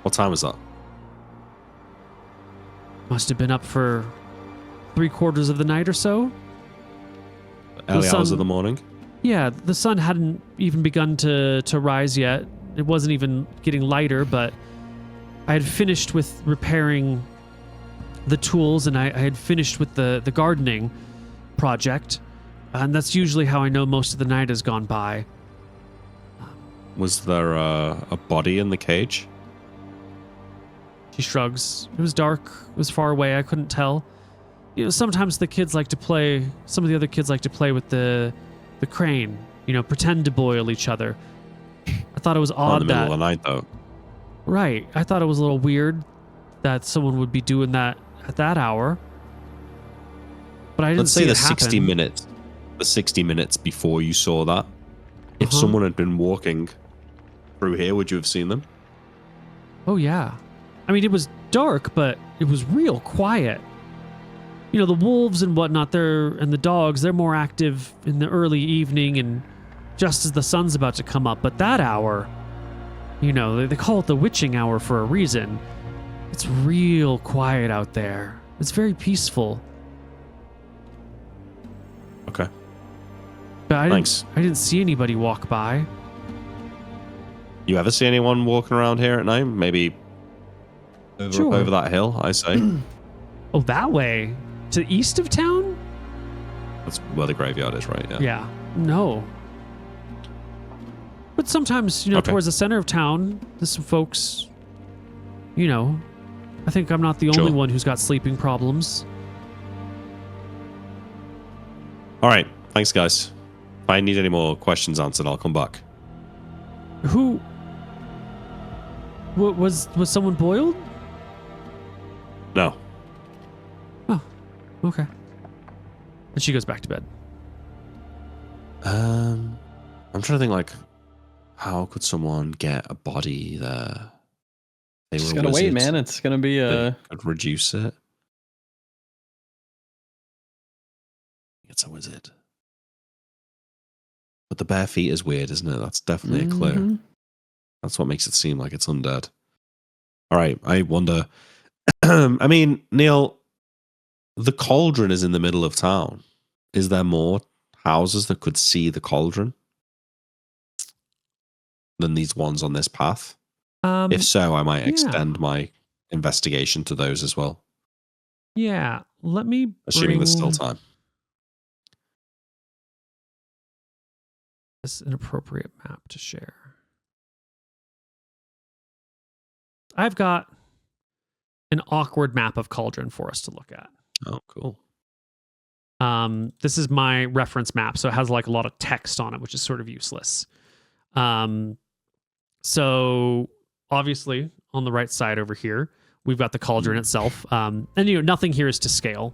What time was that? Must have been up for 3/4 of the night or so. Early hours of the morning? Yeah, the sun hadn't even begun to rise yet. It wasn't even getting lighter, but I had finished with repairing the tools and I had finished with the gardening project. And that's usually how I know most of the night has gone by. Was there a body in the cage? She shrugs. It was dark. It was far away. I couldn't tell. Sometimes some of the other kids like to play with the crane, pretend to boil each other. I thought it was odd in the middle of the night, though. Right. I thought it was a little weird that someone would be doing that at that hour. But I didn't Let's see say it the happen. 60 minutes. The 60 minutes before you saw that. If someone had been walking through here, would you have seen them? Oh, yeah. I mean, it was dark, but it was real quiet. The wolves and whatnot, and the dogs, they're more active in the early evening and just as the sun's about to come up. But that hour, they call it the witching hour for a reason. It's real quiet out there. It's very peaceful. Okay. But I Thanks. didn't see anybody walk by. You ever see anyone walking around here at night? Maybe over that hill, I say. Oh, that way? To the east of town? That's where the graveyard is, right? Yeah. Yeah. No. But sometimes, Okay. towards the center of town, there's some folks, I think I'm not the only one who's got sleeping problems. All right. Thanks, guys. If I need any more questions answered, I'll come back. Who... Was someone boiled? No. Oh, okay. And she goes back to bed. I'm trying to think, how could someone get a body there? Just gonna wait, man. It's gonna be Could reduce it. It's a wizard. But the bare feet is weird, isn't it? That's definitely a clue. That's what makes it seem like it's undead. All right, I wonder. I mean, Neil, the cauldron is in the middle of town. Is there more houses that could see the cauldron than these ones on this path? If so, I might extend my investigation to those as well. Yeah, let me Assuming there's still time. This is an appropriate map to share. I've got an awkward map of Cauldron for us to look at. Oh, cool. This is my reference map, so it has a lot of text on it, which is sort of useless. So obviously on the right side over here, we've got the Cauldron itself. And nothing here is to scale.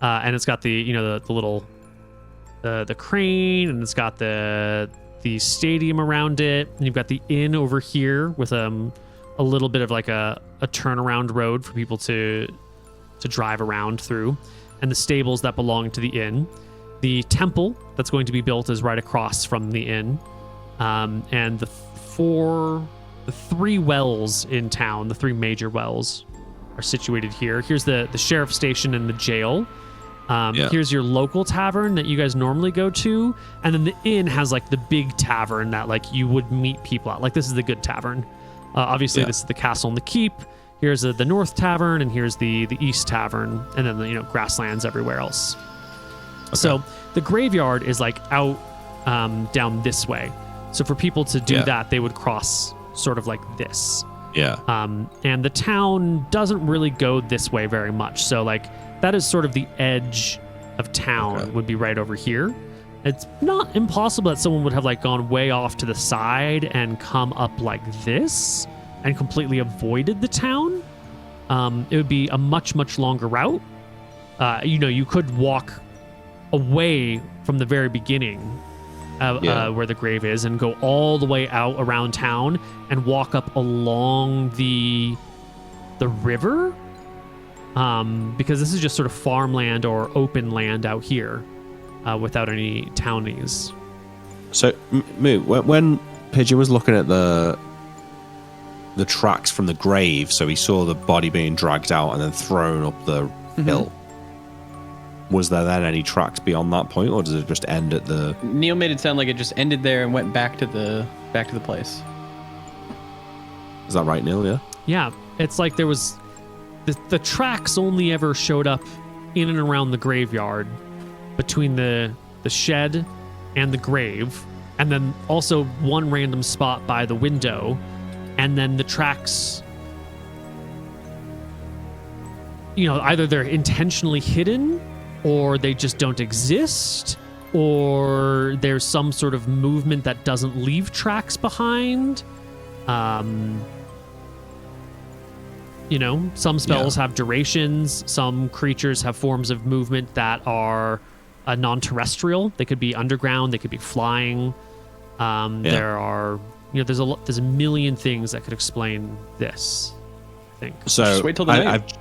And it's got the little the crane, and it's got the stadium around it, and you've got the inn over here with a little bit of a turnaround road for people to drive around through, and the stables that belong to the inn. The temple that's going to be built is right across from the inn, and the three wells in town, the three major wells, are situated here. Here's the sheriff station and the jail. Here's your local tavern that you guys normally go to, and then the inn has the big tavern that you would meet people at. This is the good tavern. Obviously, this is the castle and the keep. Here's the north tavern, and here's the east tavern, and then the grasslands everywhere else. So the graveyard is like out down this way. So for people to do that, they would cross sort of like this. Yeah. And the town doesn't really go this way very much. So like that is sort of the edge of town would be right over here. It's not impossible that someone would have like gone way off to the side and come up like this and completely avoided the town. It would be a much, much longer route. You could walk away from the very beginning where the grave is and go all the way out around town and walk up along the river. Because this is just sort of farmland or open land out here without any townies. So, Moo, when Pigeon was looking at the tracks from the grave, so he saw the body being dragged out and then thrown up the hill. Was there then any tracks beyond that point, or does it just end at the... Neil made it sound like it just ended there and went back to the place. Is that right, Neil? Yeah? Yeah, it's like there was... The tracks only ever showed up in and around the graveyard between the shed and the grave, and then also one random spot by the window, and then the tracks, either they're intentionally hidden or they just don't exist, or there's some sort of movement that doesn't leave tracks behind. Some spells have durations. Some creatures have forms of movement that are non-terrestrial. They could be underground. They could be flying. There are, there's a million things that could explain this, I think. So just wait till the night.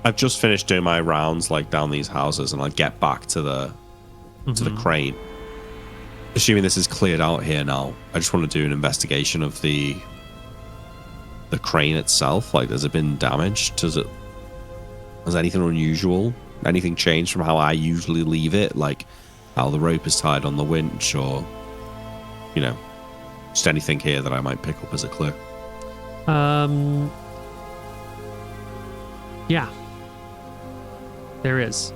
I've just finished doing my rounds like down these houses, and I'll get back to the crane. Assuming this is cleared out here now, I just want to do an investigation of the crane itself. Like, has it been damaged? Has anything unusual? Anything changed from how I usually leave it? Like how the rope is tied on the winch, or just anything here that I might pick up as a clue. Yeah. There is.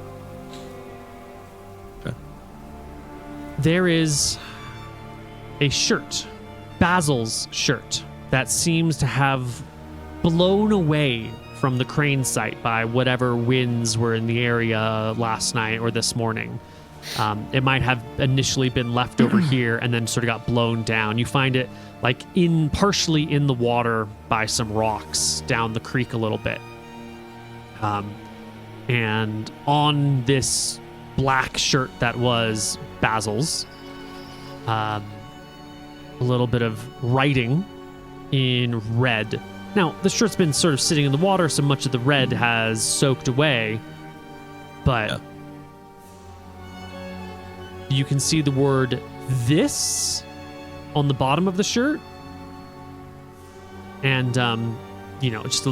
Okay. There is a shirt, Basil's shirt, that seems to have blown away from the crane site by whatever winds were in the area last night or this morning. It might have initially been left over here and then sort of got blown down. You find it like partially in the water by some rocks down the creek a little bit. And on this black shirt that was Basil's, a little bit of writing in red. Now, the shirt's been sort of sitting in the water, so much of the red has soaked away, but you can see the word "this" on the bottom of the shirt, and just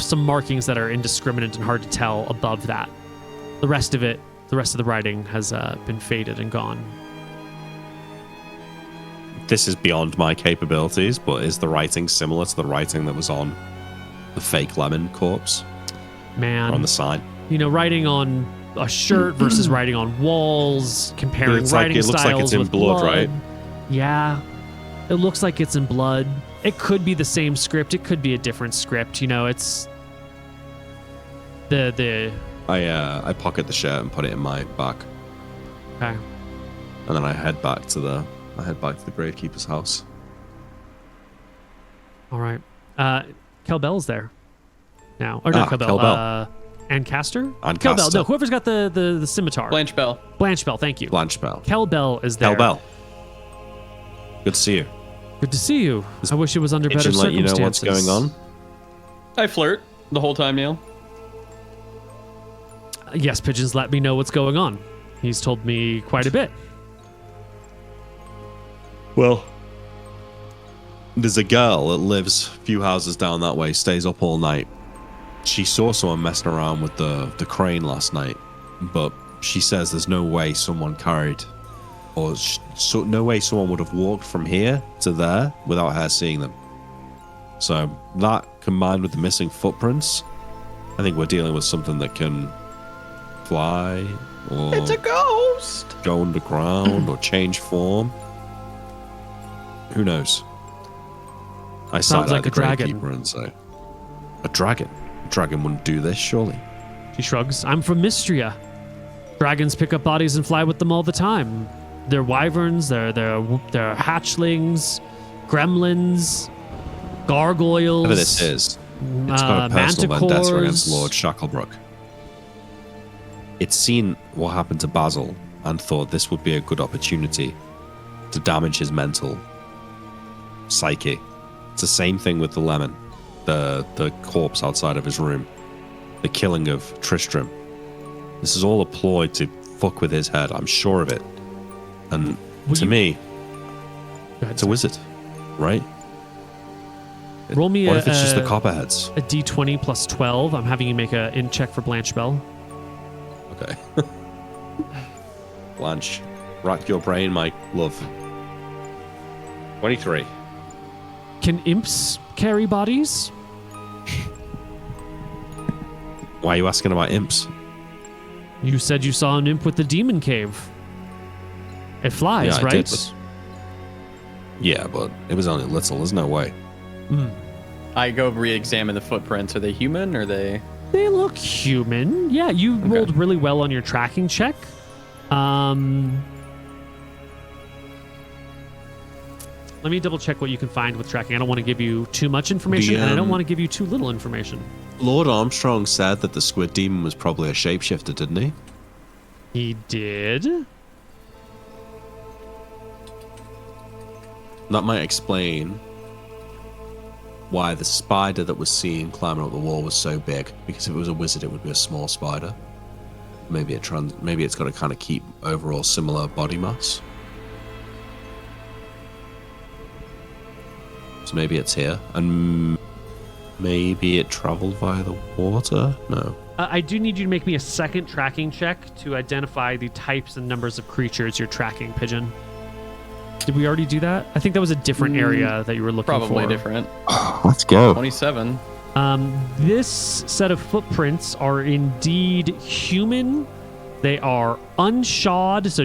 some markings that are indiscriminate and hard to tell above that. The rest of the writing has been faded and gone. This is beyond my capabilities, but is the writing similar to the writing that was on the fake lemon corpse? Man. Or on the sign? Writing on a shirt versus writing on walls, comparing writing styles. It looks like it's in blood, right? Yeah. It looks like it's in blood. It could be the same script. It could be a different script. It's the I pocket the shirt and put it in my back. Okay. And then I head back to the gravekeeper's house. All right. Kel Bell's there now. Or not Kel Bell. Ancaster? Kel Bell. No, whoever's got the scimitar. Blanche Bell. Blanche Bell, thank you. Blanche Bell. Kel Bell is there. Kel Bell. Good to see you. Good to see you. I wish it was under better circumstances. Let you know what's going on? I flirt the whole time, Neil. Yes, Pigeon's let me know what's going on. He's told me quite a bit. Well, there's a girl that lives a few houses down that way, stays up all night. She saw someone messing around with the crane last night, but she says there's no way someone carried, or no way someone would have walked from here to there without her seeing them. So that, combined with the missing footprints, I think we're dealing with something that can fly or It's a ghost. go underground or change form. Who knows? I Sounds side like the a dragon. Gravekeeper and say, a dragon? A dragon wouldn't do this, surely. She shrugs. I'm from Mystria. Dragons pick up bodies and fly with them all the time. They're wyverns, they're hatchlings, gremlins, gargoyles. Whatever this is, it's got a personal vendetta against Lord Shacklebrook. It's seen what happened to Basil and thought this would be a good opportunity to damage his mental psyche. It's the same thing with the lemon, the corpse outside of his room, the killing of Tristram. This is all a ploy to fuck with his head. I'm sure of it. And to me, it's a wizard, right? Roll me what if it's just the copperheads? A d20 plus 12. I'm having you make a int check for Blanche Bell. Okay. Blanche, rack your brain, my love. 23. Can imps carry bodies? Why are you asking about imps? You said you saw an imp with the demon cave. It flies, Yeah, I right? did, but- Yeah, but it was only little. There's no way. I go re-examine the footprints. Are they human? Or are they? They look human. Yeah, you rolled really well on your tracking check. Let me double check what you can find with tracking. I don't want to give you too much information, and I don't want to give you too little information. Lord Armstrong said that the squid demon was probably a shapeshifter, didn't he? He did. That might explain why the spider that was seen climbing up the wall was so big. Because if it was a wizard, it would be a small spider. Maybe it's got to kind of keep overall similar body mass. So maybe it's here, and maybe it traveled via the water. No. I do need you to make me a second tracking check to identify the types and numbers of creatures you're tracking, Pigeon. Did we already do that? I think that was a different area that you were looking for. Probably different. Let's go. 27. This set of footprints are indeed human. They are unshod, so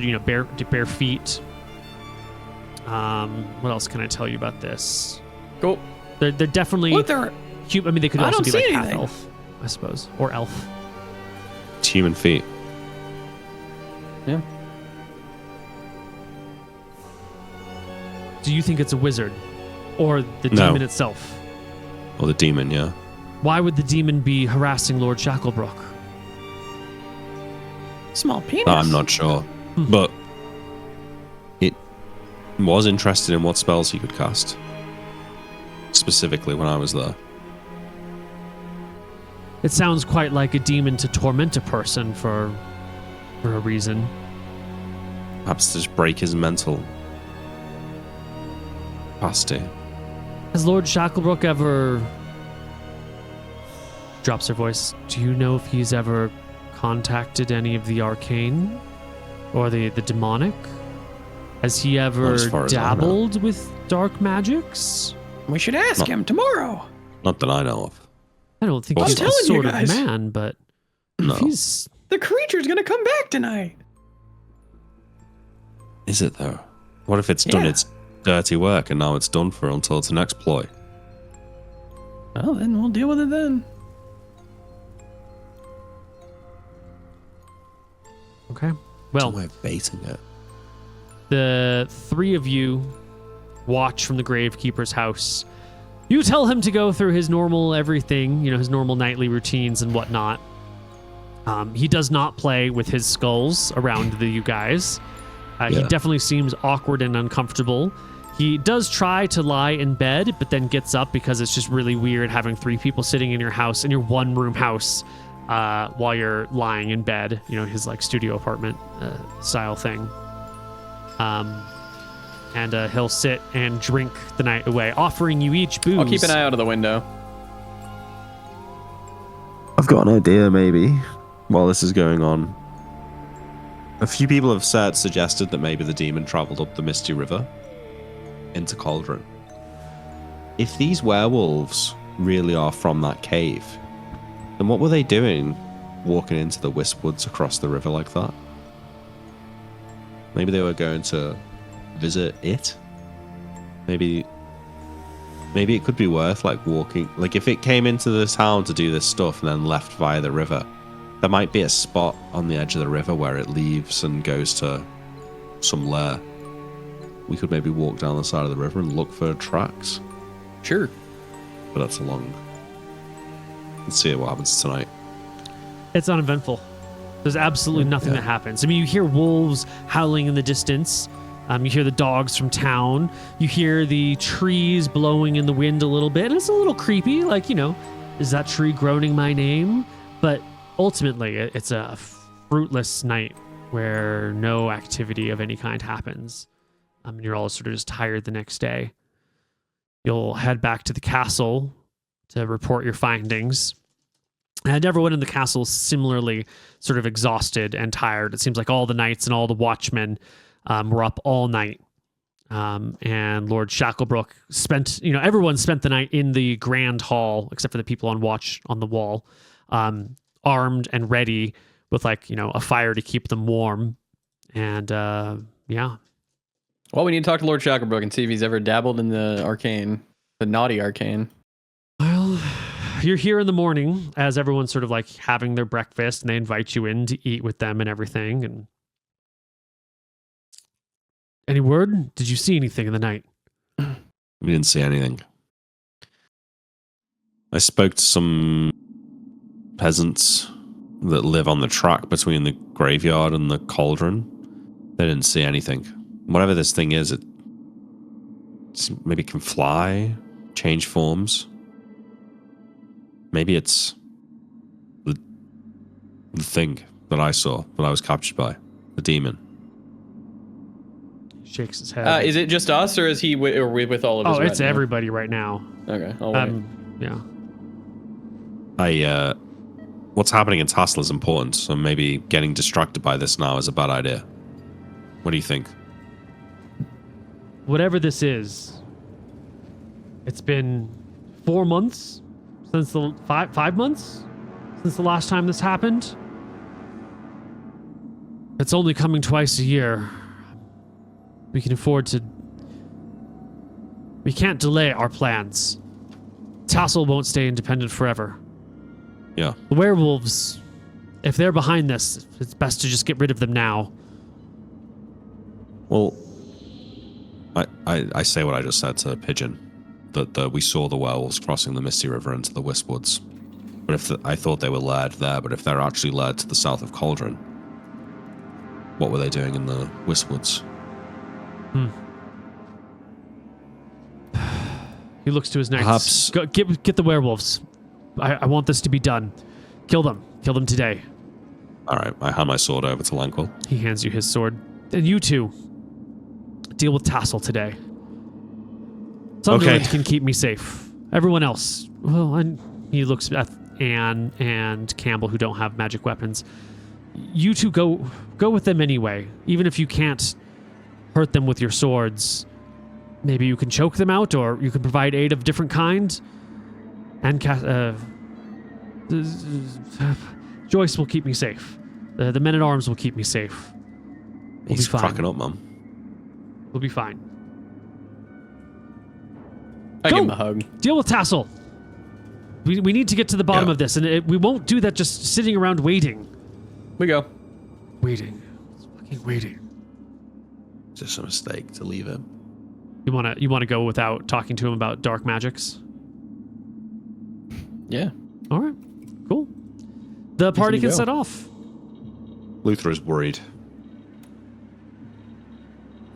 bare feet. What else can I tell you about this? Cool. They're definitely What they're human. I mean, they could I also don't be like see half anything. elf, I suppose, or elf. It's human feet. Yeah. Do you think it's a wizard, or the No. demon itself? Or the demon, yeah. Why would the demon be harassing Lord Shacklebrook? small penis. I'm not sure. But it was interested in what spells he could cast. Specifically when I was there. It sounds quite like a demon to torment a person for a reason. Perhaps to just break his mental capacity. Has Lord Shacklebrook ever... Drops her voice. Do you know if he's ever contacted any of the arcane? Or the demonic? Has he Not ever as far as I know. dabbled with dark magics? We should ask him tomorrow. Not that I know of. I don't think I'm he's telling the you sort of guys. man, but No. if he's... The creature's gonna come back tonight. Is it though? What if it's done Yeah. its dirty work and now it's done for until its next ploy? Well, then we'll deal with it then. Okay. Some Well, way of baiting it. the three of you watch from the Gravekeeper's house. You tell him to go through his normal everything, his normal nightly routines and whatnot. He does not play with his skulls around you guys. He Yeah. definitely seems awkward and uncomfortable. He does try to lie in bed, but then gets up because it's just really weird having three people sitting in your house, in your one-room house, while you're lying in bed. His like studio apartment style thing. And he'll sit and drink the night away, offering you each booze. I'll keep an eye out of the window. I've got an idea, maybe, while this is going on. A few people have suggested that maybe the demon traveled up the Misty River into Cauldron. If these werewolves really are from that cave, then what were they doing walking into the Wisp Woods across the river like that. Maybe they were going to visit it. Maybe it could be worth like walking. Like if it came into the town to do this stuff and then left via the river, there might be a spot on the edge of the river where it leaves and goes to some lair. We could maybe walk down the side of the river and look for tracks. Sure. But that's a long... Let's see what happens tonight. It's uneventful. There's absolutely nothing that happens. I mean, you hear wolves howling in the distance. You hear the dogs from town. You hear the trees blowing in the wind a little bit. And it's a little creepy. Like, is that tree groaning my name? But ultimately, it's a fruitless night where no activity of any kind happens. You're all sort of just tired the next day. You'll head back to the castle to report your findings. And everyone in the castle is similarly sort of exhausted and tired. It seems like all the knights and all the watchmen were up all night. And Lord Shacklebrook everyone spent the night in the grand hall, except for the people on watch on the wall, armed and ready with a fire to keep them warm. And Well, we need to talk to Lord Shacklebrook and see if he's ever dabbled in the naughty arcane. Well, you're here in the morning as everyone's sort of having their breakfast, and they invite you in to eat with them and everything. And any word? Did you see anything in the night? We didn't see anything. I spoke to some peasants that live on the track between the graveyard and the cauldron. They didn't see anything. Whatever this thing is, it maybe can fly, change forms. Maybe it's the thing that I saw, that I was captured by, the demon. He shakes his head. Is it just us, or is he with all of his it's retinue? everybody right now. Okay, I'll wait. Yeah. What's happening in Tassel is important, so maybe getting distracted by this now is a bad idea. What do you think? Whatever this is, it's been 4 months since the 5 months since the last time this happened. It's only coming twice a year. We can afford to. We can't delay our plans. Tassel won't stay independent forever. Yeah. The werewolves, if they're behind this, it's best to just get rid of them now. Well, I say what I just said to Pigeon, that we saw the werewolves crossing the Misty River into the Wisp Woods. But I thought they were led there, but if they're actually led to the south of Cauldron, what were they doing in the Wisp Woods? He looks to his knights. Perhaps... Go, get the werewolves. I want this to be done. Kill them. Kill them today. All right, I hand my sword over to Lanquil. He hands you his sword. And you two, deal with Tassel today. Sunderland can keep me safe. Everyone else, well, and he looks at Anne and Campbell, who don't have magic weapons. You two go with them anyway. Even if you can't hurt them with your swords, maybe you can choke them out, or you can provide aid of different kind. And Joyce will keep me safe. The men-at-arms will keep me safe. He's cracking up, Mum. We'll be fine. I give him a hug. Deal with Tassel. We need to get to the bottom of this, and we won't do that just sitting around waiting. We go. Waiting. It's fucking waiting. It's just a mistake to leave him. You wanna go without talking to him about dark magics? Yeah. All right. Cool. The party can set off. Luther is worried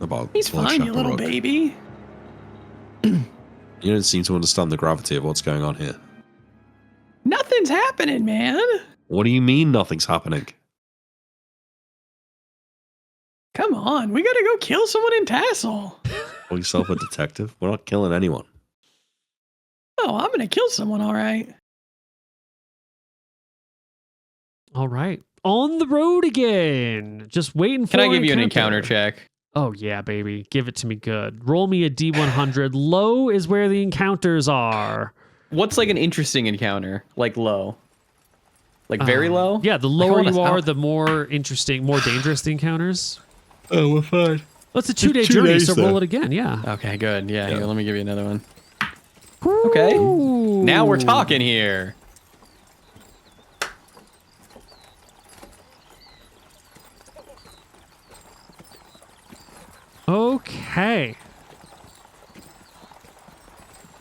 about. He's fine, you little baby. You don't seem to understand the gravity of what's going on here. Nothing's happening, man. What do you mean nothing's happening? Come on, we gotta go kill someone in Tassel. Call yourself a detective? We're not killing anyone. Oh, I'm gonna kill someone, all right. All right. On the road again. Just waiting for Can I give you an encounter check? Oh, yeah, baby. Give it to me good. Roll me a D100. Low is where the encounters are. What's like an interesting encounter? Like low? Like very low? Yeah, the lower you are, the more interesting, more dangerous the encounters. Oh, we're fine. Well, it's a 2-day 2 journey, days, so though. roll it again. Yeah. Okay, good. Yeah, here, let me give you another one. Okay. Now we're talking here. Okay.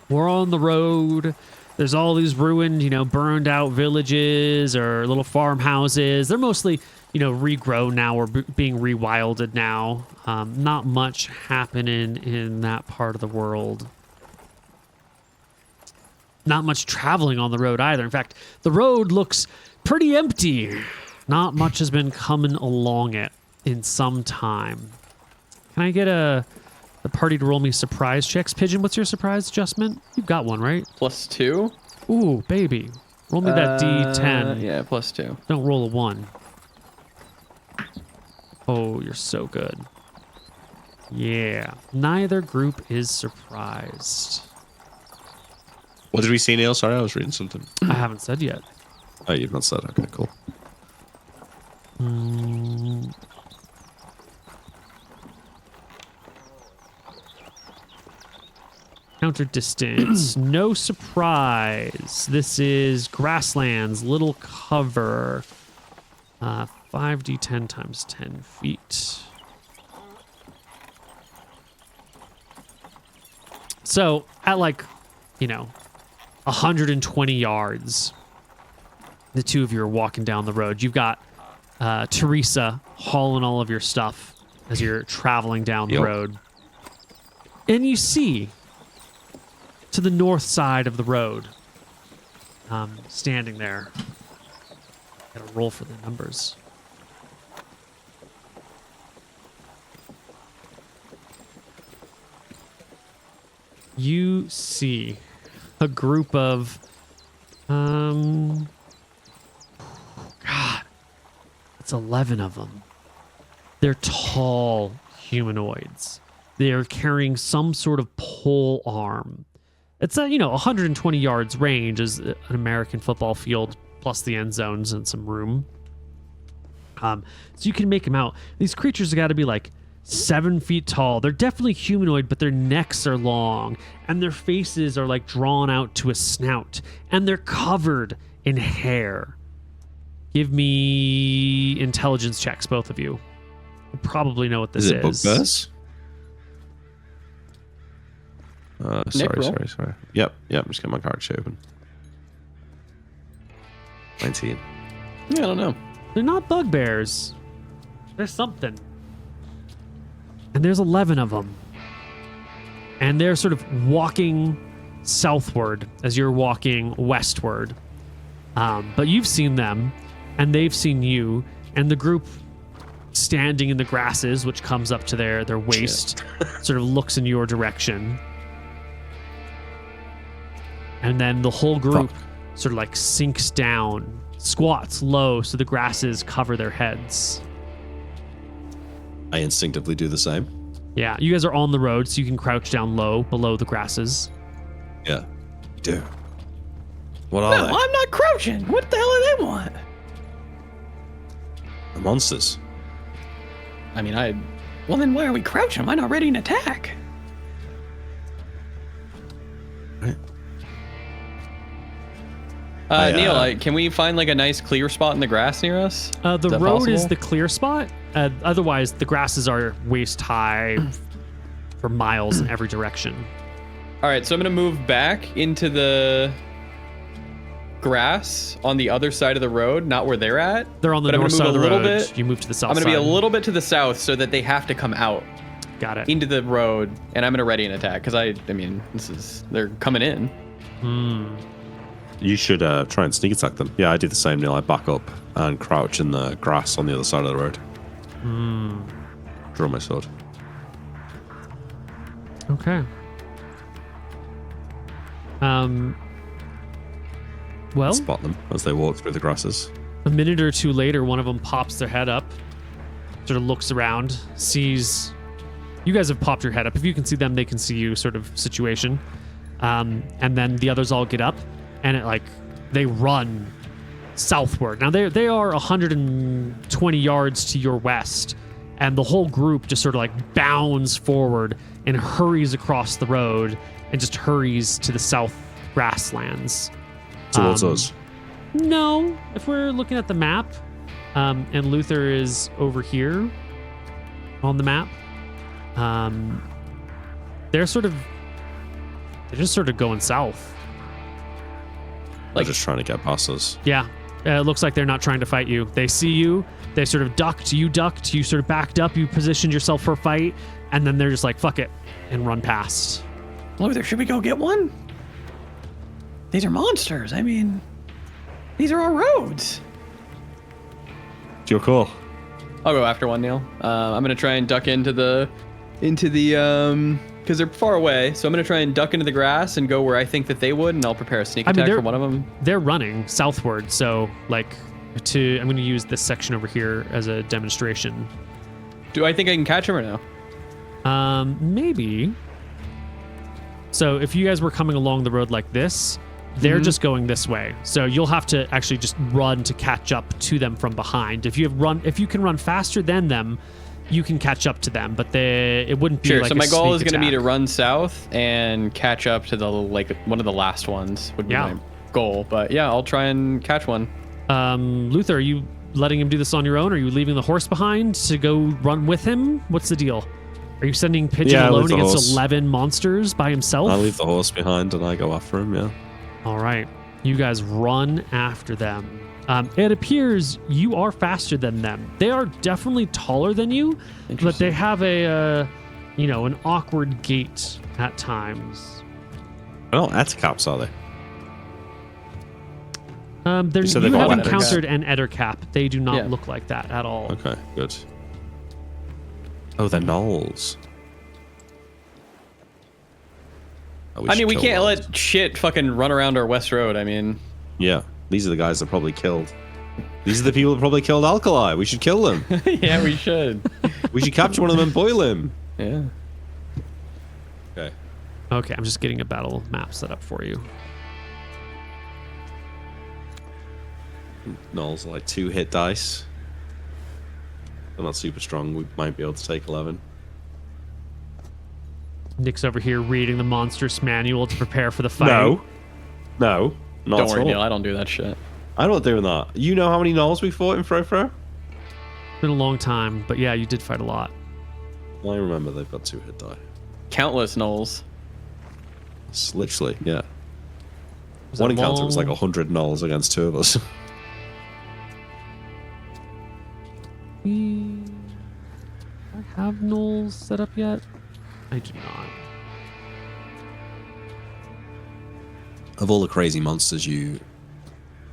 We're on the road. There's all these ruined, burned out villages or little farmhouses. They're mostly, regrown now or being rewilded now. Not much happening in that part of the world. Not much traveling on the road either. In fact, the road looks pretty empty. Not much has been coming along it in some time. Can I get the party to roll me surprise checks? Pigeon, what's your surprise adjustment? You've got one, right? +2. Ooh, baby. Roll me that D10. Yeah, +2. Don't roll a 1. Oh, you're so good. Yeah. Neither group is surprised. What did we see, Neil? Sorry, I was reading something. I haven't said yet. Oh, you've not said. Okay, cool. Counter distance. No surprise. This is grasslands, little cover. 5d10 times 10 feet. So at 120 yards, the two of you are walking down the road. You've got Teresa hauling all of your stuff as you're traveling down the road. And you see to the north side of the road, standing there. Gotta roll for the numbers. You see a group of, God, it's 11 of them. They're tall humanoids. They are carrying some sort of pole arm. It's 120 yards range is an American football field plus the end zones and some room. So you can make them out. These creatures have got to be 7 feet tall. They're definitely humanoid, but their necks are long and their faces are drawn out to a snout and they're covered in hair. Give me intelligence checks, both of you. You probably know what this is. Is it bugbears? Sorry. Yep. I'm just getting my card sheet open. 19. Yeah, I don't know. They're not bugbears. There's something. And there's 11 of them. And they're sort of walking southward as you're walking westward. But you've seen them, and they've seen you, and the group standing in the grasses, which comes up to their waist, sort of looks in your direction. And then the whole group sort of sinks down, squats low so the grasses cover their heads. I instinctively do the same. Yeah, you guys are on the road, so you can crouch down low below the grasses. Yeah. Do. What are No, they? I'm not crouching. What the hell do they want? The monsters. I mean, Well, then why are we crouching? Am I not ready to attack? Right. Neil, can we find a nice clear spot in the grass near us? The road is the clear spot. Otherwise, the grasses are waist high for miles in every direction. All right, so I'm going to move back into the grass on the other side of the road, not where they're at. They're on the but north I'm side gonna of move the a road. little bit. You move to the south I'm side. going to be a little bit to the south so that they have to come out Got it. into the road, and I'm going to ready an attack because they're coming in. You should try and sneak attack them. Yeah, I do the same, Neil. I back up and crouch in the grass on the other side of the road. Draw my sword. Okay. Well, Spot them as they walk through the grasses. a minute or two later, one of them pops their head up, sort of looks around, sees... You guys have popped your head up. If you can see them, they can see you sort of situation. And then the others all get up, and they run southward. Now they are 120 yards to your west, and the whole group just sort of like bounds forward and hurries across the road and just hurries to the south grasslands. Towards us. No, if we're looking at the map, and Luther is over here on the map, they're just sort of going south. They're just trying to get past us. Yeah, it looks like they're not trying to fight you. They see you, they sort of ducked, you sort of backed up, you positioned yourself for a fight, and then they're just like, fuck it, and run past. Luther, should we go get one? These are monsters. I mean, these are our roads. It's your call. I'll go after one, Neil. I'm gonna try and duck into the because they're far away. So I'm gonna try and duck into the grass and go where I think that they would, and I'll prepare a sneak attack for one of them. They're running southward, so like I'm gonna use this section over here as a demonstration. Do I think I can catch them or no? Maybe. So if you guys were coming along the road like this, they're just going this way. So you'll have to actually just run to catch up to them from behind. If you can run faster than them, you can catch up to them, but it wouldn't be sure. like So a my goal is sneak going to be to attack. run south and catch up to the one of the last ones would be my goal. But yeah, I'll try and catch one. Luther, are you letting him do this on your own? Are you leaving the horse behind to go run with him? What's the deal? Are you sending Pigeon alone against 11 monsters by himself? I leave the horse behind and I go after him, yeah. All right. You guys run after them. It appears you are faster than them. They are definitely taller than you, but they have an awkward gait at times. They're not ettercaps, are they? You have encountered an ettercap. They do not look like that at all. Okay, good. Oh, they're gnolls. Oh, I mean, we should can't kill them. let shit fucking run around our west road. I mean, Yeah, these are the guys that probably killed. These are the people that probably killed Alkali. We should kill them. yeah, we should. We should capture one of them and boil him. Yeah. Okay. Okay, I'm just getting a battle map set up for you. Gnolls are like 2 hit dice. They're not super strong. We might be able to take 11. Nick's over here reading the monstrous manual to prepare for the fight. No, not Don't at worry, all. Neil. I don't do that shit. I'm not doing that. You know how many gnolls we fought in Fro-Fro? It's been a long time, but yeah, you did fight a lot. I remember they've got 2 hit die. Countless gnolls. It's literally, yeah. One encounter was like 100 gnolls against 2 of us. Do I have gnolls set up yet? I do not. Of all the crazy monsters you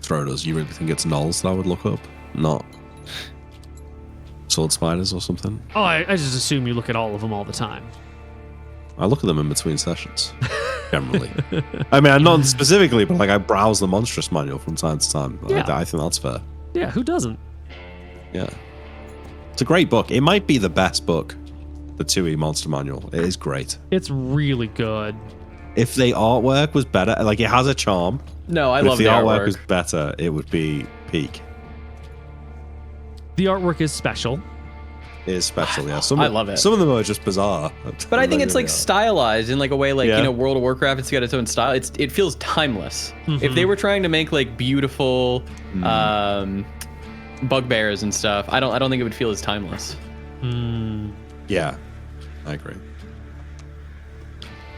throw at us, you really think it's gnolls that I would look up? Not sword spiders or something? Oh, I just assume you look at all of them all the time. I look at them in between sessions, generally. I mean, not specifically, but like I browse the monstrous manual from time to time. Yeah. I think that's fair. Yeah, who doesn't? Yeah. It's a great book. It might be the best book, the 2E Monster Manual. It is great. It's really good. If the artwork was better, like it has a charm. No, I but love if the artwork artwork. was better, it would be peak. The artwork is special. It is special, yeah. I love it. Some of them are just bizarre. But I think it's They like really are. stylized in like a way like, Yeah. World of Warcraft, it's got its own style. It feels timeless. If they were trying to make like beautiful bugbears and stuff, I don't think it would feel as timeless. Yeah, I agree.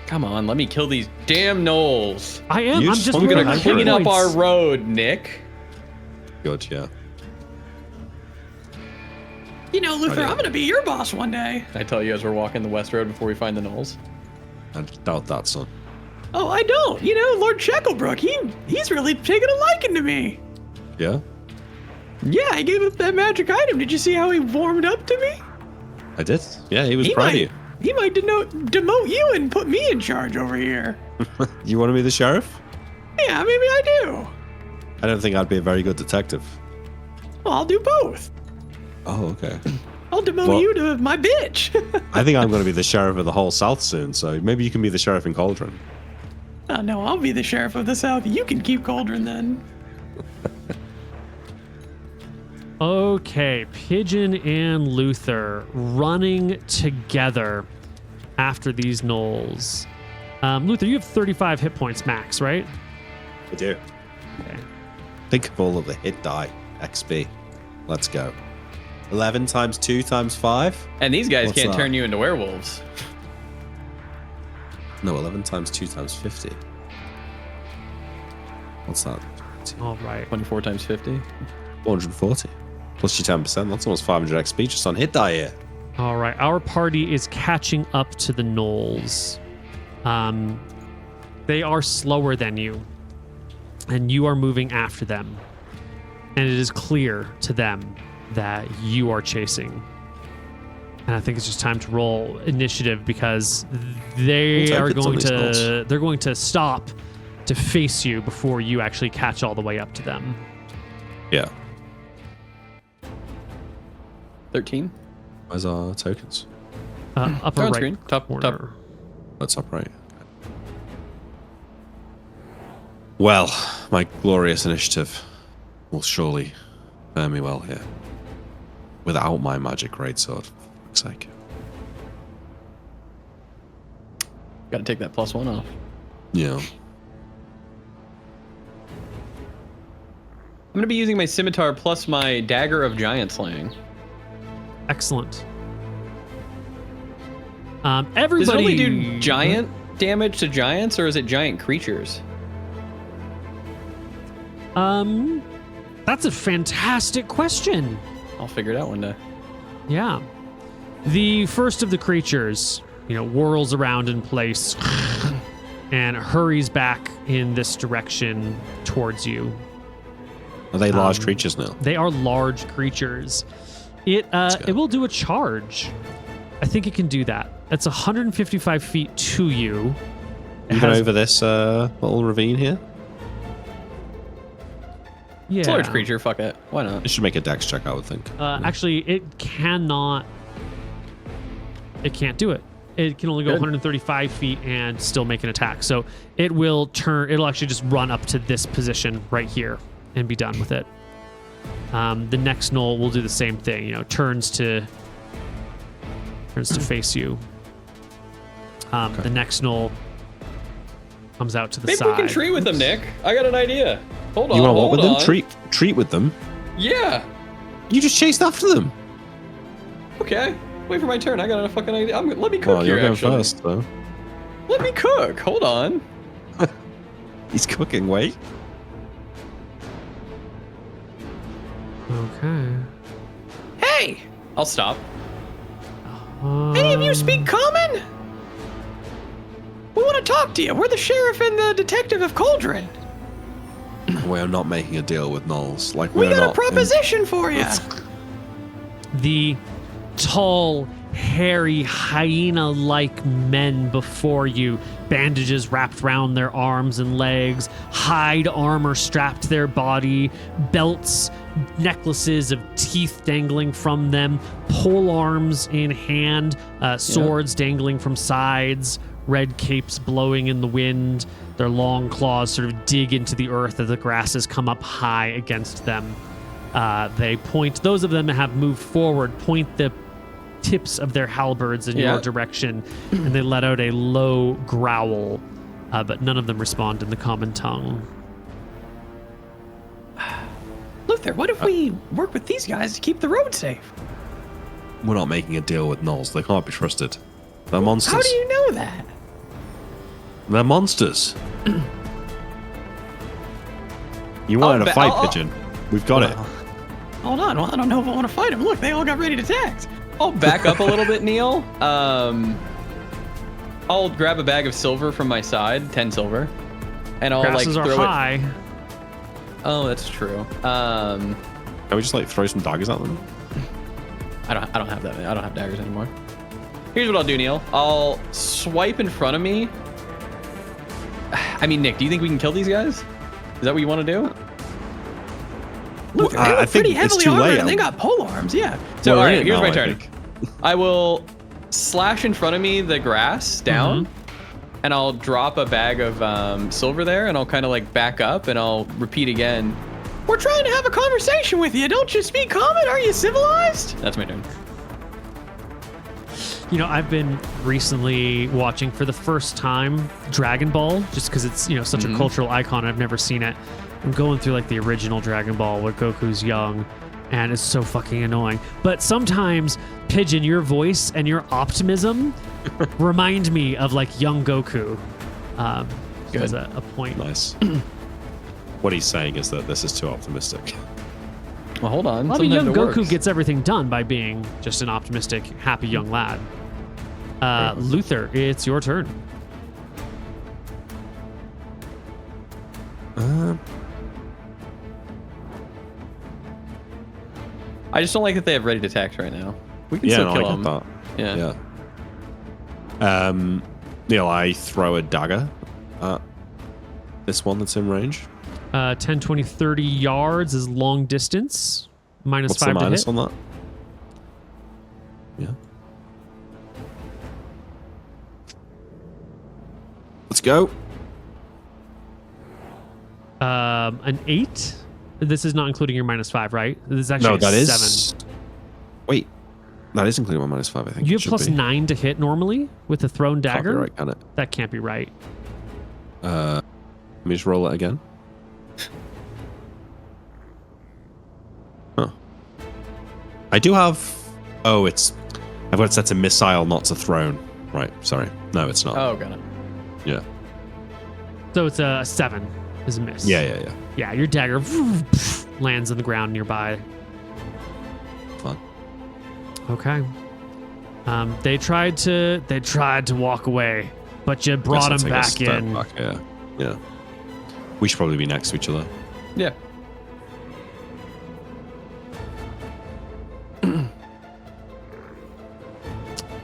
Come on, let me kill these damn gnolls. I am. You I'm just just want me to rolling clean Clean up our points. road, Nick. Good, yeah. You know, Luther, Oh, yeah. I'm gonna be your boss one day. I tell you as we're walking the west road before we find the gnolls. I doubt that, son. Oh, I don't. You know, Lord Shacklebrook, he's really taken a liking to me. Yeah, Yeah, I gave up that magic item. Did you see how he warmed up to me? I did. Yeah, he was He proud might, of you. he might demote you and put me in charge over here. You want to be the sheriff? Yeah, maybe I do. I don't think I'd be a very good detective. Well, I'll do both. Oh, okay. I'll demote Well- you to my bitch. I think I'm going to be the sheriff of the whole South soon, so maybe you can be the sheriff in Cauldron. Oh, no, I'll be the sheriff of the South. You can keep Cauldron then. Okay, Pigeon and Luther running together after these gnolls. Luther, you have 35 hit points max, right? I do. Okay. Think of all of the hit die. XP. Let's go. 11 times 2 times 5? And these guys What's can't that? turn you into werewolves. No, 11 times 2 times 50. What's that? All right. 24 times 50. 440. Plus your 10%. That's almost 500 XP just on hit die here. All right. Our party is catching up to the gnolls. They are slower than you, and you are moving after them. And it is clear to them that you are chasing. And I think it's just time to roll initiative because they are going to they're going to stop to face you before you actually catch all the way up to them. Yeah. 13. Where's our tokens? Upper They're on right screen. Top. corner. That's up right. Well, my glorious initiative will surely fare me well here. Without my magic greatsword, for fuck's sake. Got to take that +1 off. Yeah. I'm going to be using my scimitar plus my dagger of giant slaying. Excellent. Does it Everybody only do giant damage to giants, or is it giant creatures? That's a fantastic question. I'll figure it out one day. Yeah. The first of the creatures, whirls around in place and hurries back in this direction towards you. Are they large creatures now? They are large creatures. It will do a charge. I think it can do that. It's 155 feet to you. Even over this little ravine here? Yeah. It's a large creature. Fuck it. Why not? It should make a dex check, I would think. Actually, it cannot. It can't do it. It can only go Good. 135 feet and still make an attack. So it will turn. It'll actually just run up to this position right here and be done with it. The next gnoll will do the same thing. Turns to face you. The next gnoll comes out to the Maybe side. we can treat with them, Nick. I got an idea. Hold on. You want to walk with them? Hold on. Treat with them? Yeah. You just chased after them. Okay. Wait for my turn. I got a fucking idea. Let me cook Well, here, you're going actually. first, though. Let me cook. Hold on. He's cooking, wait. Okay. Hey, I'll stop. any of you speak common? We want to talk to you. We're the sheriff and the detective of Cauldron. We're not making a deal with Knowles. Like, We we're got a not. proposition for you. The tall, hairy, hyena-like men before you, bandages wrapped around their arms and legs, hide armor strapped to their body, belts, necklaces of teeth dangling from them, pole arms in hand, swords dangling from sides, red capes blowing in the wind. Their long claws sort of dig into the earth as the grasses come up high against them. They point, those of them that have moved forward, point the tips of their halberds in your direction, and they let out a low growl, but none of them respond in the common tongue. Luther, what if we work with these guys to keep the road safe? We're not making a deal with Knowles. They can't be trusted. They're monsters. How do you know that? They're monsters. You wanted a fight, Pigeon. We've got it. Hold on. Well, I don't know if I want to fight them. Look, they all got ready to attack. I'll back up a little bit, Neil. I'll grab a bag of silver from my side, 10 silver, and I'll Grasses like are throw high. it. Oh, that's true. Can we just like throw some daggers at them? I don't have that. I don't have daggers anymore. Here's what I'll do, Neil. I'll swipe in front of me. I mean, Nick, do you think we can kill these guys? Is that what you want to do? Luther, Well, they I look think pretty it's heavily too armored, late. and they got pole arms. Yeah. So, Well, all we're in right, it here's now, my I turn. think. I will slash in front of me the grass down, and I'll drop a bag of silver there, and I'll kind of like back up, and I'll repeat again. We're trying to have a conversation with you. Don't you speak common? Are you civilized? That's my turn. You know, I've been recently watching for the first time Dragon Ball, just because it's, you know, such a cultural icon. I've never seen it. I'm going through like the original Dragon Ball where Goku's young, and it's so fucking annoying. But sometimes, Pigeon, your voice and your optimism remind me of like young Goku. As a point. Nice. What he's saying is that this is too optimistic. Well, hold on. I mean, young Sometimes it Goku works. gets everything done by being just an optimistic, happy young lad. Luther, it's your turn. I just don't like that they have ready attacks right now. We can Yeah, still no, kill I them. get that. Yeah. Yeah. Neil, I throw a dagger at this one that's in range. 10, 20, 30 yards is long distance. Minus What's 5 the to minus hit. on that? Yeah. Let's go. An 8. This is not including your minus 5, right? This is actually No, a that 7. is. Wait, that is including my -5. I think You it have should plus be. 9 to hit normally with a thrown Can't be dagger. right, can it? That can't be right. Let me just roll it again. Huh. I do have. Oh, it's. I've got it set to missile, not to thrown. Right. Sorry. No, it's not. Oh, got it. Yeah. So it's a 7 is a miss. Yeah. Yeah, your dagger lands on the ground nearby. Fun. Okay. They tried to walk away, but you brought Guess them I'll take a back step in. back, Yeah. We should probably be next to each other. Yeah.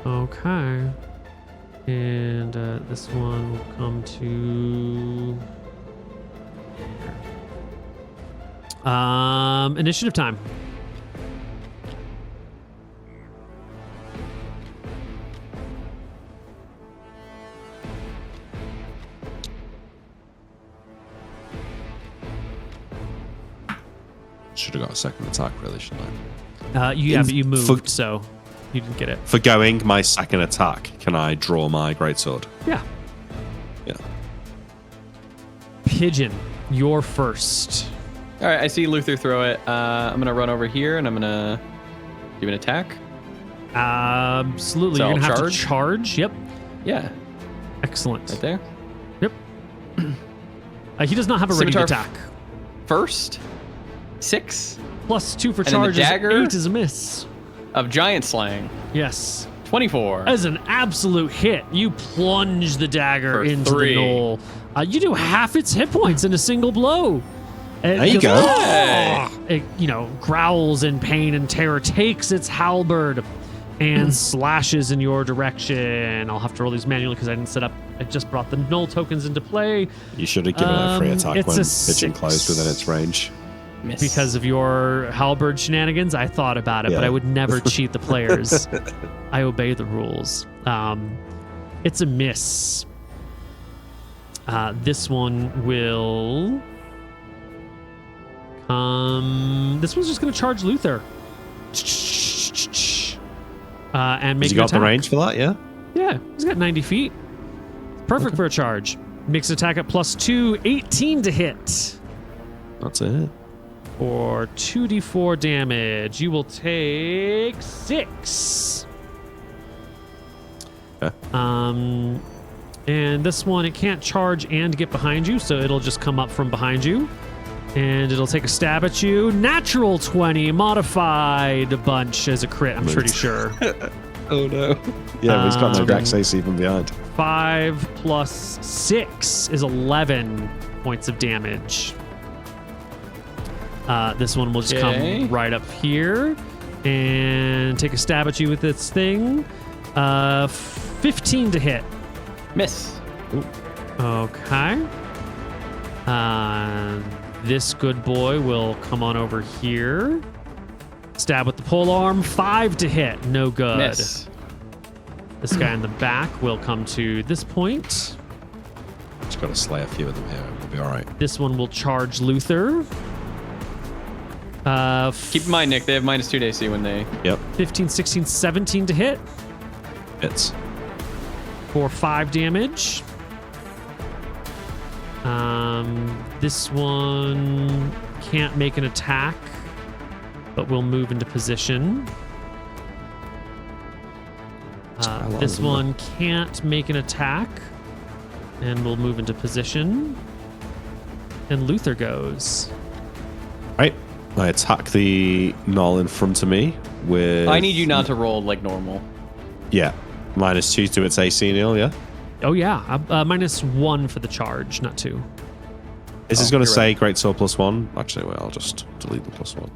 Okay. And this one will come to initiative time. Should have got a second attack, really, shouldn't I? But you moved, so you didn't get it. For going my second attack, can I draw my greatsword? Yeah. Yeah. Pigeon, you're first. All right, I see Luther throw it. I'm going to run over here, and I'm going to do an attack. Absolutely. So You're going to I'll have to charge. Yep. Yeah, Excellent. right there. Yep. He does not have a ready Scimitar attack. First, 6 +2 for And then the charge is dagger? 8 is a miss. of Giant Slang. Yes. 24. As an absolute hit, you plunge the dagger For into 3. the knoll. You do half its hit points in a single blow. There you go. It, growls in pain and terror, takes its halberd and slashes in your direction. I'll have to roll these manually because I didn't set up. I just brought the null tokens into play You should have given it a free attack it's when a Pigeon closed 6. within its range. Miss. because of your halberd shenanigans. I thought about it, but Yeah. I would never cheat the players. I obey the rules. It's a miss. This one will this one's just going to charge Luther. And make Has he an got the attack. range for that? Yeah. Yeah, he's got 90 feet. Perfect for a charge. Makes attack at +2, 18 to hit. That's it. For 2d4 damage, you will take 6. Okay. And this one, it can't charge and get behind you, so it'll just come up from behind you. And it'll take a stab at you. Natural 20, modified a bunch as a crit, I'm pretty sure. Oh no. Yeah, but he's got no Um, dex AC from behind. 5 + 6 is 11 points of damage. This one will just Okay. come right up here and take a stab at you with this thing. 15 to hit. Miss. Okay. This good boy will come on over here. Stab with the polearm. 5 to hit. No good. Miss. This guy in the back will come to this point. Just got to slay a few of them here. We'll be all right. This one will charge Luther. Keep in mind, Nick, they have -2 to AC when they. Yep. 15, 16, 17 to hit Hits. for 5 damage. This one can't make an attack, but will move into position. This one can't make an attack and will move into position. And Luther goes. Right. I attack the Null in front of me with. I need you not to roll like normal. Yeah. -2 to its AC, Neil, yeah? Oh, yeah. -1 for the charge, not 2. This is going to you're say Great Sword +1. Actually, wait, I'll just delete the +1.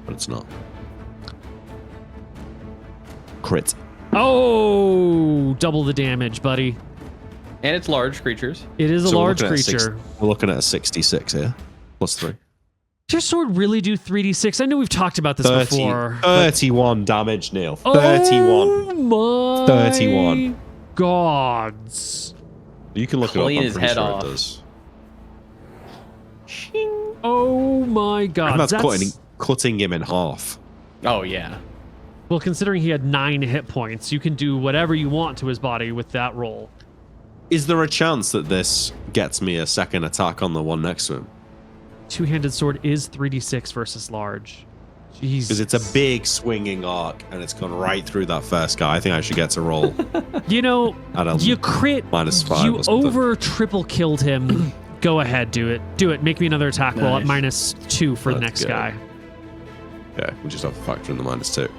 But it's not. Crit. Oh, double the damage, buddy. And it's large creatures. It is a So we're large looking at creature. We're looking at a 66 here. +3. Does your sword really do 3d6? I know we've talked about this before. 31 damage, Neil. 31. Oh my 31. gods. You can look Clean it up. I'm his pretty head sure off. it does. Oh my god. And that's cutting him in half. Oh yeah. Well, considering he had 9 hit points, you can do whatever you want to his body with that roll. Is there a chance that this gets me a second attack on the one next to him? Two-handed sword is 3d6 versus large. Jeez. Because it's a big swinging arc and it's gone right through that first guy. I think I should get to roll. You know, At a you crit. -5 You or something. over triple killed him. Go ahead, do it. Do it. Make me another attack roll at Nice. -2 for the Let's next go. guy. Yeah, we just have to factor in the -2.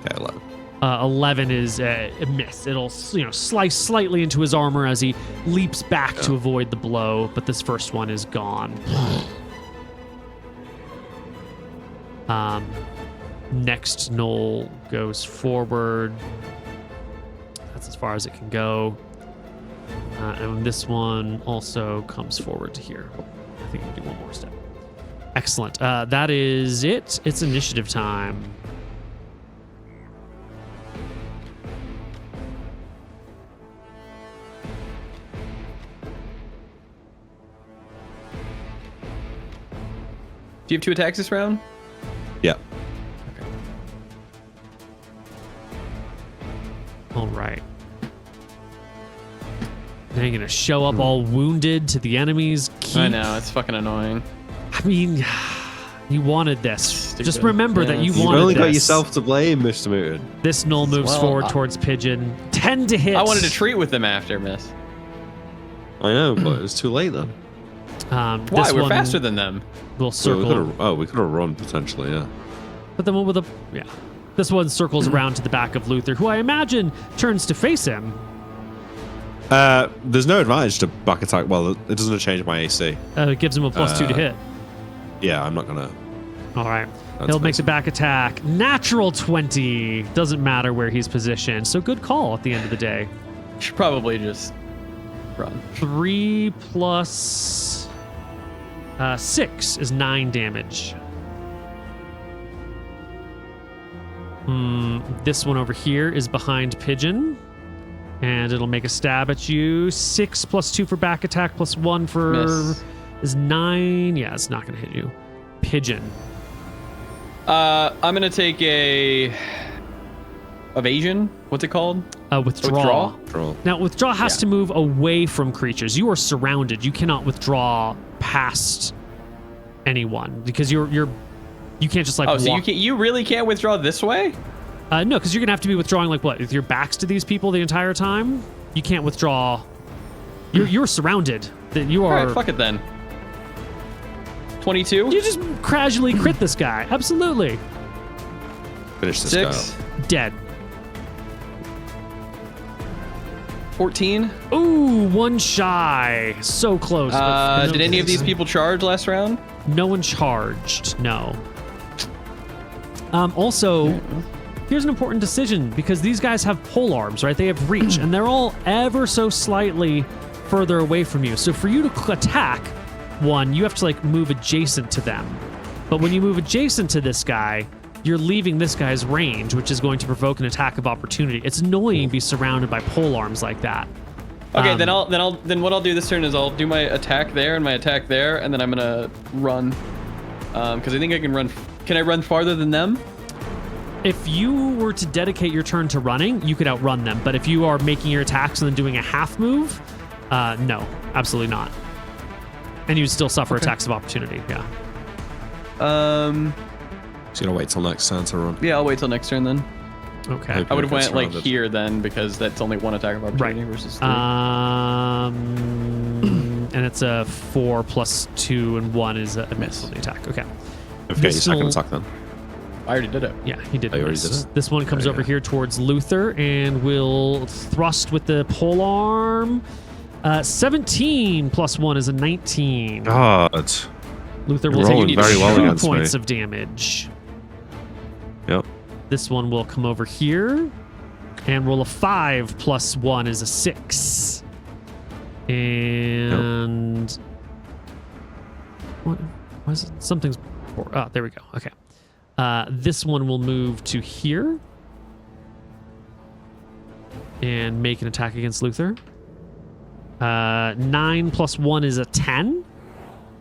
Okay, 11. 11 is a miss. It'll slice slightly into his armor as he leaps back to avoid the blow, but this first one is gone. Next knoll goes forward. That's as far as it can go. And this one also comes forward to here. I think we can do one more step. Excellent. That is it. It's initiative time. Do you have 2 attacks this round? Yeah. All right. Now you're going to show up all wounded to the enemy's keep. I know, it's fucking annoying. I mean, you wanted this. Stupid. Just remember that you Yes. You've wanted only this. got yourself to blame, Mr. Mooton. This knoll moves Well, forward towards Pigeon. 10 to hit. I wanted to treat with them after, miss. I know, but it was too late then. Why? This We're one faster than them. will So circle. we could have run potentially, yeah. But the one with the this one circles around to the back of Luther, who I imagine turns to face him. There's no advantage to back attack. Well, it doesn't change my AC. It gives him a +2 to hit. Yeah, I'm not gonna. All right. That's He'll make nice. the back attack. Natural 20. Doesn't matter where he's positioned. So good call at the end of the day. Should probably just run. 3 plus 6 is 9 damage. This one over here is behind Pigeon. And it'll make a stab at you. 6 plus 2 for back attack plus 1 for... Miss. Is 9. Yeah, it's not going to hit you. Pigeon. I'm gonna take a evasion. What's it called? Withdraw. Draw. Now, withdraw has Yeah. to move away from creatures. You are surrounded. You cannot withdraw past anyone because you can't just like. Oh, so walk. you really can't withdraw this way? No, because you're gonna have to be withdrawing like what? With your backs to these people the entire time. You can't withdraw. You're surrounded. That you All are. right, fuck it then. 22. You just casually crit this guy. Absolutely. Finish this 6. guy. Dead. 14. Ooh, one shy. So close. but no Did any of these thanks. people charge last round? No one charged. No. Also, here's an important decision because these guys have pole arms, right? They have reach, and they're all ever so slightly further away from you. So for you to attack one, you have to like move adjacent to them. But when you move adjacent to this guy, you're leaving this guy's range, which is going to provoke an attack of opportunity. It's annoying to be surrounded by pole arms like that. Okay, then what I'll do this turn is I'll do my attack there and my attack there, and then I'm gonna run. Because I think I can run. Can I run farther than them? If you were to dedicate your turn to running, you could outrun them. But if you are making your attacks and then doing a half move, no, absolutely not. And you'd still suffer attacks of opportunity. Yeah. So you gotta wait till next turn to run. Yeah, I'll wait till next turn then. Okay. I would have went like here then because that's only one attack of opportunity versus 3. And it's a 4 plus 2 and 1 is a miss on the attack. Okay. Don't forget your second attack then. I already did it. Yeah, he did. Oh, you already miss. did it? This one comes There you over go. here towards Luther and will thrust with the polearm. 17 plus 1 is a 19. God. Luther You're will take rolling very well 2 against points me. of damage. Yep. This one will come over here and roll a 5 plus 1 is a 6. And what is it? Something's. Oh, there we go. Okay. This one will move to here and make an attack against Luther. 9 plus 1 is a 10.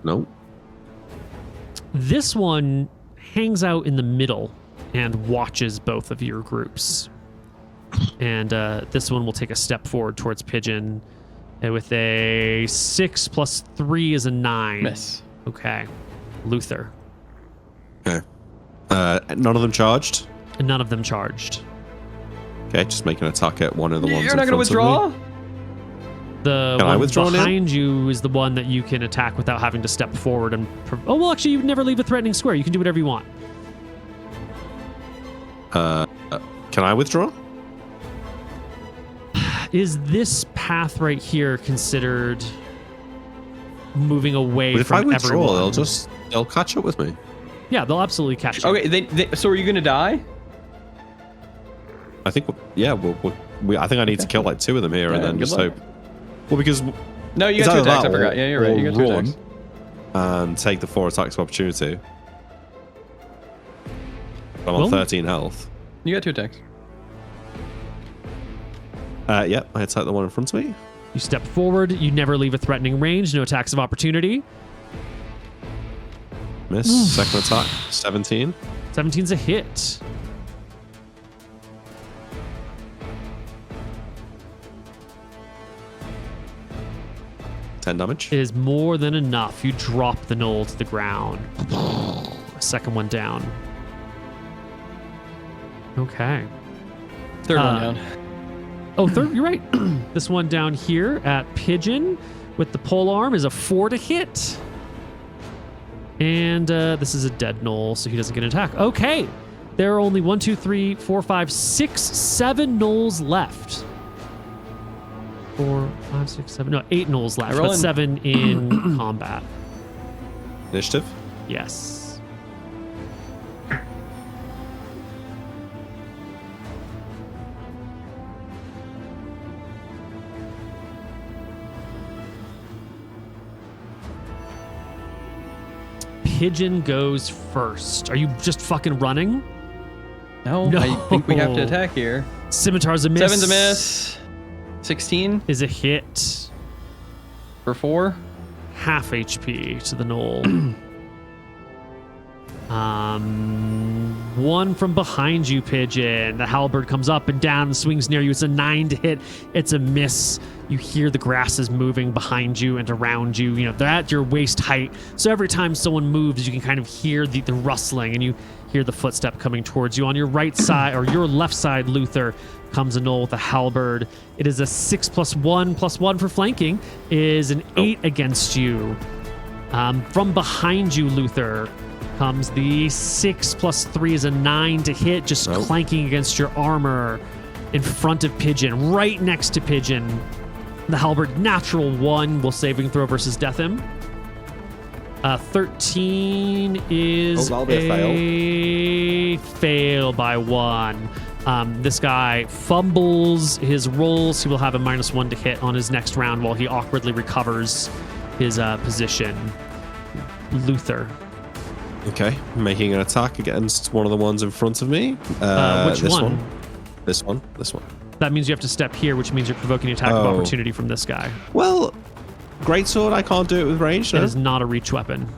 No. This one hangs out in the middle and watches both of your groups. And this one will take a step forward towards Pigeon with a 6 plus 3 is a 9. Miss. Okay. Luther. Okay. None of them charged. And none of them charged. Okay, just make an attack at one of the ones. You're not in going to front of withdraw? me. The Can I one withdraw now? behind you is the one that you can attack without having to step forward and. Oh well, actually, you never leave a threatening square. You can do whatever you want. Can I withdraw? Is this path right here considered moving away But if I from withdraw, everyone? they'll catch up with me. Yeah, they'll absolutely catch you. Okay, so are you going to die? I think. I think I need to kill like 2 of them here and Yeah, then good just luck. hope. Well, because No, you it's got 2 either attacks. I that forgot. Yeah, you're right. You or got 2 run attacks. and take the 4 attacks of opportunity. I'm Well- on 13 health. You got 2 attacks. Yep, I attack the one in front of me. You step forward. You never leave a threatening range. No attacks of opportunity. Miss. Second attack, 17. 17's a hit. Damage. Is more than enough. You drop the knoll to the ground. Second one down. Okay. Third one down. Oh, third. You're right. This one down here at Pigeon with the pole arm is a 4 to hit. And this is a dead knoll, so he doesn't get an attack. Okay. There are only 1, 2, 3, 4, 5, 6, 7 knolls left. 4, 5, 6, 7. No, 8 knolls left, but rolling. 7 in combat. Initiative. Yes. Pigeon goes first. Are you just fucking running? No, No. I think we have to attack here. Scimitar's a miss. 7's a miss. 16 Is a hit. for 4. Half HP to the knoll. One from behind you, Pigeon. The halberd comes up and down and swings near you. It's a 9 to hit. It's a miss. You hear the grasses moving behind you and around you. You know, they're at your waist height. So every time someone moves, you can kind of hear the rustling and you hear the footstep coming towards you. On your right side, or your left side, Luther, comes a knoll with a halberd. It is a 6 plus 1 for flanking is an 8 against you. From behind you, Luther, comes the 6 plus 3 is a 9 to hit, just clanking against your armor in front of Pigeon, right next to Pigeon. The halberd, natural 1, will saving throw versus death him. 13 is that'll be a fail by 1. This guy fumbles his rolls. He will have a -1 to hit on his next round while he awkwardly recovers his position. Luther. Okay, making an attack against one of the ones in front of me. Which this one? This one. This one. That means you have to step here, which means you're provoking an attack of Oh. opportunity from this guy. Well, greatsword, I can't do it with range. It No? is not a reach weapon.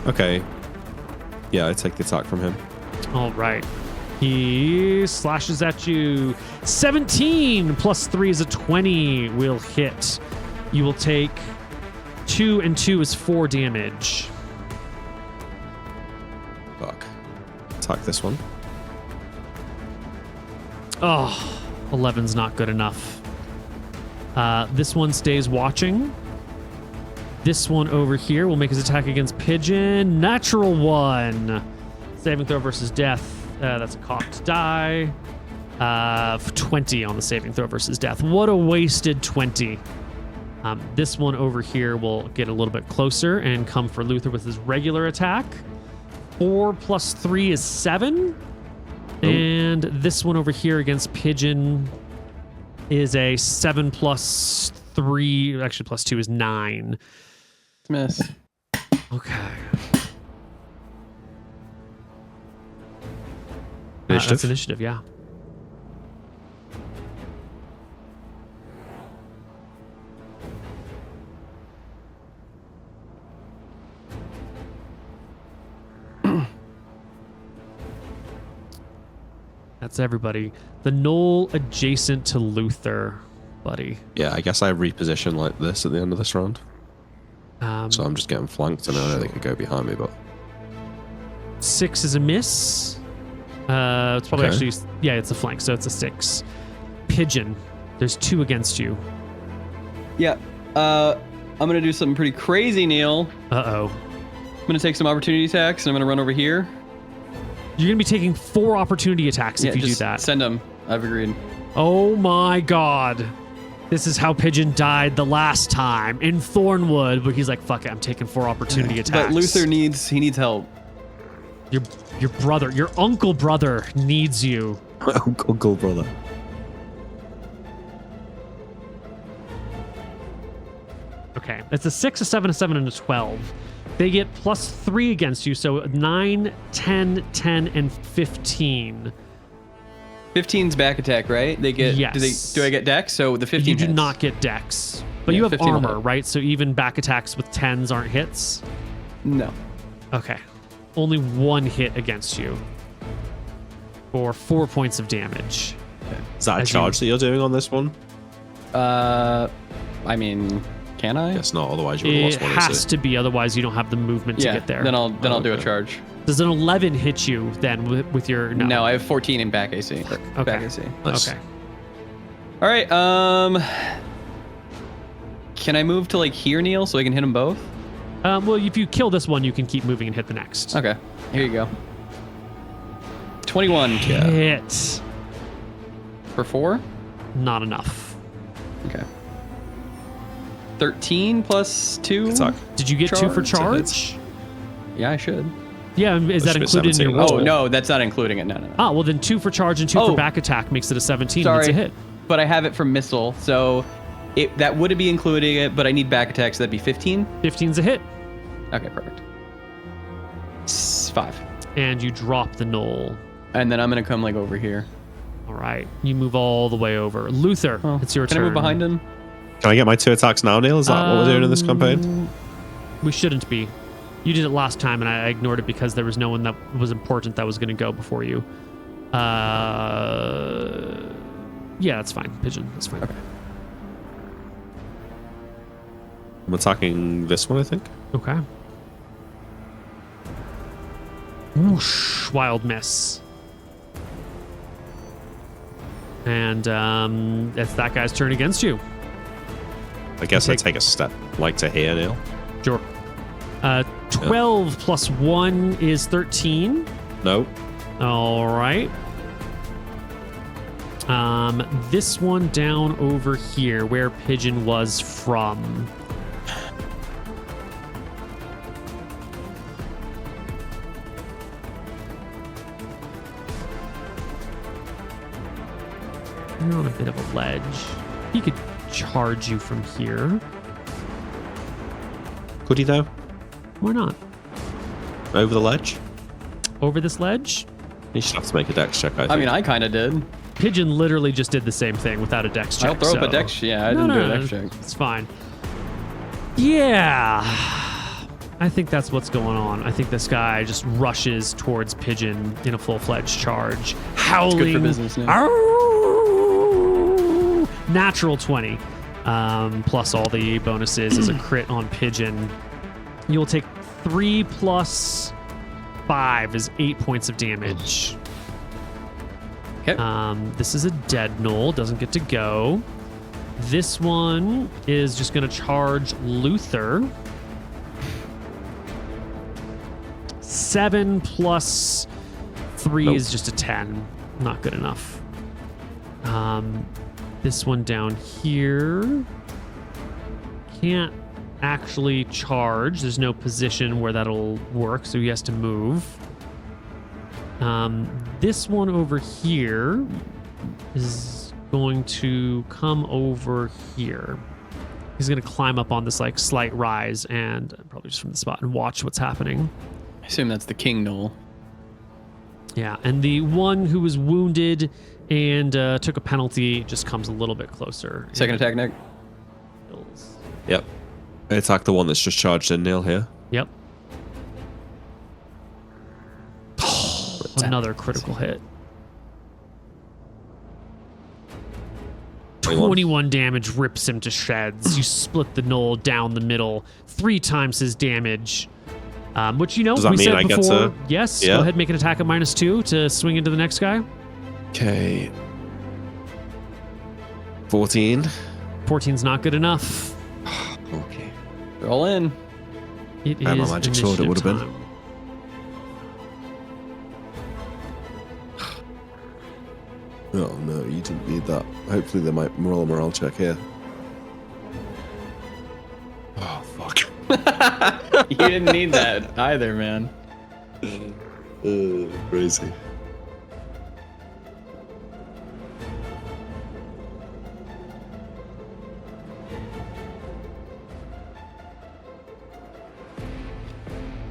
Okay. Yeah, I take the attack from him. All right. He slashes at you. 17 plus 3 is a 20 will hit. You will take 2 and 2 is 4 damage. Fuck. Attack this one. Oh, 11's not good enough. This one stays watching. This one over here will make his attack against Pigeon. Natural 1. Saving throw versus death. That's a cocked die. 20 on the saving throw versus death. What a wasted 20. This one over here will get a little bit closer and come for Luther with his regular attack. 4 plus 3 is 7. Oh. And this one over here against Pigeon is a 7 plus 3. Actually, plus 2 is 9. Miss. Okay. Initiative? That's initiative, yeah. That's everybody. The knoll adjacent to Luther, buddy. Yeah, I guess I reposition like this at the end of this round. So I'm just getting flanked, and I know they could go behind me, but 6 is a miss. It's probably actually, yeah, it's a flank, so it's a 6. Pigeon, there's 2 against you. Yeah. I'm going to do something pretty crazy, Neil. Uh-oh. I'm going to take some opportunity attacks, and I'm going to run over here. You're going to be taking 4 opportunity attacks if you do that. Send them. I've agreed. Oh my god. This is how Pigeon died the last time in Thornwood, but he's like, fuck it, I'm taking 4 opportunity attacks. But Luther needs help. Your brother, your uncle brother needs you. Uncle brother. Okay, it's a 6, a 7, a 7, and a 12. They get plus 3 against you, so 9, 10, 10, and 15. 15's back attack, right? They get. Yes. Do I get dex? So the 15. You do hits. not get dex, but Yeah, you have 15 will armor, hit. right? So even back attacks with 10s aren't hits. No. Okay, only 1 hit against you for 4 points of damage. Is that a charge that you're doing on this one? I mean, can I? Guess not. Otherwise, you would have It lost one. has to be, otherwise you don't have the movement to Yeah. get there. Then I'll do a okay. charge. Does an 11 hit you then with your No, I have 14 in back AC. Okay. Back AC. Nice. Okay. All right. Can I move to like here, Neil, so I can hit them both? Well, if you kill this one, you can keep moving and hit the next. Okay. Here you go. 21 Hit. for 4. Not enough. Okay. 13 plus 2. Attack. Did you get 2 for Charge? charge? Yeah, I should. Yeah, is that should be included in your 17. roll? Oh no, that's not including it. No. Ah, well then 2 for charge and 2 for Oh. back attack makes it a 17. Sorry, It's a hit. but I have it from missile, so that would be including it. But I need back attack, so that'd be 15. 15's a hit. Okay, perfect. 5. And you drop the knoll. And then I'm gonna come like over here. All right. You move all the way over. Luther, it's your Can turn. I move behind him? Can I get my 2 attacks now, Neil? Is that what we're doing in this campaign? We shouldn't be. You did it last time, and I ignored it because there was no one that was important that was going to go before you. Yeah, that's fine. Pigeon, that's fine. Okay. I'm attacking this one, I think. Okay. Whoosh, wild miss. And it's that guy's turn against you. I guess I take a step like to here, Neil. Sure. 12 plus 1 is 13. No. All right. This one down over here where Pigeon was from. You're on a bit of a ledge. He could charge you from here. Could he though? Why not? Over the ledge? Over this ledge? He should have to make a dex check, I think. I mean, I kind of did. Pigeon literally just did the same thing without a dex check. I'll throw up so- a dex. Yeah, I No, didn't do no, a dex check. It's fine. Yeah. I think that's what's going on. I think this guy just rushes towards Pigeon in a full-fledged charge, howling. It's good for business now. "Arrgh!" Natural 20, plus all the bonuses is a crit on Pigeon. You'll take 3 plus 5 is 8 points of damage. Okay. This is a dead Knoll, doesn't get to go. This one is just going to charge Luther. 7 plus 3 is just a 10. Not good enough. This one down here can't actually charge. There's no position where that'll work, so he has to move. This one over here is going to come over here. He's going to climb up on this like slight rise and probably just from the spot and watch what's happening. I assume that's the King Knoll. Yeah, and the one who was wounded and took a penalty just comes a little bit closer. Second attack, Nick. Yep. Attack the one that's just charged in, Neil, here. Yep. Another critical hit. 21 damage rips him to shreds. You split the Knoll down the middle, 3 times his damage. Which, you know, Does that we mean said I get before. to- Yes, Yeah. go ahead, make an attack at -2 to swing into the next guy. Okay. 14. 14's not good enough. Okay. Roll in. It My is magic sword, it initiative would have been. time. Oh no, you didn't need that. Hopefully they might roll a morale check here. Oh fuck. You didn't need that either, man. Crazy.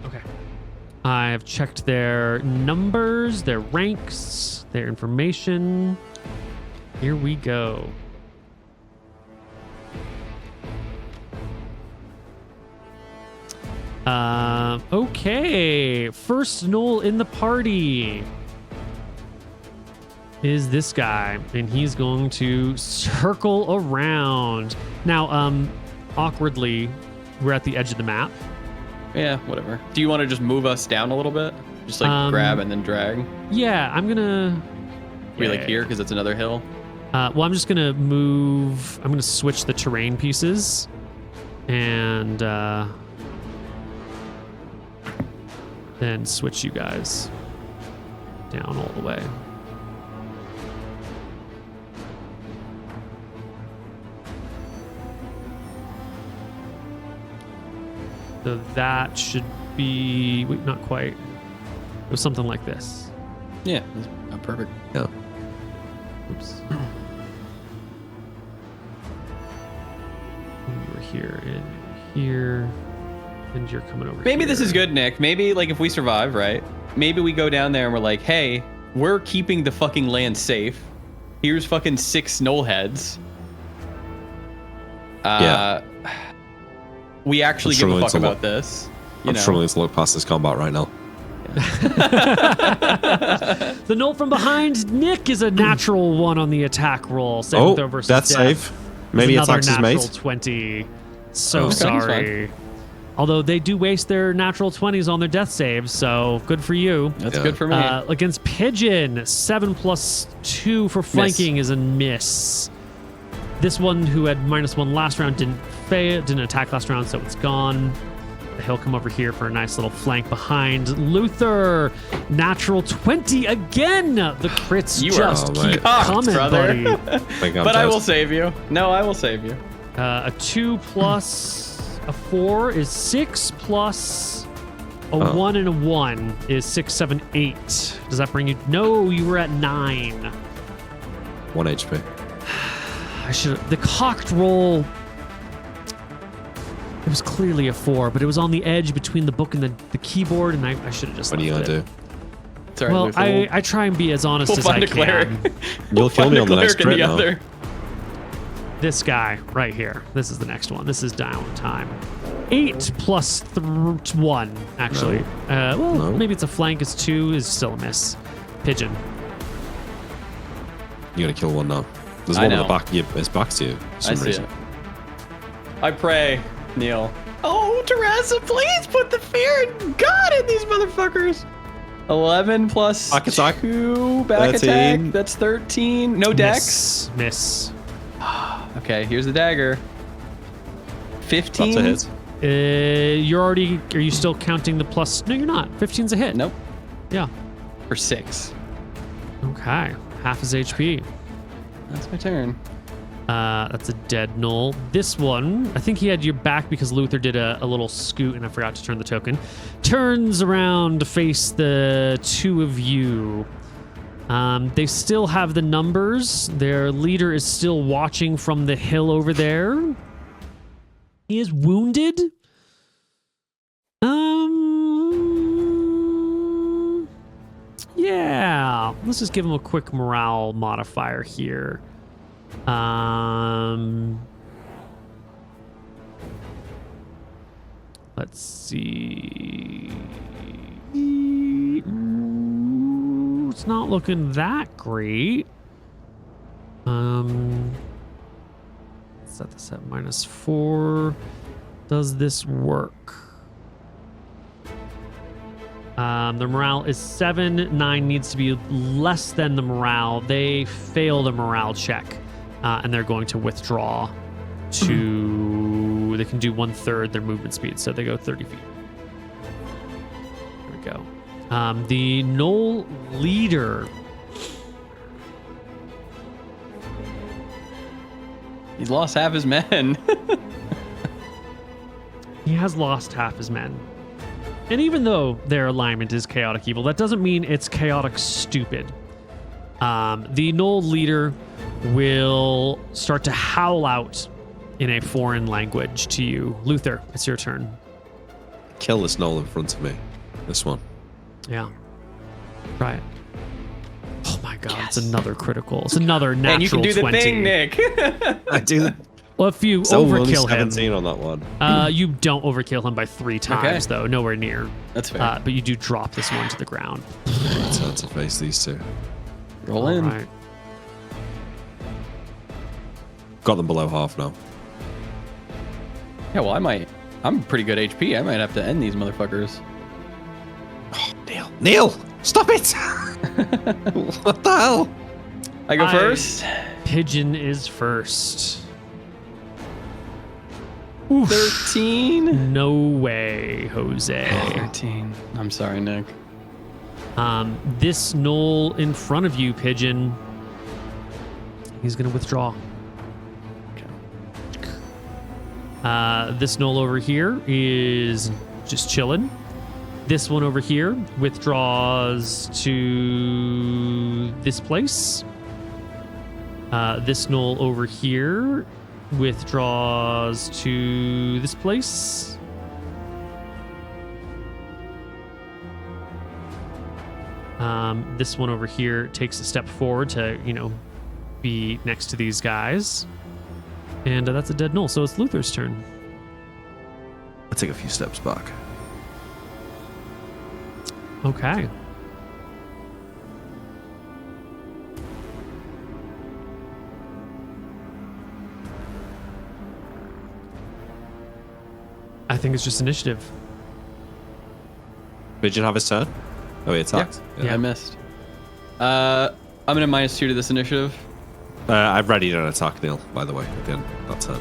Okay. I have checked their numbers, their ranks, their information. Here we go. Okay. First Knoll in the party is this guy, and he's going to circle around. Now, awkwardly, we're at the edge of the map. Yeah, whatever. Do you want to just move us down a little bit? Just like grab and then drag? Yeah, I'm gonna. Be like here, because it's another hill. Well, I'm just gonna move. I'm gonna switch the terrain pieces, and then switch you guys down all the way. So that should be. Wait, not quite. It was something like this. Yeah, that's perfect. Yeah. Oops. You were here, and here, and you're coming over Maybe here. this is good, Nick. Maybe, like, if we survive, right? Maybe we go down there and we're like, hey, we're keeping the fucking land safe. Here's fucking 6 Knoll heads. Yeah. We actually give a struggling fuck to about look- this. I'm struggling to look past this combat right now. The Knoll from behind Nick is a natural 1 on the attack roll. Saving Oh, throw versus death save. Maybe Another attacks his natural mate. 20. So Okay, sorry. Although they do waste their natural 20s on their death saves, so good for you. That's Yeah. good for me. Against Pigeon, 7 plus 2 for flanking is a miss. This one, who had -1 last round, didn't attack last round, so it's gone. He'll come over here for a nice little flank behind Luther. Natural 20 again. The crits You are just keep cocked, coming, brother. buddy. But I will save you. No, I will save you. A 2 plus a 4 is 6 plus a 1 and a 1 is 6, 7, 8. Does that bring you? No, you were at 9. 1 HP. I should. The cocked roll. It was clearly a 4, but it was on the edge between the book and the keyboard, and I should have just. What are you left gonna it. do? It's all right, Well, Luther. I try and be as honest We'll as I find a cleric. can. You'll kill Find me a on the next cleric in crit the now. other. this guy right here. This is the next one. This is downtime. 8 plus 1, actually. No. Maybe it's a flank. It's 2. Is still a miss. Pigeon. You're gonna kill one now. There's I one know. on the back. It's back to you. For some I see reason. it. I pray, Neil. Oh, Teresa, please put the fear in God in these motherfuckers. 11 plus Back attack. 2 back 13. attack. That's 13. No dex. Miss. Okay, here's the dagger. 15. That's a hit. You're already. Are you still counting the plus? No, you're not. 15's a hit. Nope. Yeah. For 6. Okay. Half his HP. That's my turn. That's a dead null. This one, I think he had your back because Luther did a little scoot and I forgot to turn the token. Turns around to face the two of you. They still have the numbers. Their leader is still watching from the hill over there. He is wounded. Yeah. Let's just give him a quick morale modifier here. Let's see. It's not looking that great. Set this at -4. Does this work? The morale is 7. 9 needs to be less than the morale. They fail the morale check, and they're going to withdraw to. They can do 1/3 their movement speed, so they go 30 feet. There we go. The Knoll leader. He's lost half his men. He has lost half his men. And even though their alignment is chaotic evil, that doesn't mean it's chaotic stupid. The Knoll leader will start to howl out in a foreign language to you. Luther, it's your turn. Kill this knoll in front of me. This one. Yeah. Try it. Oh my god, it's another critical. It's another natural 20. And you can do the thing, Nick. I do. Well, if you So only overkill 17 him, on that one. you don't overkill him by 3 times, though. Nowhere near. That's fair. But you do drop this one to the ground. Turn to face these two. Roll in. All right. Got them below half now. Yeah, well, I'm pretty good HP. I might have to end these motherfuckers. Neil, stop it! What the hell? I go first. Pigeon is first. 13. No way, Jose. 13. I'm sorry, Nick. This knoll in front of you, Pigeon, he's going to withdraw. This knoll over here is just chilling. This one over here withdraws to this place. This knoll over here withdraws to this place. This one over here takes a step forward to, be next to these guys. And that's a dead knoll, so it's Luther's turn. I'll take a few steps back. Okay. I think it's just initiative. Pigeon have his turn? Oh, he attacked. Yeah, I missed. I'm gonna -2 to this initiative. I've readied an attack, Neil, by the way. Again, that turn.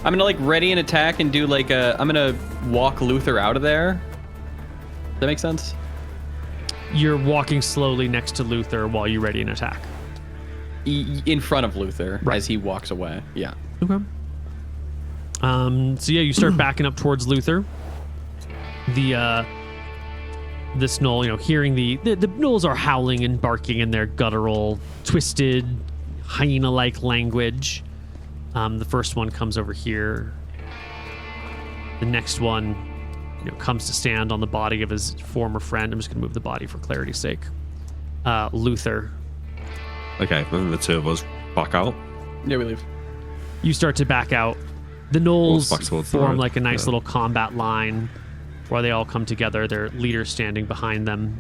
I'm gonna ready an attack and do I'm gonna walk Luther out of there. Does that make sense? You're walking slowly next to Luther while you ready an attack. In front of Luther Right. as he walks away. Yeah. Okay. So yeah, you start backing up towards Luther. This knoll, hearing the gnolls are howling and barking in their guttural, twisted, hyena-like language. The first one comes over here. The next one comes to stand on the body of his former friend. I'm just going to move the body for clarity's sake. Luther. Okay, then the two of us back out. Yeah, we leave. You start to back out. The gnolls back towards the form road. like a nice little combat line where they all come together, their leader standing behind them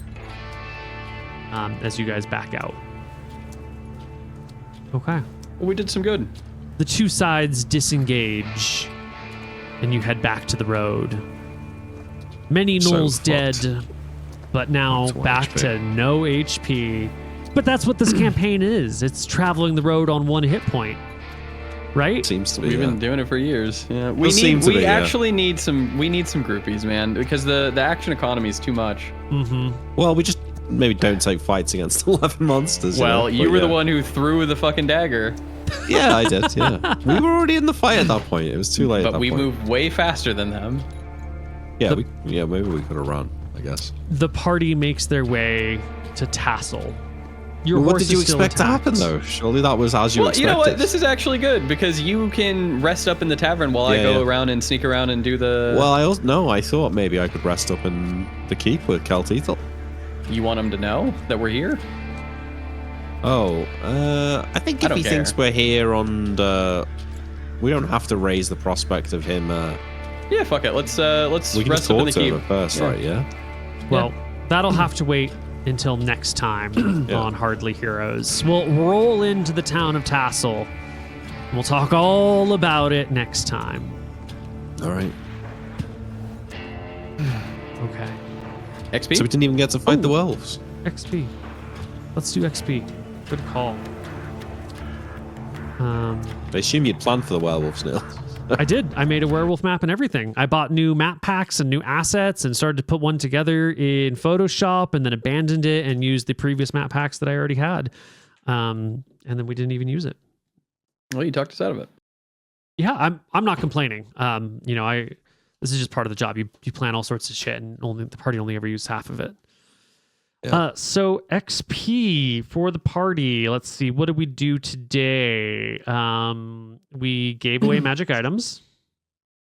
as you guys back out. Okay. Well, we did some good. The two sides disengage and you head back to the road. Many So gnolls fucked. dead, but now That's one back HP. to no HP. But that's what this campaign is. It's traveling the road on 1 hit point. Right? Seems to be. We've yeah. been doing it for years. Yeah, Does seem to be, yeah. actually need some groupies, man, because the action economy is too much. Mm-hmm. Well, we just maybe don't take fights against 11 monsters. Well, you were the yeah. one who threw the fucking dagger, Yeah, I did. Yeah, we were already in the fight at that point. It was too late. at but that we point. moved way faster than them. Yeah, maybe we could have run. I guess. The party makes their way to Tassel. Your Well, what horse did you is still expect to happen, intact. though? Surely that was as you Well, expected. you know what? This is actually good because you can rest up in the tavern while I Yeah, go yeah. around and sneak around and do the. Well, I thought maybe I could rest up in the keep with Kelteethel. You want them to know that we're here? Oh, I think I if don't he care. thinks we're here on, we don't have to raise the prospect of him. Yeah, fuck it. Let's We can rest just up in talk the to keep. him first, right? Yeah. Well, that'll have to wait until next time Yeah. on Hardly Heroes. We'll roll into the town of Tassel. We'll talk all about it next time. All right. Okay. XP. So we didn't even get to fight the wolves. XP. Let's do XP. Good call. I assume you'd planned for the werewolves, Neil. I did. I made a werewolf map and everything. I bought new map packs and new assets and started to put one together in Photoshop and then abandoned it and used the previous map packs that I already had. And then we didn't even use it. Well, you talked us out of it. Yeah, I'm not complaining. This is just part of the job. You plan all sorts of shit and the party only ever used half of it. Yeah. So XP for the party. Let's see. What did we do today? We gave away magic items.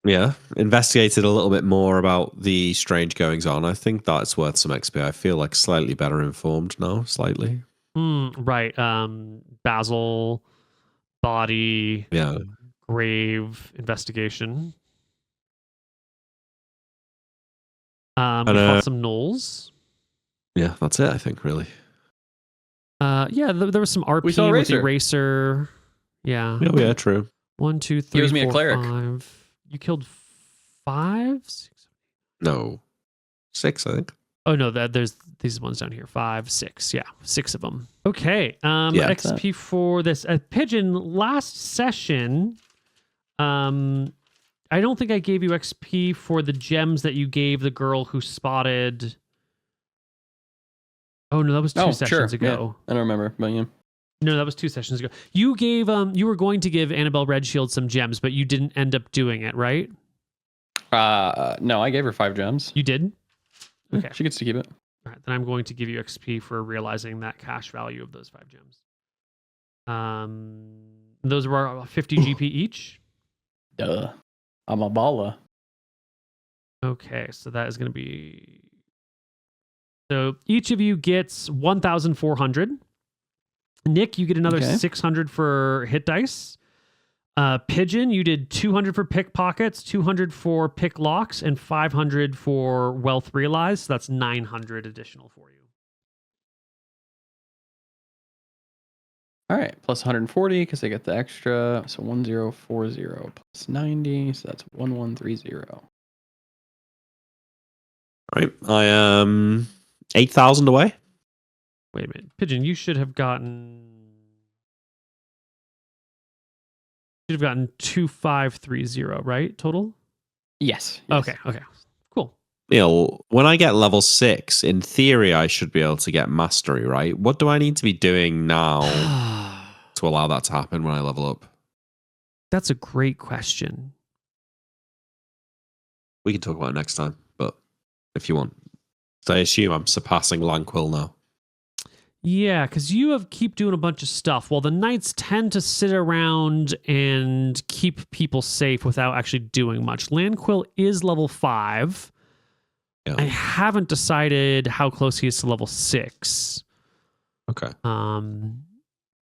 Yeah. Investigated a little bit more about the strange goings on. I think that's worth some XP. I feel like slightly better informed now, slightly. Right. Basil, body, Yeah. grave, investigation. We fought some gnolls. Yeah, that's it, I think, really. Yeah, there was some RP We saw with Eraser. Eraser. Yeah. Oh, yeah, true. 1, 2, 3, was me a 4, cleric. 5. You killed 5? 6? No. 6, I think. Oh no, there's these ones down here. 5, 6. Yeah, 6 of them. Okay. Yeah. XP for this. Pigeon, last session, I don't think I gave you XP for the gems that you gave the girl who spotted. Oh no, that was two sessions ago. Yeah. I don't remember, but yeah. No, that was 2 sessions ago. You gave you were going to give Annabelle Redshield some gems, but you didn't end up doing it, right? No, I gave her 5 gems. You did? Okay. She gets to keep it. All right, then I'm going to give you XP for realizing that cash value of those 5 gems. Those were 50 GP each. Duh. I'm a baller. Okay, so that is going to be. So each of you gets 1,400. Nick, you get another Okay. 600 for hit dice. Pigeon, you did 200 for pickpockets, 200 for pick locks, and 500 for wealth realized. So that's 900 additional for you. All right, plus 140 because I get the extra. So 1040 plus 90, so that's 1130. All right. I am 8,000 away. Wait a minute. Pigeon, you should have gotten 2530, right? Total? Yes. Okay. Cool. Neil, when I get level 6, in theory, I should be able to get mastery, right? What do I need to be doing now to allow that to happen when I level up? That's a great question. We can talk about it next time, but if you want. So I assume I'm surpassing Lanquill now. Yeah, because you keep doing a bunch of stuff. Well, the knights tend to sit around and keep people safe without actually doing much. Lanquill is level 5. Yeah. I haven't decided how close he is to level 6. Okay. Um,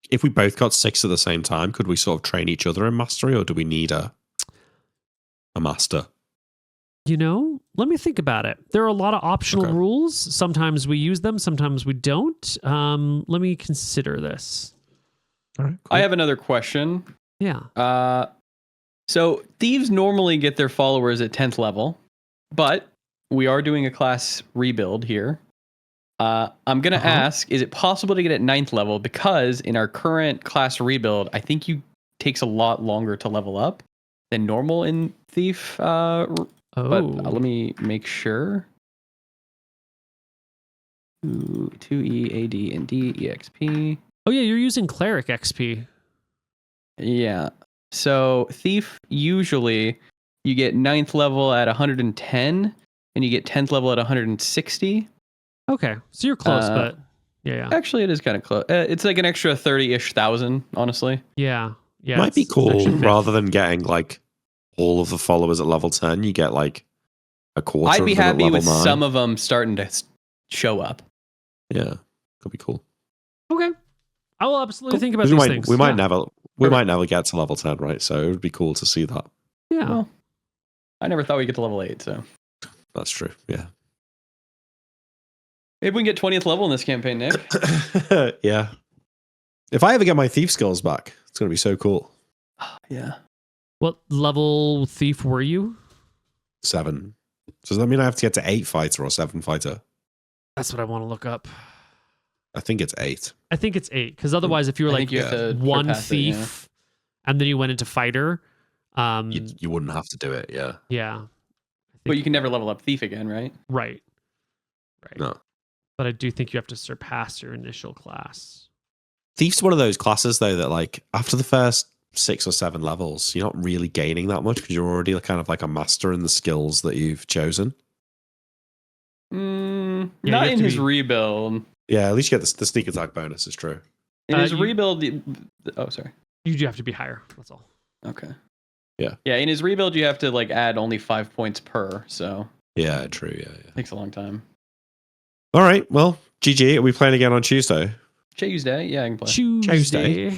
If we both got 6 at the same time, could we sort of train each other in mastery, or do we need a master? let me think about it. There are a lot of optional Okay. rules. Sometimes we use them, sometimes we don't. Let me consider this. All right. I have another question. Yeah. So thieves normally get their followers at 10th level, but we are doing a class rebuild here. I'm going to ask, is it possible to get at 9th level? Because in our current class rebuild, I think you takes a lot longer to level up than normal in thief. But let me make sure. 2E, AD, and D, EXP. Oh, yeah, you're using cleric XP. Yeah. So thief, usually you get 9th level at 110 and you get 10th level at 160. Okay, so you're close, but yeah. Actually, it is kind of close. It's like an extra 30-ish thousand, honestly. Yeah. Might be it's cool actually fifth. rather than getting like all of the followers at level 10. You get like a quarter. I'd be of them happy at level with 9. some of them starting to show up. Yeah, could be cool. Okay. I will absolutely think about 'Cause these things. We might Yeah. never get to level 10, right? So it would be cool to see that. Yeah. Well, I never thought we'd get to level 8, so That's true. Yeah. maybe we can get 20th level in this campaign, Nick. Yeah. If I ever get my thief skills back, it's gonna be so cool. Yeah. What level thief were you? 7. So does that mean I have to get to 8 fighter or 7 fighter? That's what I want to look up. I think it's 8. I think it's 8, because otherwise, if you were I like think you have to one surpass it, yeah. thief and then you went into fighter, You wouldn't have to do it. Yeah. yeah. But you can never level up thief again, right? Right. No. But I do think you have to surpass your initial class. Thief's one of those classes though that like after the first 6 or 7 levels, you're not really gaining that much because you're already kind of like a master in the skills that you've chosen. Not you have in to his be- rebuild. Yeah, at least you get the sneak attack bonus. Is true. In his you- rebuild, oh sorry. You do have to be higher. That's all. Okay. Yeah. Yeah, in his rebuild, you have to like add only 5 points per, so Yeah, true. Yeah. it takes a long time. All right. Well, GG. Are we playing again on Tuesday? Tuesday, yeah, I can play. Tuesday.